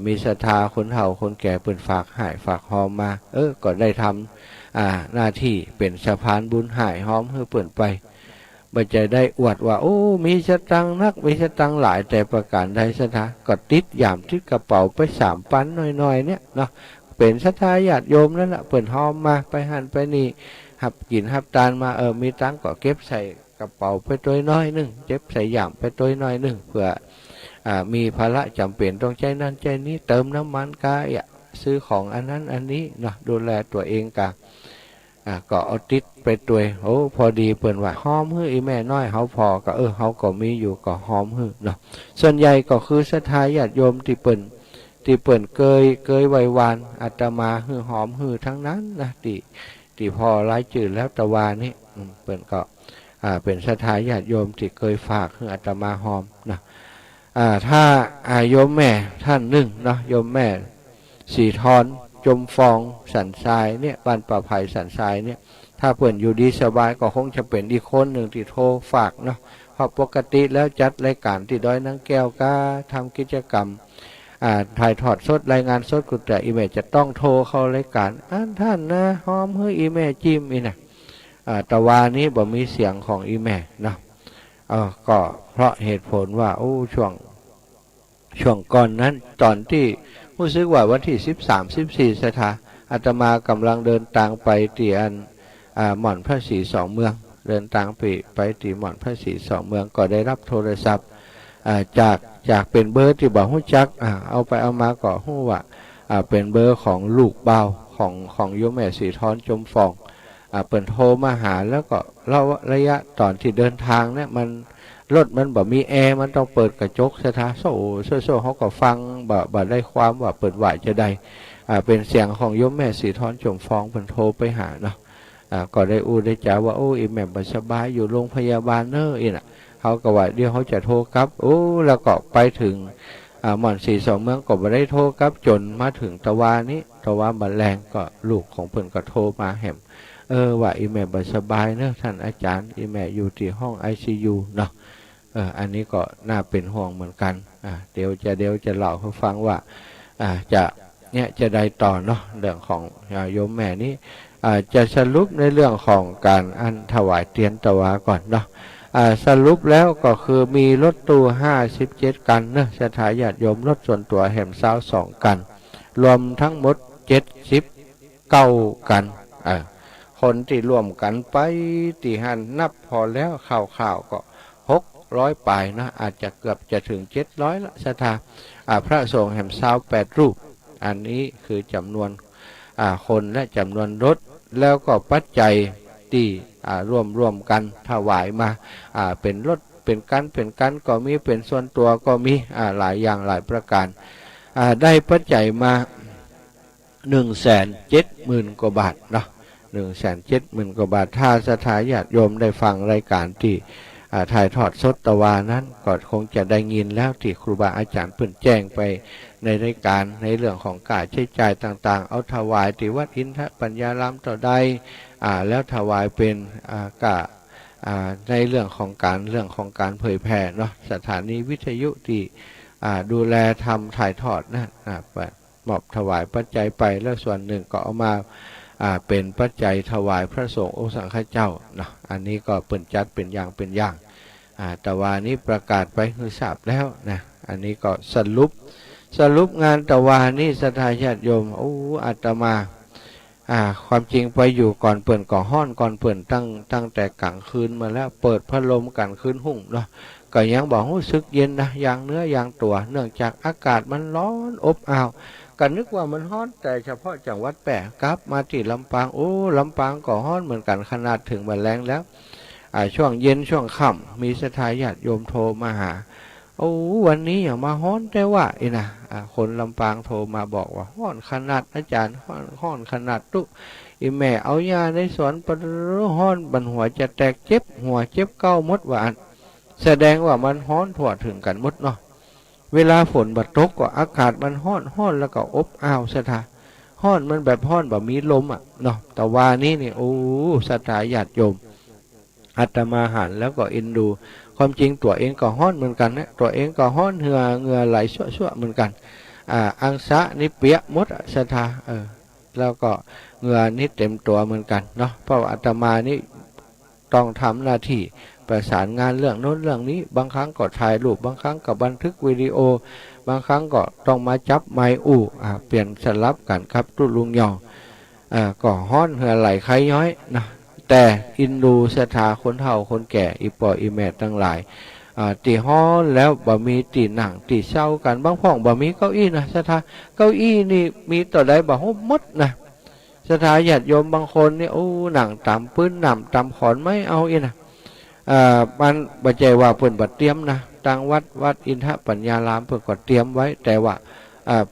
มีศรัทธาคนเฒ่าคนแก่เปิ่นฝากหายฝากหอมมาก็ได้ทำหน้าที่เป็นสะพานบุญหายหอมให้เปิ่นไปบ่จะได้อวดว่าโอ้มีสตังนักมีสตังหลายแต่ประการใดศรัทธาก็ติดยามที่กระเป๋าไป3 ปันหน่อยๆเนี่ยเนาะเป็นศรัทธาญาติโยมนั่นแหละเปิ่นหอมมาไปหันไปนี่หับกินหับตานมามีตังก็เก็บใส่กระเป๋าไปตัวน้อยนึงเก็บใส่ยามไปตัวน้อยนึงเพื่อมีภาระจำเป็นต้องใช้นั่นใช้นี้เติมน้ำมันกายซื้อของอันนั้นอันนี้เนาะดูแลตัวเองกันก็เอาติดไปตัวพอดีเปิ่นว่าหอมฮื้ออีแม่น้อยเฮาพอก็เฮาก็มีอยู่ก็หอมฮื้อเนาะส่วนใหญ่ก็คือศรัทธาญาติโยมที่เปิ่นเกยไว้วานอาตมาฮื้อหอมฮื้อทั้งนั้นนะที่พอรายจืดแล้วตะวานี้เปิ่นก็เป็นศรัทธาญาติโยมที่เคยฝากฮื้ออาตมาหอมนะถ้าโยมแม่ท่านหนึ่งเนาะโยมแม่สีทอนจมฟองสันทรายเนี่ยบ้านป่าไผ่สันทรายเนี่ยถ้าเปิ่นอยู่ดีสบายก็คงจะเป็นอีกคนหนึ่งที่โทรฝากเนาะเพราะปกติแล้วจัดรายการที่ดอยนางแก้วก็ทำกิจกรรมถ่ายทอดสดรายงานสดกุแต่อีเมลจะต้องโทรเข้ารายการท่านนะหอมเฮ้ยอีเมลจิ้มอีนะตะวานี้บ่มีเสียงของอีเมลเนาะก็เพราะเหตุผลว่าช่วงก่อนนั้นตอนที่รู้สึกว่าวันที่13-14ศรัทธาอาตมากำลังเดินทางไปที่หม่อนพระศรีสองเมืองเดินทางไปที่หม่อนพระศรีสองเมืองก็ได้รับโทรศัพท์จากเป็นเบอร์ที่บอกฮู้จักเอาไปเอามาก็ฮู้ว่าเป็นเบอร์ของลูกเบาของโยมแม่สีทอนจมฟองเปิ่นโทรมาหาแล้วก็เล่าระยะตอนที่เดินทางเนี่ยรถมันบ่มีแอร์มันต้องเปิดกระจกซะท่าโซ่เขาก็ฟังบ่ได้ความว่าเปิดไหวจะได้เป็นเสียงของโยมแม่สีทอนจมฟองเพิ่นโทรไปหาเนาะก็ได้ได้จ่าว่าอีแม่บ่สบายอยู่โรงพยาบาลอีน่ะเขาก็ว่าเดี๋ยวเขาจะโทรกลับแล้วก็ไปถึงหม่อนสีสองเมืองก็บ่ได้โทรกลับจนมาถึงตะวาบัดแรงก็ลูกของเพิ่นก็โทรมาแหมว่าอีแม่บ่สบายเนอะท่านอาจารย์อีแม่อยู่ที่ห้อง ICU เนาะอันนี้ก็น่าเป็นห่วงเหมือนกันเดี๋ยวจะเล่าให้ฟังว่าจะได้ต่อเนาะเรื่องของโยมแม่นี้จะสรุปในเรื่องของการถวายเทียนตะวาก่อนเนาะสรุปแล้วก็คือมีรถตู้57คันเนอะศรัทธาญาติโยมรถส่วนตัวแหม22คันรวมทั้งหมด79คันคนที่ร่วมกันไปที่หันนับพอแล้วข่าวก็600ปลายนะอาจจะเกือบจะถึง700ละศรัทธาพระสงฆ์แห่ง28รูปอันนี้คือจำนวนคนและจำนวนรถแล้วก็ปัจจัยที่ร่วมกันถวายมาเป็นรถเป็นกันก็มีเป็นส่วนตัวก็มีหลายอย่างหลายประการได้ปัจจัยมา170,000 กว่าบาทเนาะ170,000 กว่าบาทถ้าศรัทธาญาติโยมได้ฟังรายการที่ถ่ายทอดสดตะวานั้นก็คงจะได้ยินแล้วที่ครูบาอาจารย์เพิ่นแจ้งไปในรายการในเรื่องของการใช้จ่ายต่างๆเอาถวายที่วัดอินทปัญญารามต่อใดแล้วถวายเป็นในเรื่องของการเผยแผ่เนาะสถานีวิทยุที่ดูแลทำถ่ายทอดนะมอบถวายปัจจัยไปแล้วส่วนหนึ่งก็เอามาเป็นปัจจัยถวายพระสงฆ์องค์สังฆเจ้าเนาะอันนี้ก็เปิ่นจัดเป็นอย่างแต่ว่านี้ประกาศไปคือทราบแล้วนะอันนี้ก็สรุปงานตะวานี้ศรัทธาญาติโยมอาตมาความจริงไปอยู่ก่อนเปิ่นก่อห้อนก่อนเปิ่นตั้งแต่กลางคืนมาแล้วเปิดพัดลมกลางคืนหุ่งเนาะก็ยังบอกรู้สึกเย็นนะอย่างเนื้ออย่างตัวเนื่องจากอากาศมันร้อนอบอ้าวก็นึกว่ามันฮ้อนแต่เฉพาะจังหวัดแปะกลับมาที่ลำปางลำปางก็ฮ้อนเหมือนกันขนาดถึงวันแรงแล้วช่วงเย็นช่วงค่ำมีศรัทธาญาติโยมโทรมาหา โอ้วันนี้อย่ามาฮ้อนแต่ว่าไอ้นะคนลำปางโทรมาบอกว่าฮ้อนขนาดอาจารย์ฮ้อนขนาดตุอีแม่เอายาในสวนปะฮ้อนบันหัวจะแตกเจ็บหัวเจ็บเก้ามดว่าแสดงว่ามันฮ้อนทั่วถึงกันมดเนาะเวลาฝนบัดตกก็อากาศมันฮ้อนแล้วก็อบอ้าวสถาฮ้อนมันแบบฮ้อนแบบมีลมเนาะแต่ว่านี้นี่โอ้สถาญาติโยมอาตมาหันแล้วก็เอ็นดูความจริงตัวเองก็ฮ้อนเหมือนกันนะตัวเองก็ฮ้อนเหงื่อไหลชั่วๆเหมือนกันอังสะนี่เปียกมดสถาแล้วก็เหงื่อนี่เต็มตัวเหมือนกันเนาะเพราะอาตมานี่ต้องทำหน้าที่ประสานงานเรื่องโน้นเรื่องนี้บางครั้งก็ถ่ายรูปบางครั้งก็บันทึกวิดีโอบางครั้งก็ต้องมาจับไม้เปลี่ยนสลับกันครับตุลุงยองก็ฮ้อนเหงื่อไหลใครย้อยนะแต่อินดูสถาคนเฒ่าคนแก่อีปออีแม่ทั้งหลายตีฮ้อนแล้วบ่มีตีหนังตีเศร้ากันบางพ่องบ่มีเก้าอี้นะสถาเก้าอี้นี่มีต่อใดบ่ฮบมดนะสถาญาติโยมบางคนนี่โอ้หนังตามปื้นหนำตามขอนไม่เอาอีนะมันบ่ใจว่าเพิ่นบ่เตรียมนะทางวัดอินทปัญญารามเพิ่นก็เตรียมไว้แต่ว่า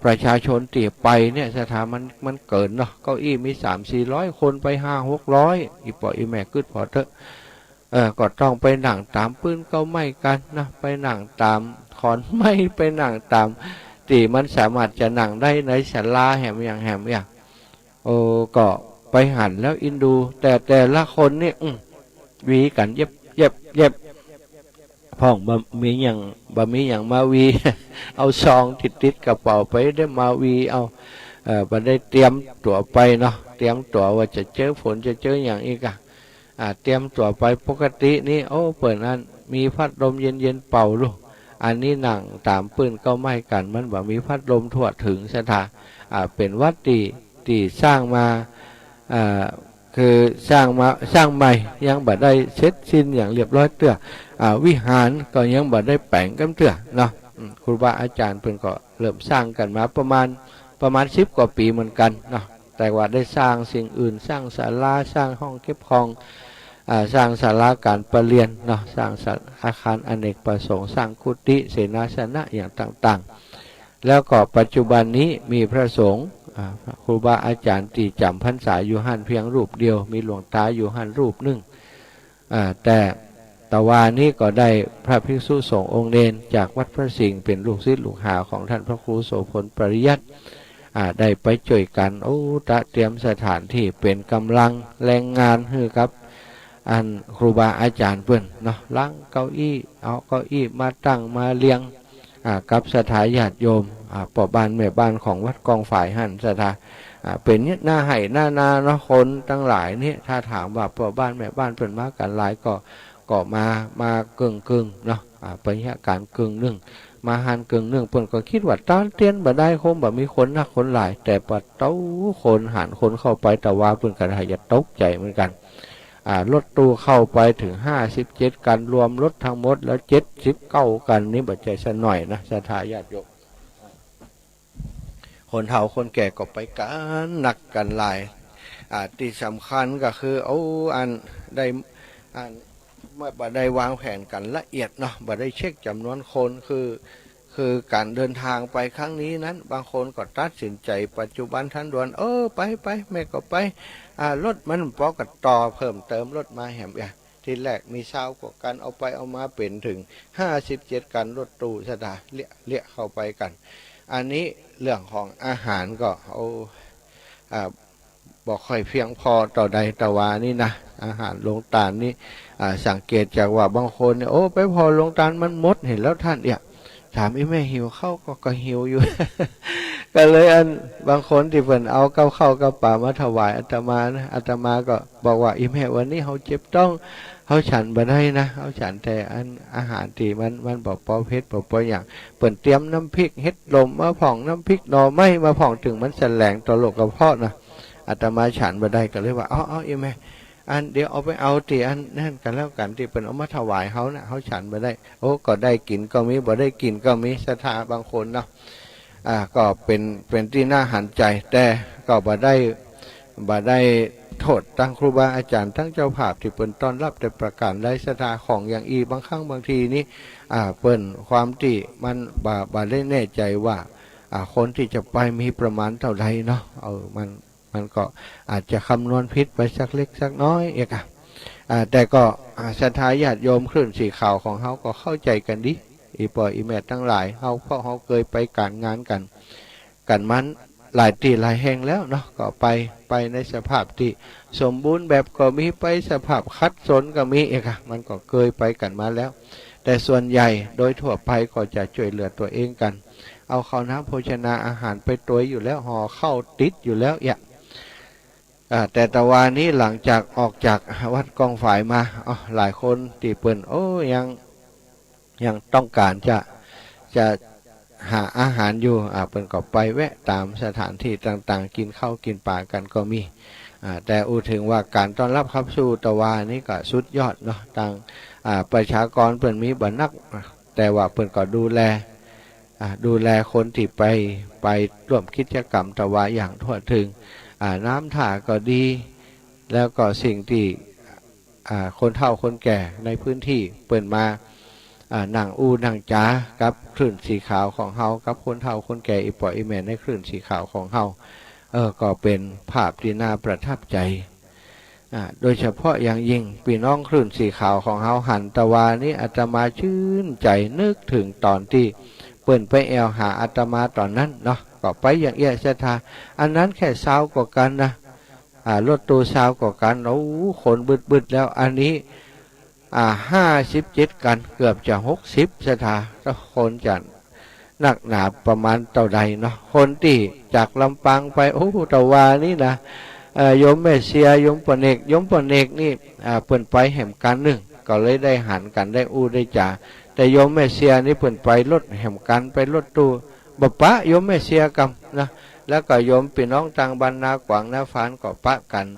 ประชาชนตีไปเนี่ยสถามันเกินเนาะเก้าอี้มี 300-400 คนไป 500-600อีปออีแม่กึดพอเถอะก็ต้องไปหนังตามปืนก็ไม่กันนะไปหนังตามขอนไม่ไปหนังตามตีมันสามารถจะหนังได้ในศาลาแหมอย่างก็ไปหันแล้วอินดูแต่ละคนเนี่ยวีกันเย็บพ่องบะมีอย่างมาวี เอาซองติดกระเป๋าไปได้มาวีเอาบัดได้เตรียมตัวไปเนาะเตรียมตัวว่าจะเจอฝนจะเจออย่างอีกเตรียมตัวไปปกตินี่เปิดอันมีพัดลมเย็นเป่าลูกอันนี้หนังตามปืนก็ไม่กันมันบ่มีพัดลมทั่วถึงสถาเป็นวัดตีสร้างมาคือสร้างใหม่ยังบ่ได้เสร็จสิ้นอย่างเรียบร้อยเตื้อวิหารก็ยังบ่ได้แปลงกันเตื้อเนาะครูบาอาจารย์เพิ่นก็เริ่มสร้างกันมาประมาณ10 กว่าปีเหมือนกันเนาะแต่ว่าได้สร้างสิ่งอื่นสร้างศาลาสร้างห้องเก็บของสร้างศาลาการประเรียนเนาะสร้างอาคารอเนกประสงค์สร้างกุฏิเสนาสนะอย่างต่างๆแล้วก็ปัจจุบันนี้มีพระสงฆ์ครูบาอาจารย์ที่จำพรรษาอยู่หันเพียงรูปเดียวมีหลวงตาอยู่หันรูปหนึ่งแต่ตะวานี้ก็ได้พระภิกษุสงฆ์องค์เนนจากวัดพระสิงห์เป็นลูกศิษย์ลูกหาของท่านพระครูโสพลปริยัติได้ไปช่วยกันเตรียมสถานที่เป็นกำลังแรงงานให้กับครูบาอาจารย์เพิ่นเนาะล้างเก้าอี้เอาเก้าอี้มาตั้งมาเรียงกับสถาญาติโยมป่อบ้านแม่บ้านของวัดกองฝ่ายหันสถาเป็นเนี่ยหน้าไห่หน้านาเนาะคนทั้งหลายเนี่ยถ้าถามว่าป่อบ้านแม่บ้านเพิ่นมากันหลายก็มาเกิงเนาะไปเนี่ยการเกิงนึ่งมาหันเกิงนึ่งเพิ่นก็คิดว่าต้านเตียนบ่ได้คงบ่มีคนนักคนหลายแต่ปัดเต้าคนหันคนเข้าไปแต่ว่าเพิ่นก็ให้ตกใจเหมือนกันรถตู้เข้าไปถึง57กันรวมรถทั้งหมดแล้ว79กันนี่บ่ใจซะหน่อยนะสถาญาติโยมคนเฒ่าคนแก่ก็ไปกันหนักกันหลายที่สำคัญก็คือได้บ่ได้วางแผนกันละเอียดเนาะบ่ได้เช็คจำนวนคนคือการเดินทางไปครั้งนี้นั้นบางคนก็ตัดสินใจปัจจุบันทันด่วนไปแม่ก็ไปรถมันปอกับต่อเพิ่มเติมรถมาแหมที่แรกมี20 กว่ากันเอาไปเอามาเป็นถึง57กันรถตู้สถาเลี้ยเข้าไปกันอันนี้เรื่องของอาหารก็บอกค่อยเพียงพอต่อใดต่อวานี่นะอาหารลงตาลนี่สังเกตจากว่าบางคนเนี่ยไปพอลงตาลมันหมดเห็นแล้วท่านถามแม่หิวเข้าก็หิวอยู่ ก็เลยบางคนที่เพิ่นเอาเข้ากับป่ามาถวายอาตมานะอาตมาก็บอกว่าแม่วันนี้เขาเจ็บต้องเขาฉันบ่ได้นะเขาฉันแต่อาหารที่มันบอกปอเพชรบอกปออย่างเปิ่นเตรียมน้ำพริกเฮ็ดลมมาผ่องน้ำพริกหน่อไม้มาผ่องถึงมันแสลงต่อโลกกระเพาะนะอาตมาฉันบ่ได้ก็เลยว่าแม่เดี๋ยวเอาไปเอาที่นั่นกันแล้วกันที่เป็นเอามาถวายเขานะเขาฉันบ่ได้ก็ได้กินก็มีบ่ได้กินก็มีศรัทธาบางคนเนาะก็เป็นที่น่าหันใจแต่ก็บ่ได้ โทษตั้งครูบาอาจารย์ตั้งเจ้าภาพที่เปิ้นต้อนรับแต่ประการได้สถาของอย่างอีบางครั้งบางทีนี้เปิ้นความที่มันบ่ได้แน่ใจว่าคนที่จะไปมีประมาณเท่าใดเนาะมันก็อาจจะคำนวณผิดไปสักเล็กสักน้อยเอกแต่ก็ศรัทธาญาติโยมคลื่นสีขาวของเขาก็เข้าใจกันดิอีปออีแม่ทั้งหลายเขาเพราะเขาเคยไปการงานกันมันหลายตีหลายแห่งแล้วเนาะก็ไปในสภาพที่สมบูรณ์แบบก็มีไปสภาพคัดสนก็มีเอกมันก็เคยไปกันมาแล้วแต่ส่วนใหญ่โดยทั่วไปก็จะช่วยเหลือตัวเองกันเอาข้าวน้ำโภชนาอาหารไปตัวอยู่แล้วห่อเข้าติดอยู่แล้วแต่ตะวันนี้หลังจากออกจากวัดกองฝ่ายมาหลายคนตีเปิ่นยังต้องการจะหาอาหารอยู่เปิ่นก็ไปแวะตามสถานที่ต่างๆกินข้าวกินปลากันก็มีแต่ถึงว่าการต้อนรับขับสู่ตะวันนี้ก็สุดยอดเนาะต่างประชากรเปิ่นมีบ่นักแต่ว่าเปิ่นก็ดูแลคนที่ไปร่วมกิจกรรมตะวันอย่างทั่วถึงน้ำท่าก็ดีแล้วก็สิ่งที่คนเฒ่าคนแก่ในพื้นที่เปิ่นมานั่งนั่งจ้ากับคลื่นสีขาวของเฮากับคนเฒ่าคนแก่อีปออีแม่ในคลื่นสีขาวของเฮาก็เป็นภาพที่น่าประทับใจโดยเฉพาะอย่างยิ่งพี่น้องคลื่นสีขาวของเฮาหันตะวานี้อาตมาชื่นใจนึกถึงตอนที่เปิ่นไปแอวหาอาตมาตอนนั้นเนาะก็ไปอย่างเอี้ยศรัทธาอันนั้นแค่เช้ากว่ากันนะรถตู้เช้ากว่ากันคนบึดแล้วอันนี้57กันเกือบจะ60ศรัทธาแล้วคนจะหนักหนาประมาณเท่าใดเนาะคนที่จากลำปางไปตะวานี่นะโยมแม่เสียโยมปนเอกนี่เปิ่นไปแห่มกันหนึ่งก็เลยได้หันกันได้ได้จ่าแต่โยมแม่เสียนี่เปิ่นไปรถแห่มกันไปรถตู้บ่ปะโยมแม่เสียกำนะแล้วก็โยมพี่น้องต่างบรรณากวางนาฟานก็ปะกัน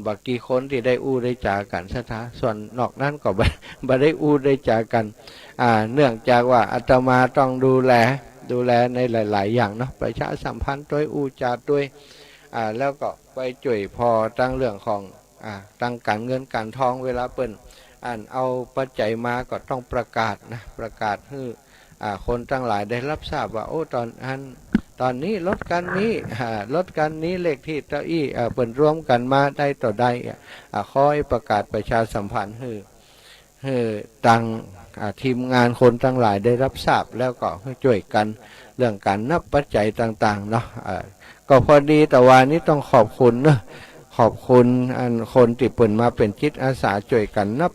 บักกี่คนที่ได้ได้จ่ากันศรัทธาส่วนนอกนั้นก็บ่ได้ได้จ่ากันเนื่องจากว่าอาตมาต้องดูแลในหลายๆอย่างเนาะประชาสัมพันธ์ด้วยจ่าด้วยแล้วก็ไปช่วยพอตั้งเรื่องของตั้งการเงินการทองเวลาเปิ้นเอาปัจจัยมาก็ต้องประกาศให้คนทั้งหลายได้รับทราบว่าตอนนี้รถกันนี้เลขที่เต้าอี้เปิ้นรวมกันมาได้ต่อได้คอยประกาศประชาสัมพันธ์ให้ตั้งทีมงานคนทั้งหลายได้รับทราบแล้วก็ช่วยกันเรื่องการนับปัจจัยต่างๆเนาะก็พอดีแต่วันนี้ต้องขอบคุณนะขอบคุณคนที่เปิ่นมาเป็นจิตอาสาช่วยกันนับ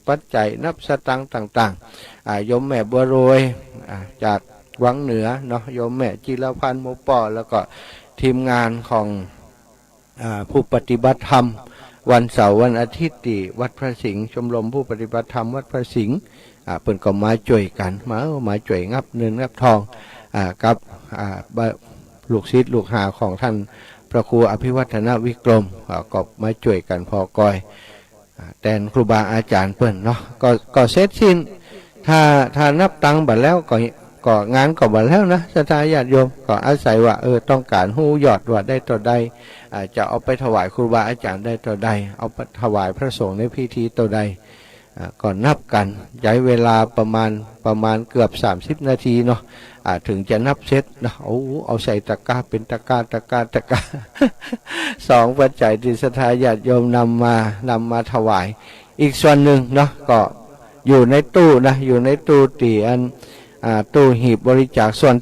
ปัจจัยนับสตังค์ต่างๆโยมแม่บัวรวยจากวังเหนือเนาะโยมแม่จิรพันธ์หมูป่อแล้วก็ทีมงานของผู้ปฏิบัติธรรมวันเสาร์วันอาทิตย์ที่วัดพระสิงห์ชมรมผู้ปฏิบัติธรรมวัดพระสิงห์เปิ่นก็มาช่วยกันมาช่วยงับเงินงับทองกับลูกศิษย์ลูกหาของท่านพระครูอภิวัฒนวิกรมก็มาช่วยกันพอกอยแต่ครูบาอาจารย์เปิ้นเนาะก็เสร็จสิ้นถ้านับตังค์บัดแล้วก็งานก็บัดแล้วนะศรัทธาญาติโยมก็อาศัยว่าต้องการหู้ยอดว่าได้ต่อใดจะเอาไปถวายครูบาอาจารย์ได้ต่อใดเอาไปถวายพระสงฆ์ในพิธีต่อใดก่อนนับกันใช้เวลาประมาณเกือบ30นาทีเนาะถึงจะนับเสร็จนะเอาใส่ตะกร้าเป็นตะกร้า2ปัจจัยที่ศรัทธาญาติโยมนำมาถวายอีกส่วนหนึ่งเนาะก็อยู่ในตู้ตีตู้หีบบริจาคส่วน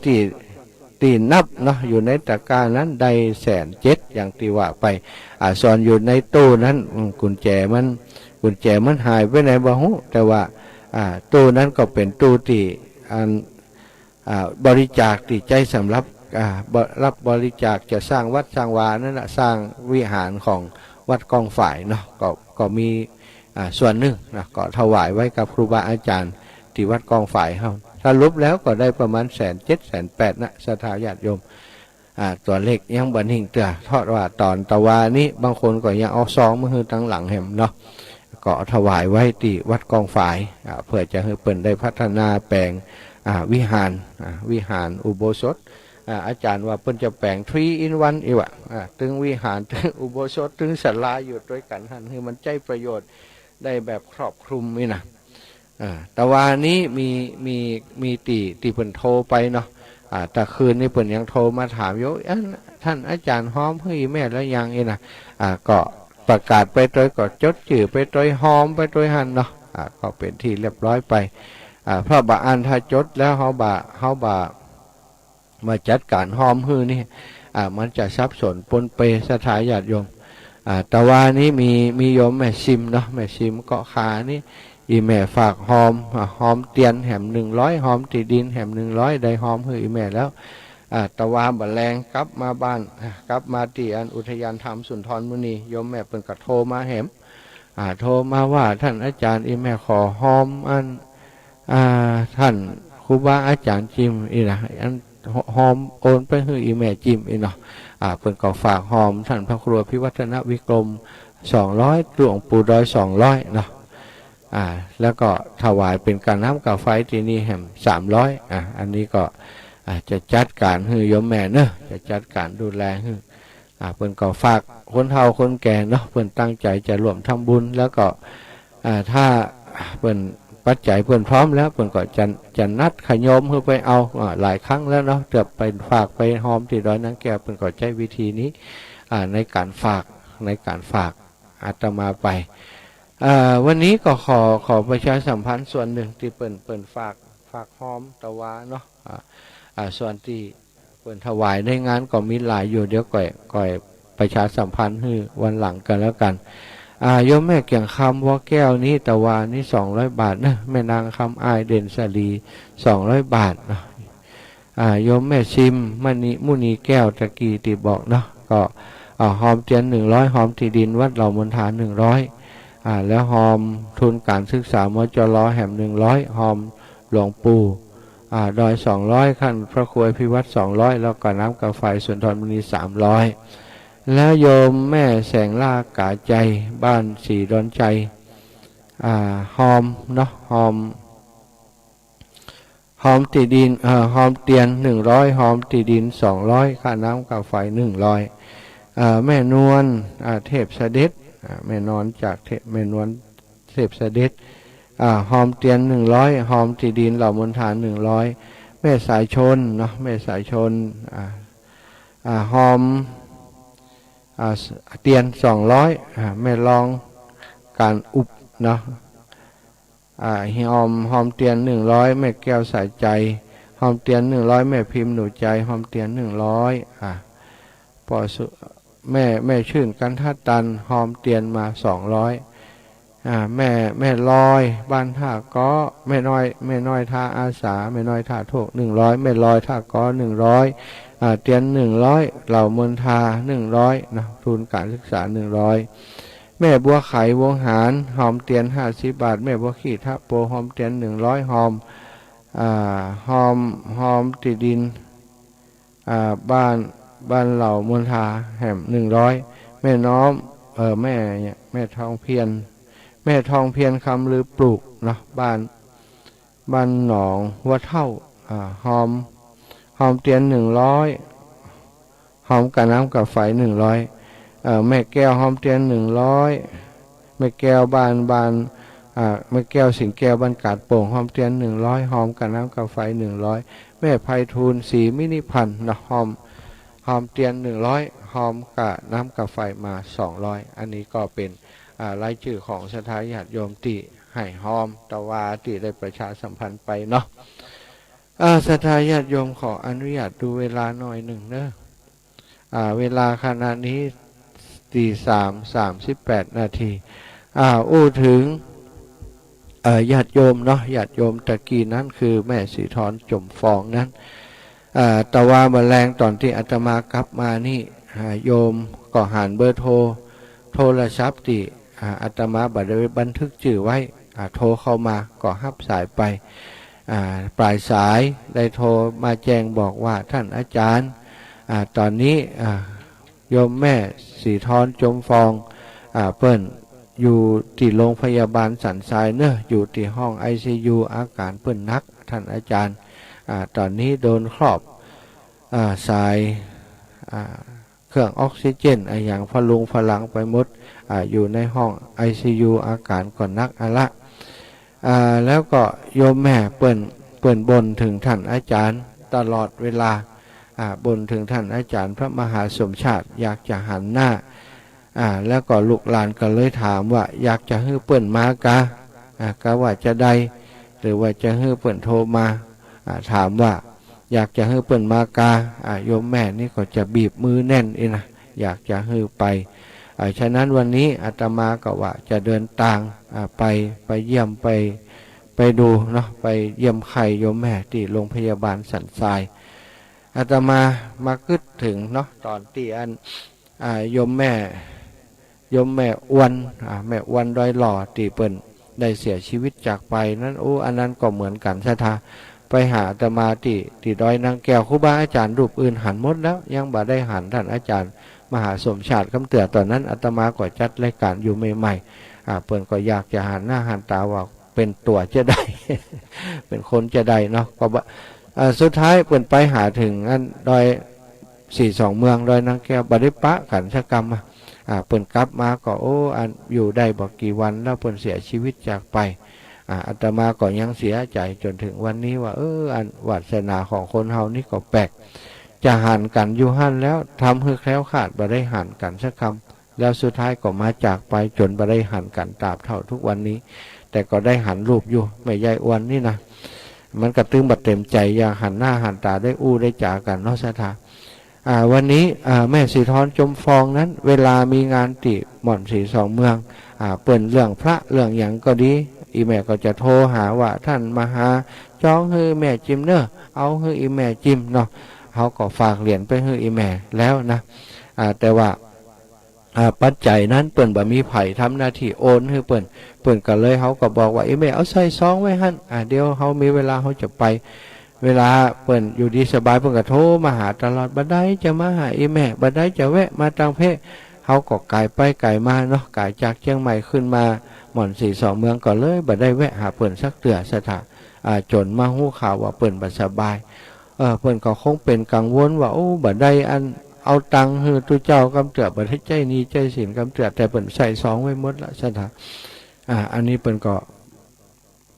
ตีนับเนาะอยู่ในตะกร้านั้นได้107,000อย่างที่ว่าไปส่วนอยู่ในตู้นั้นกุญแจมันหายไปไหนบ่ฮู้แต่ว่าตู้นั้นก็เป็นตู้ที่บริจาคที่ใจสำหรับรับบริจาคจะสร้างวัดสร้างวานั่นแหละสร้างวิหารของวัดกองฝ่ายเนาะก็มีส่วนหนึ่งนะก็ถวายไว้กับครูบาอาจารย์ที่วัดกองฝ่ายเฮาสรุปแล้วก็ได้ประมาณ107,000-108,000นะศรัทธาญาติโยมตัวเลขยังบ่นิ่งเตื้อทอดว่าตอนตะวานี้บางคนก็ยังเอาซองมาฮือตั้งหลังแหมเนาะก็ถวายไว้ที่วัดกองฝ่ายเพื่อจะให้เปิ้นได้พัฒนาแปลงวิหารอุโบสถ อาจารย์ว่าเพิ่นจะแปลง3 in 1อีกว่ะถึงวิหารถึงอุโบสถถึงศาลาอยู่ด้วยกันหั่นคือมันใจประโยชน์ได้แบบครอบคลุมนี่นะแต่ว่านี้มีตีเพิ่นโทรไปเนาะแต่คืนนี้เพิ่นยังโทรมาถามอยู่ท่านอาจารย์หอมเฮ้ยแม่แล้วยังนี่นะก็ประกาศไปโดยก็จดชื่อไปโดยหอมไปโดยหันเนาะก็เป็นที่เรียบร้อยไปเพราะบาอันถ้าจดแล้วเฮาบามาจัดการหอมฮื้อนี่มันจะซับสนปนเปสถาญาติโยมแต่ว่านี้มีโยมแม่ซิมเนาะแม่ซิมเกาะขานี่อีแม่ฝากหอมเตียนแหม100หอมตีดินแหม100ได้หอมฮื้ออีแม่แล้วแต่ว่าบัดแรงกลับมาบ้านกลับมาที่อันอุทยานธรรมสุนทรมุนีโยมแม่เพิ่นก็โทรมาแหมโทรมาว่าท่านอาจารย์อีแม่ขอหอมอันท่านครูบาอาจารย์จิมอีนะอันหอมโอนไปให้อีแม่จิมอีเนาะเพิ่นก็ฝากหอมท่านพระครูพิวัฒนวิกรม200หลวงปู่ดอย200เนาะแล้วก็ถวายเป็นการน้ำกาไฟที่นี่แห่ม300อันนี้ก็จะจัดการให้โยมแม่เนอะจะจัดการดูแลให้เพิ่นก็ฝากคนเฒ่าคนแก่เนาะเพิ่นตั้งใจจะร่วมทำบุญแล้วก็ถ้าเพิ่นปัจจัยเพิ่นพร้อมแล้วเพิ่นก็จะนัดขยมเพื่อไปเอาหลายครั้งแล้วเนาะจะไปฝากไปหอมที่ดอยนางแก้วเพิ่นก็ใช้วิธีนี้ในการฝากอาตมาไปวันนี้ก็ขอประชาสัมพันธ์ส่วนหนึ่งที่เปิ้นฝากหอมตะวาเนาะส่วนที่เปิ้นถวายในงานก็มีหลายอยู่เดี๋ยวก่อยประชาสัมพันธ์ให้วันหลังกันแล้วกันโยมแม่เกี่ยงคำว่าแก้วนี้ตะวานี้200 บาทนะแม่นางคำอายเด่นสลี200 บาทเนาะโยมแม่ชิมมุนีแก้วตะกี้ที่บอกเนาะก็หอมเทียน100หอมที่ดินวัดเหล่ามณฑา100แล้วหอมทุนการศึกษามจรแห่ม100หอมหลวงปู่ดอย200ขั้นพระครูพิวัตร200แล้วก็น้ำกาไฟสุนทรมุนี300แล้วโยมแม่แสงลากาใจบ้านสีดอนใจหอมเนาะหอมตีดินหอมเตียน100หอมตีดิน200ค่าน้ำกาไฟ100แม่นวลเทพเสด็จแม่นอนจากแม่นวลเทพเสด็จหอมเตียน100หอมตีดินเหล่ามณฑา100แม่สายชนเนาะแม่สายชนหอมเตียน200แม่ลองการอุบเนาะหอมเตียน100แม่แก้วสายใจหอมเตียน100แม่พิมพ์หนูใจหอมเตียน100พอแม่ชื่นกันทัดตันหอมเตียนมา200แม่ลอยบ้านท่าก้อแม่น้อยท่าอาสาแม่น้อยท่าโถก100แม่ลอยท่าก้อ100เตียน100เหล่ามณฑา100นะทุนการศึกษา100แม่บัวไขวงหารหอมเตียน50 บาทแม่บัวขี้ทับโปหอมเตียน100หอมติดินบ้านเหล่ามณฑาแห่ม100แม่น้อมแม่ทองเพียรคำลือปลูกเนาะบ้านหนองวัวเท่าหอมเตียน100หอมกะน้ำกับไฟ100แม่แก้วหอมเตียน100แม่แก้วบ้านแม่แก้วสิงแก้วบ้านกาดโป่งหอมเตียน100หอมกะน้ำกับไฟ100แม่ไพฑูรย์ศรีมินิพันธ์นะหอมเตียน100หอมกะน้ำกับไฟมา200อันนี้ก็เป็นรายชื่อของสถาญาติโยมที่ให้หอมตะวาที่ได้ประชาสัมพันธ์ไปเนาะสถาญาติโยมขออนุญาตดูเวลาหน่อยหนึ่งเนอะเวลาขณะนี้ 3:38 นาทีถึงญาติโยมเนาะญาติโยมตะกี้นั้นคือแม่สีทรจมฟองนั้นแต่ว่าเมื่อแรงตอนที่อาตมากลับมานี่โยมก็หันเบอร์โทรศัพท์ที่อาตมาบันทึกชื่อไว้โทรเข้ามาก็ฮับสายไปปลายสายได้โทรมาแจ้งบอกว่าท่านอาจารย์ตอนนี้โยมแม่สีทรจมฟองเปิ้นอยู่ที่โรงพยาบาลสันทรายเนอะอยู่ที่ห้อง ICU อาการเปิ้นนักท่านอาจารย์ตอนนี้โดนครอบ สายเครื่องออกซิเจนอย่างพลุงพลังไปหมดอยู่ในห้อง ICU อาการก่อนนักละแล้วก็โยมแม่เปิ่นบนถึงท่านอาจารย์ตลอดเวลาบนถึงท่านอาจารย์พระมหาสมชาติอยากจะหันหน้าแล้วก็ลูกหลานก็เลยถามว่าอยากจะให้เปิ่นมากะก็ว่าจะได้หรือว่าจะให้เปิ่นโทรมาถามว่าอยากจะให้เปิ่นมากะโยมแม่นี่ก็จะบีบมือแน่นนะอยากจะให้ไปฉะนั้นวันนี้อาตมาก็ว่าจะเดินทางไปเยี่ยมไปดูเนาะไปเยี่ยมไข่โยมแม่ที่โรงพยาบาลสันทรายอาตมาคิดถึงเนาะตอนที่โยมแม่อ้วนแม่อ้วนดอยหล่อที่เปิ้นได้เสียชีวิตจากไปนั้นอันนั้นก็เหมือนกันซะทาไปหาอาตมาที่ดอยนางแก้วครูบาอาจารย์รูปอื่นหันหมดแล้วยังบ่ได้หันท่านอาจารย์มหาสมชาติคำเตือนตอนนั้นอาตมาก็จัดรายการอยู่ใหม่ๆเปิ้นก็อยากจะหันหน้าหันตาว่าเป็นตัวจะได้ เป็นคนจะได้เนาะก็สุดท้ายเปิ้นไปหาถึงอันดอย42เมืองดอยนางแก้วบ่ได้ปะกันชะกรรมเปิ้นกลับมาก็อันอยู่ได้บ่กี่วันแล้วเปิ้นเสียชีวิตจากไปอาตมาก็ยังเสียใจจนถึงวันนี้ว่าอันวาสนาของคนเฮานี่ก็แปลกจะหันกันอยู่หั่นแล้วทำให้แคล้วคลาดบ่ได้หันกันสักคำแล้วสุดท้ายก็มาจากไปจนบ่ได้หันกันตราบเท่าทุกวันนี้แต่ก็ได้หันรูปอยู่แม่ยายอ้วนนี่นะมันกระตื้มบัดเต็มใจอยากหันหน้าหันตาได้ได้จากันเนาะสถาวันนี้แม่สีทอนจมฟองนั้นเวลามีงานติหม่อนสีสองเมืองเปิ่นเรื่องพระเรื่องอย่างก็ดีอีแม่ก็จะโทรหาว่าท่านมาหาจ้องให้แม่จิมเนอะเอาให้อีแม่จิมเนาะเขาก็ฝากเหรียญไปให้อีแม่แล้วนะแต่ว่าปัจจัยนั้นเปิ่นบ่มีไผ่ทำหน้าที่โอนให้เปิ่นก็เลยเขาก็บอกว่าอีแม่เอาใส่ซองไว้หั่นเดี๋ยวเขามีเวลาเขาจะไปเวลาเปิ่นอยู่ดีสบายเปิ่นก็โทรมาหาตลอดบัดใดจะมาหาอีแม่บัดใดจะแวะมาตังเพเขาก็ไกลไปไกลมาเนาะไกลจากเชียงใหม่ขึ้นมาหม่อน42เมืองก็เลยบัดได้แวะหาเปิ่นสักเตือสถาจนมาฮู้ข่าวว่าเปิ่นบ่สบายเปิ่นก็คงเป็นกังวลว่าบัดใดอันเอาตังค์ให้ตุเจ้ากำเตือบัดให้ใจนี้ใจศีลกำเตือแต่เปิ่นใส่ซองไว้หมดละสถาอันนี้เปิ่นก็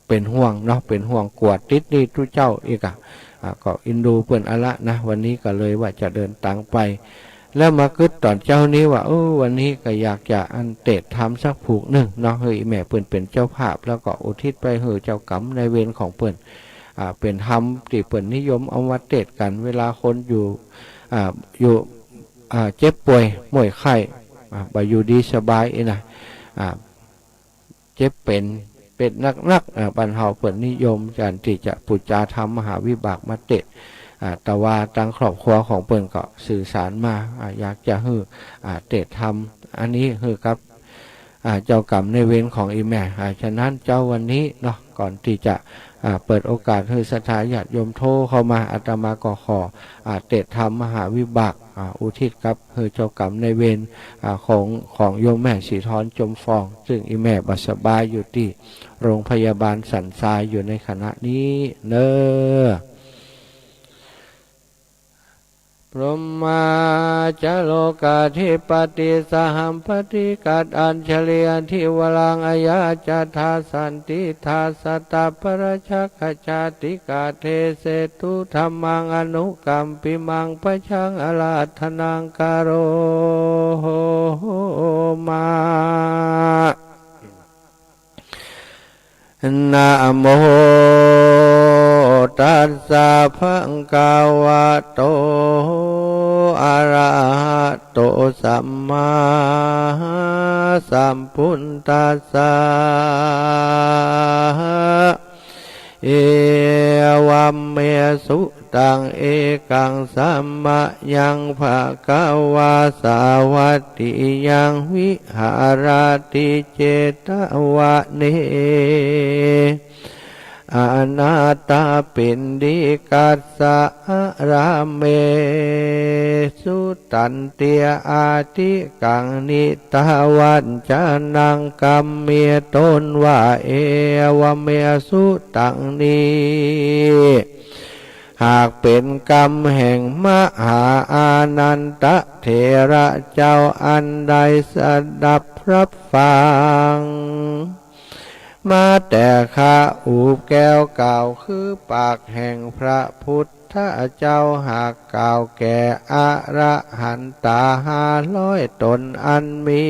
เป็นห่วงเนาะเป็นห่วงกวดติดนี่ตุเจ้าอีกก็อินดูเปิ่นอะละนะวันนี้ก็เลยว่าจะเดินทางไปแล้วมาคิดตอนเจ้านี้ว่าวันนี้ก็อยากจะอันเตะทำสักผูกหนึ่งเนาะเฮ้ยแม่เปิ่นเป็นเจ้าภาพแล้วก็อุทิศไปเฮ้ยเจ้ากรรมในเวรของเปิ่นเป็นธรรมที่เปิ่นนิยมเอามาเตะกันเวลาคนอยู่เจ็บป่วยป่วยไข้บ่อยู่ดีสบายนะเจ็บเป็นนักบรรเทาเปิ่นนิยมการที่จะปุจจาธรรมมหาวิบากมาเตะแต่ว่าทางครอบครัวของเปิ่นก็สื่อสารมาอยากจะให้เตะธรรมอันนี้คือครับเจ้ากรรมในเวรของอีแม่ฉะนั้นเจ้าวันนี้เนาะก่อนที่จะเปิดโอกาสให้ศรัทธาญาติโยมโทรเข้ามาอาตมาก็ขอเตะธรรมมหาวิบากอุทิศกับให้เจ้ากรรมในเวรของโยมแม่สีทอนจมฟองซึ่งอีแม่บ่สบายอยู่ที่โรงพยาบาลสันทรายอยู่ในขณะนี้เนอพรหมาจโลกาธิปติสหัมปติกัดอัญเฉลียทิวลังอายาจัตถาสันติทาสตาปรชักขจาติกาเทเสตุธรรมังอนุกัมปิมังปะชังอลาธนังกโรมานะโมตัสสะภะคะวะโตอะระหะโตสัมมาสัมพุทธัสสะเอวัมเมสุตังเอกังสัมมะยังภะคะวะสาวัตติยังวิหารติเจตวะเนอนาตาปินดิกัสสะราเมสุตันเตียอาทิกังนิตาวันจานังกัมเมตนวะเอวเมสุตังนี หากเป็นกรรมแห่งมหาอานันตเถระเจ้าอันใดสดับรับฟังมาแต่ข้าอูบแก้วกล่าวคือปากแห่งพระพุทธเจ้าหากกล่าวแก่อระหันตา500 ตนอันมี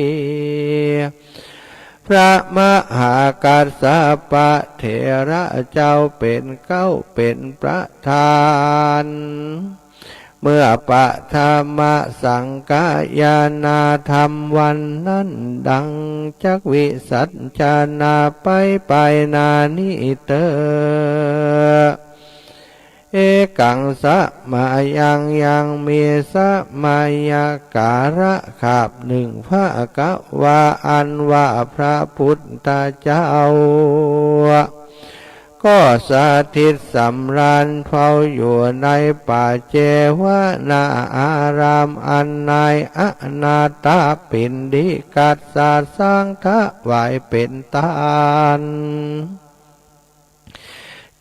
พระมหากัสสปะเถระเจ้าเป็นเก้าเป็นประธานเมื่อปะธรรมสังฆายานาธรรมวันนั้นดังจักวิสัชจานาไปนานิเตอเอกังสะมายังมีสะมายาการะขาบหนึ่งพระกะวาอันว่าพระพุทธเจ้าก็สถิตสำราญเฝ้าอยู่ในป่าเจวนาอารามอันนายอนาตาปินดิกัสสะสร้างทะไหวเป็นตาน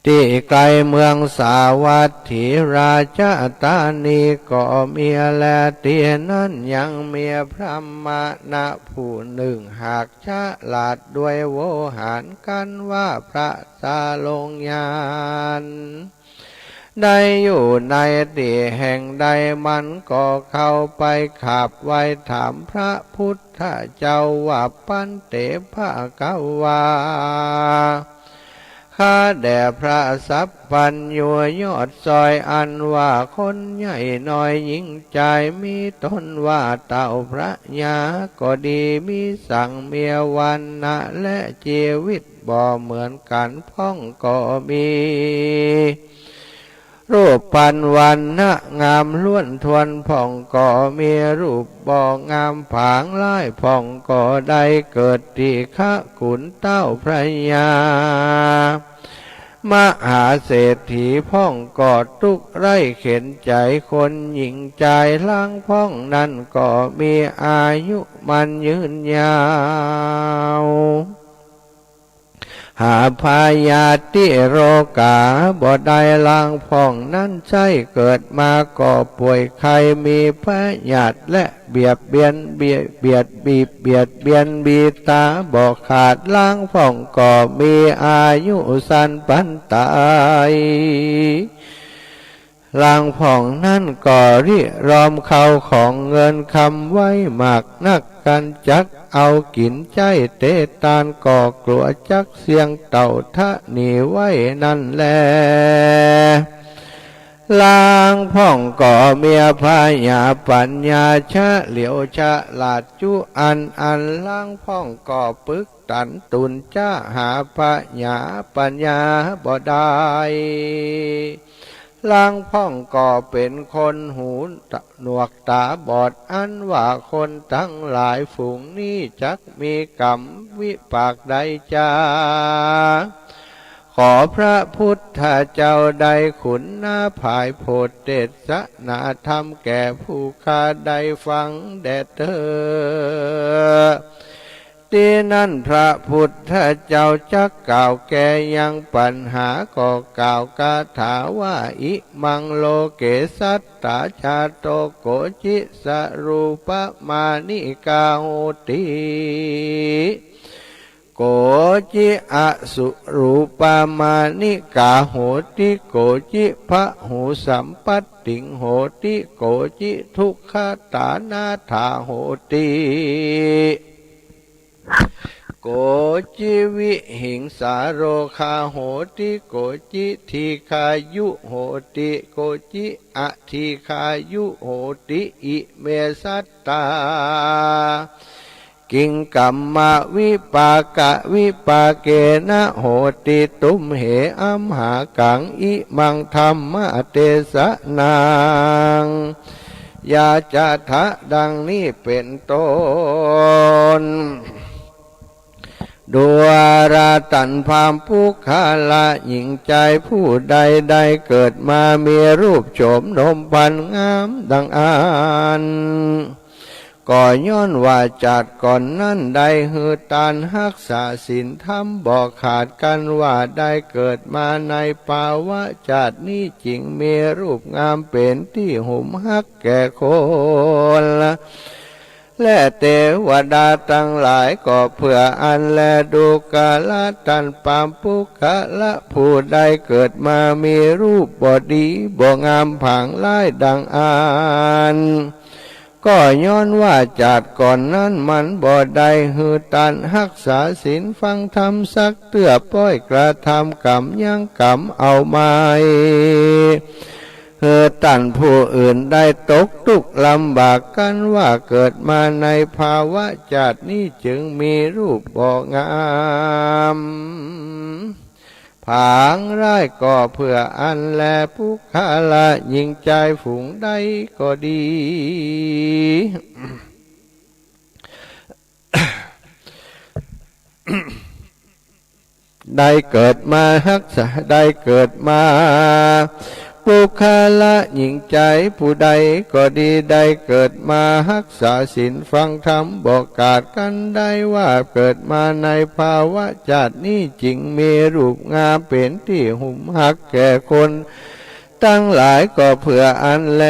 ที่ไกลเมืองสาวัตถีราชธานีก็มีแลเตียนั้นยังมีพระมณะผู้หนึ่งหากฉลาดด้วยโวหารกันว่าพระสาลงยานได้อยู่ในที่แห่งใดมันก็เข้าไปขับไว้ถามพระพุทธเจ้าว่าปันเตภะกวาข้าแด่พระสัพพัญญูยอดซอยอันว่าคนใหญ่น้อยยิ่งใจมีตนว่าเต่าพระยาก็ดีมีสั่งเมียวันนะและชีวิตบ่เหมือนกันพ้องก็มีรูปปันวันนะงามล้วนทวนผ่องก็มีรูปบ่งามผางลายผ่องก็ได้เกิดที่ข้าขุนเต้าพระยามหาเศรษฐีพ่องกอดทุกไร่เข็นใจคนหญิงใจล้างพ่องนั่นก็มีอายุมันยืนยาวหาพายาติโรกาบ่ได้ล้างพ่องนั้นใช่เกิดมาก็ป่วยใครมีพยาธิและเบียดเบียนบีตาบ่ขาดล้างพ่องก็มีอายุสันปันตายล้างผ่องนั่นก็ริรอมเข้าของเงินคำไว้มากนักกันจักเอากินใจเตตานก็กลัวจักเสียงเต่าทะหนีไว้นั่นแลล้างผ่องก็เมียพายาปัญญาชะเหลียวชะลาดจุอันล้างผ่องก็ปึกตันตุนจ้าหาพายาปัญญาบ่ได้ล้างพ่องก็เป็นคนหูหนวกตาบอดอันว่าคนทั้งหลายฝูงนี้จักมีกรรมวิปากใดจาขอพระพุทธเจ้าใดขุนหน้าภายโพธิเดชนาธรรมแก่ผู้ข้าได้ฟังแด่เธอที่นั่นพระพุทธเจ้าจักกล่าวแก่ยังปัญหาก็กล่าวคาถาว่าอิมังโลเกสัตตาชาโตโกจิสรูปมานิกาโหติโกจิอสุรูปามานิกาโหติโกจิพระหูสัมปัตติงโหติโกจิทุกขตานาถาโหติโกจิวิหิงสาโรคาโหติโกจิทีคายุโหติโกจิอทีคายุโหติอิเมสัตตากิงกัมมาวิปากะวิปาเกนะโหติตุมเหอัมหากังอิมังธรรมะเตสะนังยาจะทะดังนี้เป็นต้นดูอาราตันพามภูคาละหญิงใจผู้ใดได้เกิดมามีรูปโฉมนมพันงามดังอาน ก่อย้อนว่าจัดก่อนนั้นได้หือตานรักษาศีลธรรมบอกขาดกันว่าได้เกิดมาในภาวะจัดนี้จริงมีรูปงามเป็นที่หุมฮักแก่คนและเทวดาทั้งหลายก็เพื่ออันแลดูกาลตันปามปุกะละผู้ใดเกิดมามีรูปบ่ดีบ่งามผังร้ายดังอ่านก็ย้อนว่าจัดก่อนนั้นมันบ่ได้หือตันรักษาศีลฟังธรรมสักเตื้อป้อยกระทำกรรมยังกรรมเอาไม่ตันผู้อื่นได้ตกทุกข์ลำบากกันว่าเกิดมาในภาวะจัดนี้จึงมีรูปบ่งามผางร้ายก็เพื่ออันแลผู้ขาละยิงใจฝูงใดก็ดี ได้เกิดมารักษาได้เกิดมาปุคละหญิงใจผู้ใดก็ดีได้เกิดมารักษาศีลฟังธรรมบอกกาดกันได้ว่าเกิดมาในภาวะจัดนี้จริงมีรูปงามเป็นที่หุมหักแก่คนตั้งหลายก็เพื่ออันแล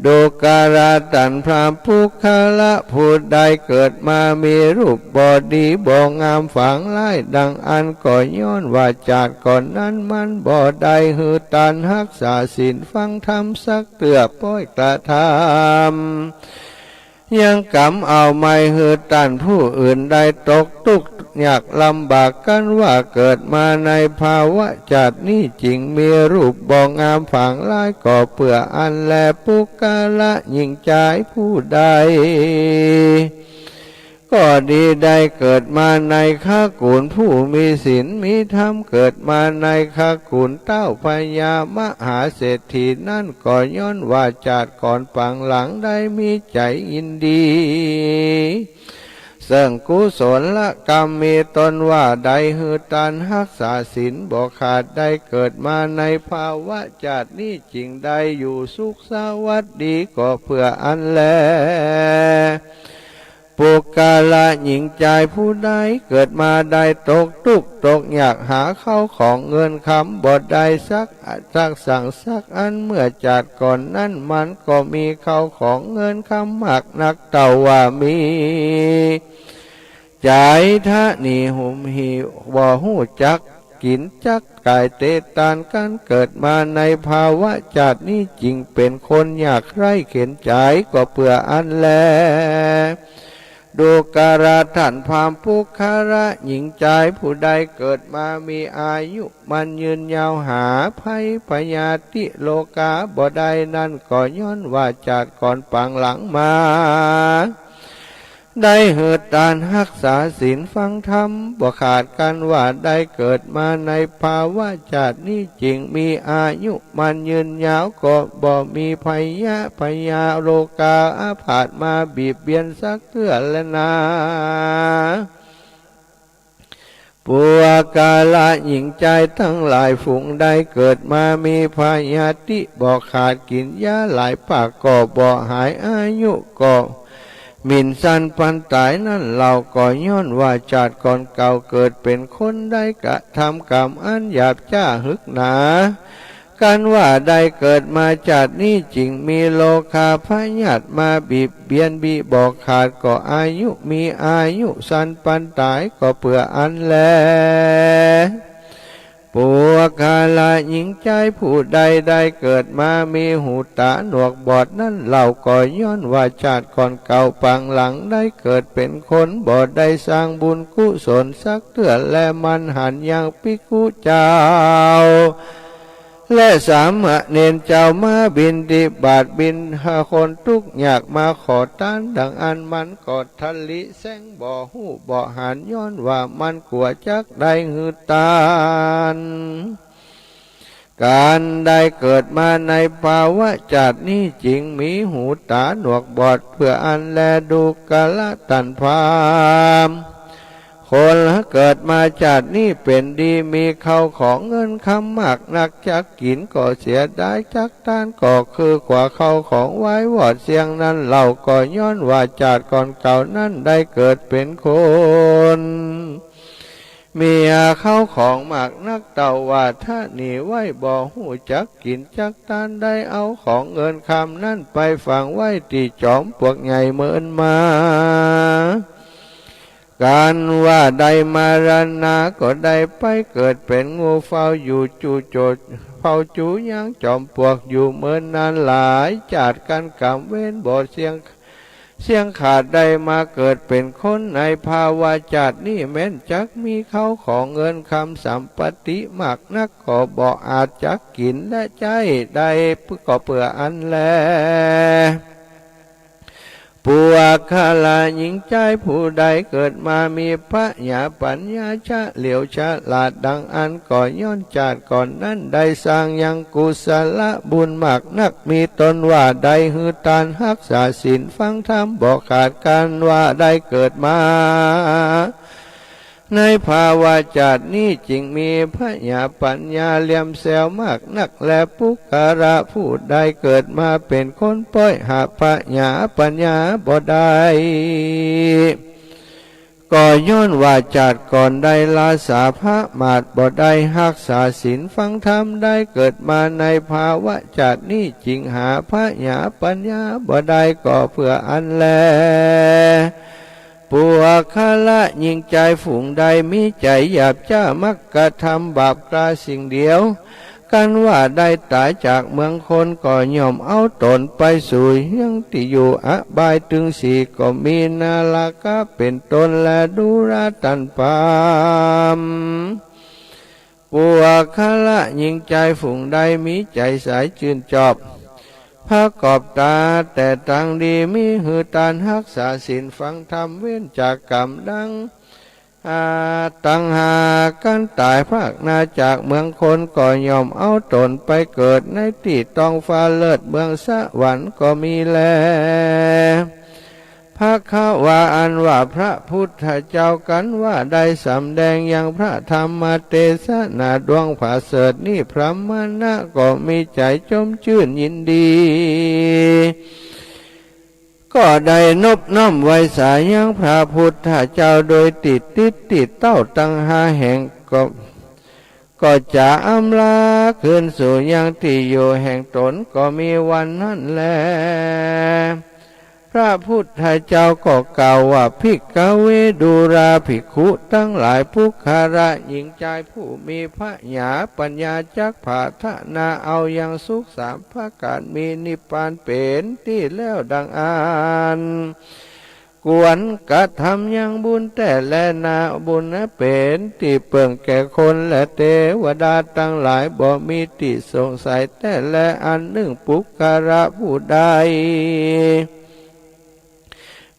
ดูการาตันพรามปุคละผู้ใดเกิดมามีรูปบ่ดีบ่งามฝังร้ายดังอันก่อย้อนว่าจากก่อนนั้นมันบ่ได้หือตันรักษาศีลฟังธรรมสักเตื้อป้อยกระทำยังกรรมเอาไม่หือตันผู้อื่นได้ตกทุกข์ยากลำบากกันว่าเกิดมาในภาวะจัดนี้จริงมีรูปบ่งามฝังร้ายก็เพื่ออันแลปุกละยิ่งใจผู้ใดก็ดีได้เกิดมาในข้ากูลผู้มีศีลมีธรรมเกิดมาในข้ากูลเต้าพญามหาเศรษฐีนั่นก็ย้อนว่าจัดก่อนปังหลังได้มีใจยินดีเสิ่งกุศลกรรมมีตนว่าได้หือตันรักษาศีลบ่ขาดได้เกิดมาในภาวะจัดนี้จริงได้อยู่สุขสวัสดีก็เพื่ออันแลปุกาละหญิงใจผู้ใดเกิดมาได้ตกทุกข์ตกยากหาเข้าของเงินคำบ่ได้สักสั่งสักอันเมื่อจัดก่อนนั้นมันก็มีเข้าของเงินคำมากนักเต่าว่ามีใจทะนี่หุมหิวบ่หูจักกินจักกายเตตานกันเกิดมาในภาวะจัดนี้จริงเป็นคนยากไร้เข็นใจก็เพื่ออันแลดูการาท่านพามปุคละหญิงใจผู้ใดเกิดมามีอายุมันยืนยาวหาภัยพยาธิโลกาบ่ได้นั่นก็ย้อนว่าจัดก่อนปังหลังมาได้เหิดตานรักษาศีลฟังธรรมบ่ขาดกันว่าได้เกิดมาในภาวะจัดนี้จริงมีอายุมันยืนยาวก็บ่มีภัยพยาโลกาอาพาธมาบีบเบียนสักเทื่อและนาปัวกาละหญิงใจทั้งหลายฝูงได้เกิดมามีพยาธิบ่ขาดกินยาหลายปากก็บ่หายอายุก็มินสันปันตายนั่นเราก็ย้อนว่าจัดก่อนเก่าเกิดเป็นคนได้กระทำกรรมอันหยาบจ้าหึกหนากันว่าได้เกิดมาจัดนี้จริงมีโลคาพยาธิมาบีบเบียนบีบอกขาดก็อายุมีอายุสันปันตายก็เพื่ออันแลปุกาละหญิงใจผู้ใดได้เกิดมามีหูตาหนวกบอดนั่นเราก็ย้อนว่าชาติก่อนเก่าปังหลังได้เกิดเป็นคนบ่ได้สร้างบุญกุศลสักเทื่อและมันหันยังภิกขุเจ้าและสามเณรเจ้ามาบินดิบาทบินหาคนทุกอยากมาขอทานดังอันมันกอดทะลิแสงบ่หูบ่หันย้อนว่ามันกลัวจักได้หือตานการได้เกิดมาในภาวะจัดนี้จริงมีหูตาหนวกบอดเพื่ออันแลดูกาลตันพามค คนเกิดมาชาตินี้เป็นดีมีเข้าของเงินคำมากนักจักกินก็เสียได้จักทานก็คือกว่าเข้าของไว้วอดเสียงนั้นเล่าก็ย้อนว่าชาติก่อนเก่านั้นได้เกิดเป็นคนมีเข้าของมากนักเต่าว่าถ้าหนีไว้บ่หูจักกินจักทานได้เอาของเงินคำนั่นไปฝังไว้ที่จอมปลวกใหญ่เมินมาการว่าได้มารณาก็ได้ไปเกิดเป็นงูเฝ้าอยู่จูโจดเฝ้าจูยังจอมปลวกอยู่เมินนานหลายจาดกันกำเว้นบ่เสียงขาดได้มาเกิดเป็นคนในภาวะจาดนี่แม้นจักมีเขาของเงินคำสัมปติมากนักก็บ่อาจจักกินและใจได้ก็เปื่ออันแลปวกขลาหญิงใจผู้ใดเกิดมามีพระญาปัญญาชะเหลียวฉลาดดังอันก่อย้อนจาดก่อนนั้นได้สร้างยังกุศลบุญมากนักมีตนว่าได้หือตานรักษาศีลฟังธรรมบอกขาดการว่าได้เกิดมาในภาวะจาดนี้จึงมีพระญาปัญญาเลี่ยมแซวมากนักและปุกระผู้ใดเกิดมาเป็นคนป้อยหาพระญาปัญญาบ่ได้ก็ย้อนว่าจาดก่อนได้ลาสาพระมาดบ่ได้รักษาศีลฟังธรรมได้เกิดมาในภาวะจาดนี้จึงหาพระญาปัญญาบ่ได้ก็เพื่ออันแลปวกขละยิ่งใจฝูงใดมีใจหยาบจ้ามักกระทำบาปกล้าสิ่งเดียวกันว่าได้ตายจากเมืองคนก็ย่อมเอาตนไปสู่ยังที่อยู่อบายถึงสี่ก็มีนาลากะเป็นตนและดูราตันปามปวกขละยิ่งใจฝูงใดมีใจสายชื่นชอบพระกอบตาแต่ตังดีมีหือตานรักษาศีลฟังธรรมเว้นจากกรรมดังตังหากันตายภาคนาจากเมืองคนก็ยอมเอาตนไปเกิดในที่ต้องฟ้าเลิศเมืองสวรรค์ก็มีแลพระขาวาอันว่าพระพุทธเจ้ากันว่าได้สำแดงยังพระธรรมเทศนาดวงผาเสดนี่พระมณะก็มีใจจมชื่นยินดีก็ได้นบน้อมไว้สายยังพระพุทธเจ้าโดยติดเต้าตั้งหาแห่งก็จะอำลาคืนสู่ยังที่อยู่แห่งตนก็มีวันนั้นแลพระพุทธเจ้าก็กล่าวว่าภิกขเวดูราภิกขุทั้งหลายผู้คาระหญิงใจผู้มีพระญาปัญญาจักผาทนาเอายังสุขสามภาการมีนิพพานเป็นที่แล้วดังอ่านกวนกระทำยังบุญแต่และนาบุญเป็นที่เปิ่งแก่คนและเทวดาทั้งหลายบ่มีที่สงสัยแต่และอันหนึ่งปุกคาระผู้ใด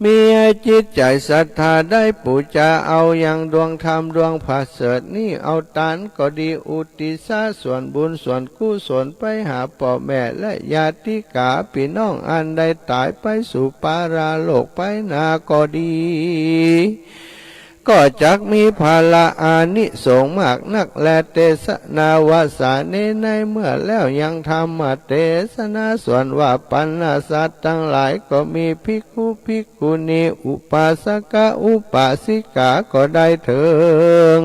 มีจิตใจศรัทธาได้ปูจาเอาอย่างดวงธรรมดวงผาเสดนี่เอาตานก็ดีอุติสาส่วนบุญส่วนกุศลไปหาพ่อแม่และญาติกาพี่น้องอันใดตายไปสู่ปาราโลกไปนาก็ดีก็จักมีภาละอานิสงส์มากนักและเทศนาวาสาในเมื่อแล้วยังธรรมเทศนาส่วนว่าปัญญาสัตว์ทั้งหลายก็มีภิกขุภิกขุณีอุปาสกอุปาสิกาก็ได้ถึง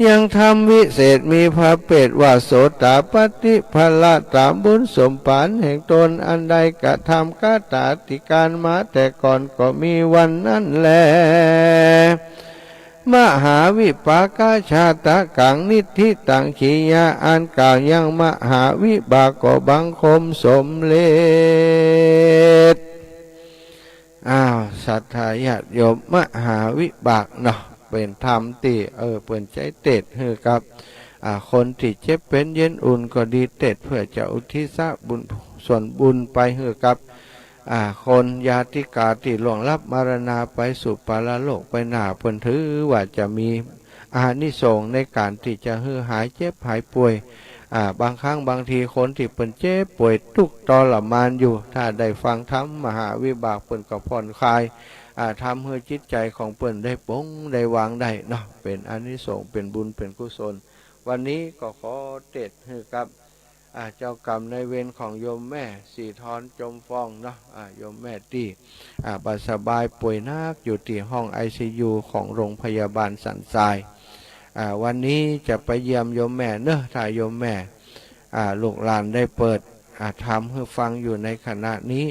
ยังทำวิเศษมีพระเปตว่าโสตปฏิภละตามบุญสมปานแห่งตนอันใดกระทำกตาติการมาแต่ก่อนก็มีวันนั้นแลมหาวิปากชาตกังนิธิตังขียาอันกล่าวยังมหาวิบากก็บังคมสมเลศศรัทธาญาติโยมมหาวิบากเนาะเป็นธรรมที่เปิ่นใจเตดเฮือกับคนที่เจ็บเป็นเย็นอุ่นก็ดีเตดเพื่อจะอุทิศบุญส่วนบุญไปเฮือกับคนญาติกาที่ล่วงลับมรณาไปสู่ปาราโลกไปหน้าเปิ่นถือว่าจะมีอานิสงส์ในการที่จะเฮือหายเจ็บหายป่วยบางครั้งบางทีคนที่เปิ่นเจ็บป่วยทุกข์ทรมานอยู่ถ้าได้ฟังธรรมมหาวิบากเปิ่นก็ผ่อนคลาย ทำให้จิตใจของเปิ้นได้ปงได้วางได้เนาะเป็นอานิสงส์เป็นบุญเป็นกุศลวันนี้ก็ขอเทศให้กับเจ้ากรรมนายเวรของโยมแม่สีทอนจมฟองเนาะโยมแม่ที่บัดสบายป่วยนักอยู่ที่ห้อง ICU ของโรงพยาบาลสันทรายวันนี้จะไปเยี่ยมโยมแม่เนอะถ้าโยมแม่ลูกหลานได้เปิดทำให้ฟังอยู่ในขณะนี้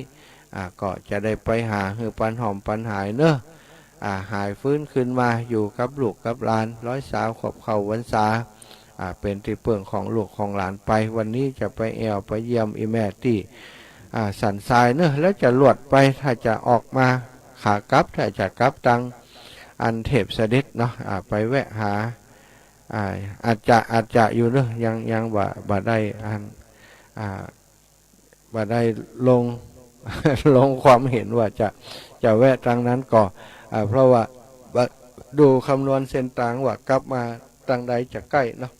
ก็จะได้ไปหาให้ปันหอมปันหายเนอะหายฟื้นขึ้นมาอยู่กับลูกกับหลาน100 ขวบเข้าพรรษาเป็นที่เปิ่งของลูกของหลานไปวันนี้จะไปแอวไปเยี่ยมอีแม่ที่สันทรายเนอะแล้วจะลวดไปถ้าจะออกมาขากลับถ้าจะกลับตังอันเทพเสด็จเนาะไปแวะหาอาจจะอยู่เนอะยังบ่ได้บ่ได้ลงความเห็นว่าจะแวะทางนั้นก่อนเพราะว่าดูคำนวณเส้นทางว่ากลับมาทางใดจะใกล้เนาะ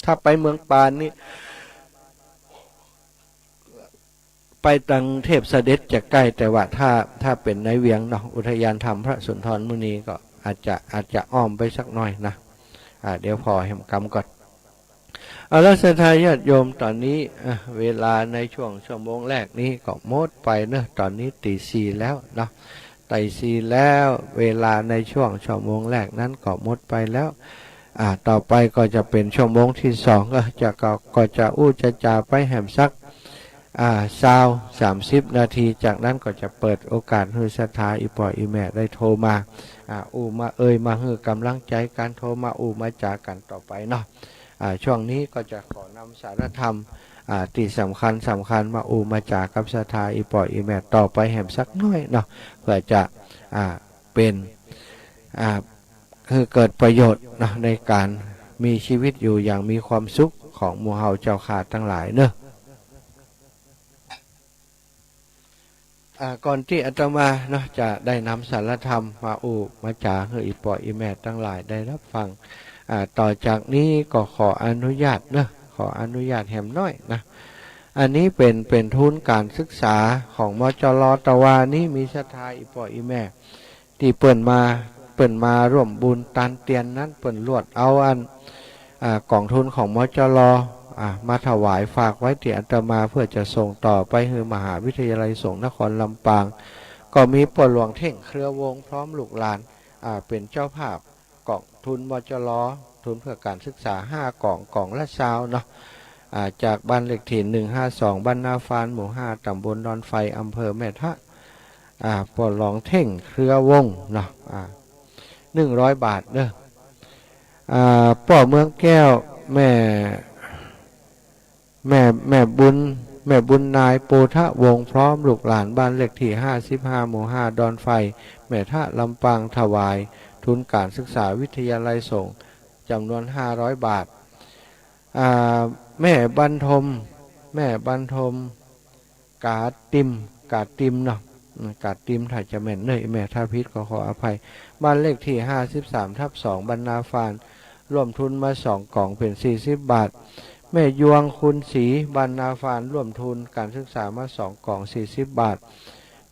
ถ้าไปเมืองปานนี่ไปทางเทพเสด็จจะใกล้แต่ว่าถ้าเป็นในเวียงเนาะอุทยานธรรมพระสุนทรมุนีก็อาจจะอ้อมไปสักหน่อยนะเดี๋ยวพอแห่มกรรมก่อนแล้วศรัทธาญาติโยมตอนนี้เวลาในช่วงชั่วโมงแรกนี้ก็หมดไปเนอะตอนนี้ตี 4แล้วเนาะตี 4แล้วเวลาในช่วงชั่วโมงแรกนั้นก็หมดไปแล้วต่อไปก็จะเป็นชั่วโมงที่2ก็จะจาไปแหมสัก30 นาทีจากนั้นก็จะเปิดโอกาสให้ศรัทธาอีปออีแม่ได้โทรมามามาให้กำลังใจการโทรมามาจากกันต่อไปเนาะช่วงนี้ก็จะขอนำสารธรรมที่สำคัญมาจากกับศรัทธาอีปออีแม่ต่อไปแหมสักน้อยเนาะเพื่อจะเป็นคือเกิดประโยชน์นะในการมีชีวิตอยู่อย่างมีความสุขของหมู่เฮาเจ้าขาทั้งหลายเนอะก่อนที่อาตมาเนาะจะได้นำสารธรรมมาจากให้อีปออีแม่ทั้งหลายได้รับฟังต่อจากนี้ก็ขออนุญาตนะขออนุญาตแหมน้อยนะอันนี้เป็นทุนการศึกษาของมจร.ตะวานี้มีศรัทธาอีปออีแม่ที่เปิ่นมาร่วมบุญตันเตียนนั้นเปิ่นลวดเอากองทุนของมจร.มาถวายฝากไว้ที่อาตมาเพื่อจะส่งต่อไปให้มหาวิทยาลัยสงฆ์นครลำปางก็มีปหลวงเท่งเครือวงพร้อมลูกหลานเป็นเจ้าภาพกองทุนมจร.ทุนเพื่อการศึกษา5 กล่องละ20เนาะจากบ้านเลขที่152บ้านนาฟานหมู่5ตำบลดอนไฟอำเภอแม่ทะปหลวงเท่งเครือวงเนาะ100 บาทเด้อป่อเมืองแก้วแม่บุญนายโปทะวงพร้อมลูกหลานบ้านเลขที่55หมู่5ดอนไฟแม่ทะลำปางถวายทุนการศึกษาวิทยาลัยสงฆ์จำนวน500 บาทแม่บรรทมกาติมเนาะกาติมถ้าจะแม่นเนยแม่ถ้าพิษก็ขออภัยบ้านเลขที่53/2บรรณาฟานร่วมทุนมา2 กล่องเป็น40 บาทแม่ยวงคุณศรีบรรณาฟานร่วมทุนการศึกษามา2 กล่อง40 บาท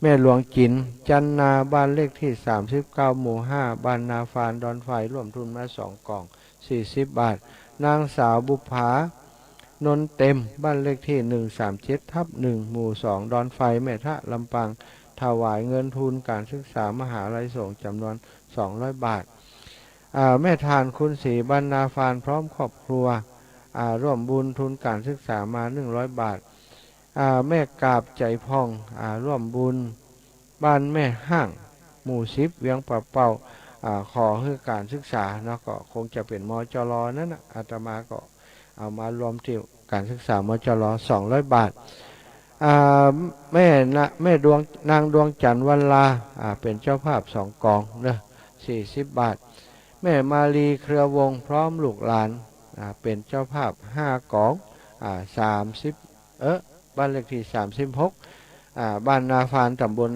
แม่หลวงจินจันนาบ้านเลขที่39หมู่5บรรณาฟานดอนไฟร่วมทุนมา2 กล่อง40 บาทนางสาวบุภานนเต็มบ้านเลขที่137/1หมู่2ดอนไฟแม่ทะลำปางถวายเงินทุนการศึกษามหาวิทยาลัยสงฆ์จำนวน200 บาทแม่ทานคุณศรีบรรณาฟานพร้อมครอบครัวร่วมบุญทุนการศึกษามา100 บาทแม่กาบใจพองร่วมบุญบ้านแม่ห้างหมู่10เวียงป่าเป่าขอให้การศึกษาเนาะก็คงจะเป็นมจร.นั่นนะอาตมาก็เอามารวมที่การศึกษามจร. 200 บาทแม่นางดวงจันทร์วันลาเป็นเจ้าภาพ2 กล่องเนอะ40 บาทแม่มาลีเครือวงพร้อมลูกหลานเป็นเจ้าภาพ5 กล่อง30บ้านเลขที่36บ้านนาฟานตำบล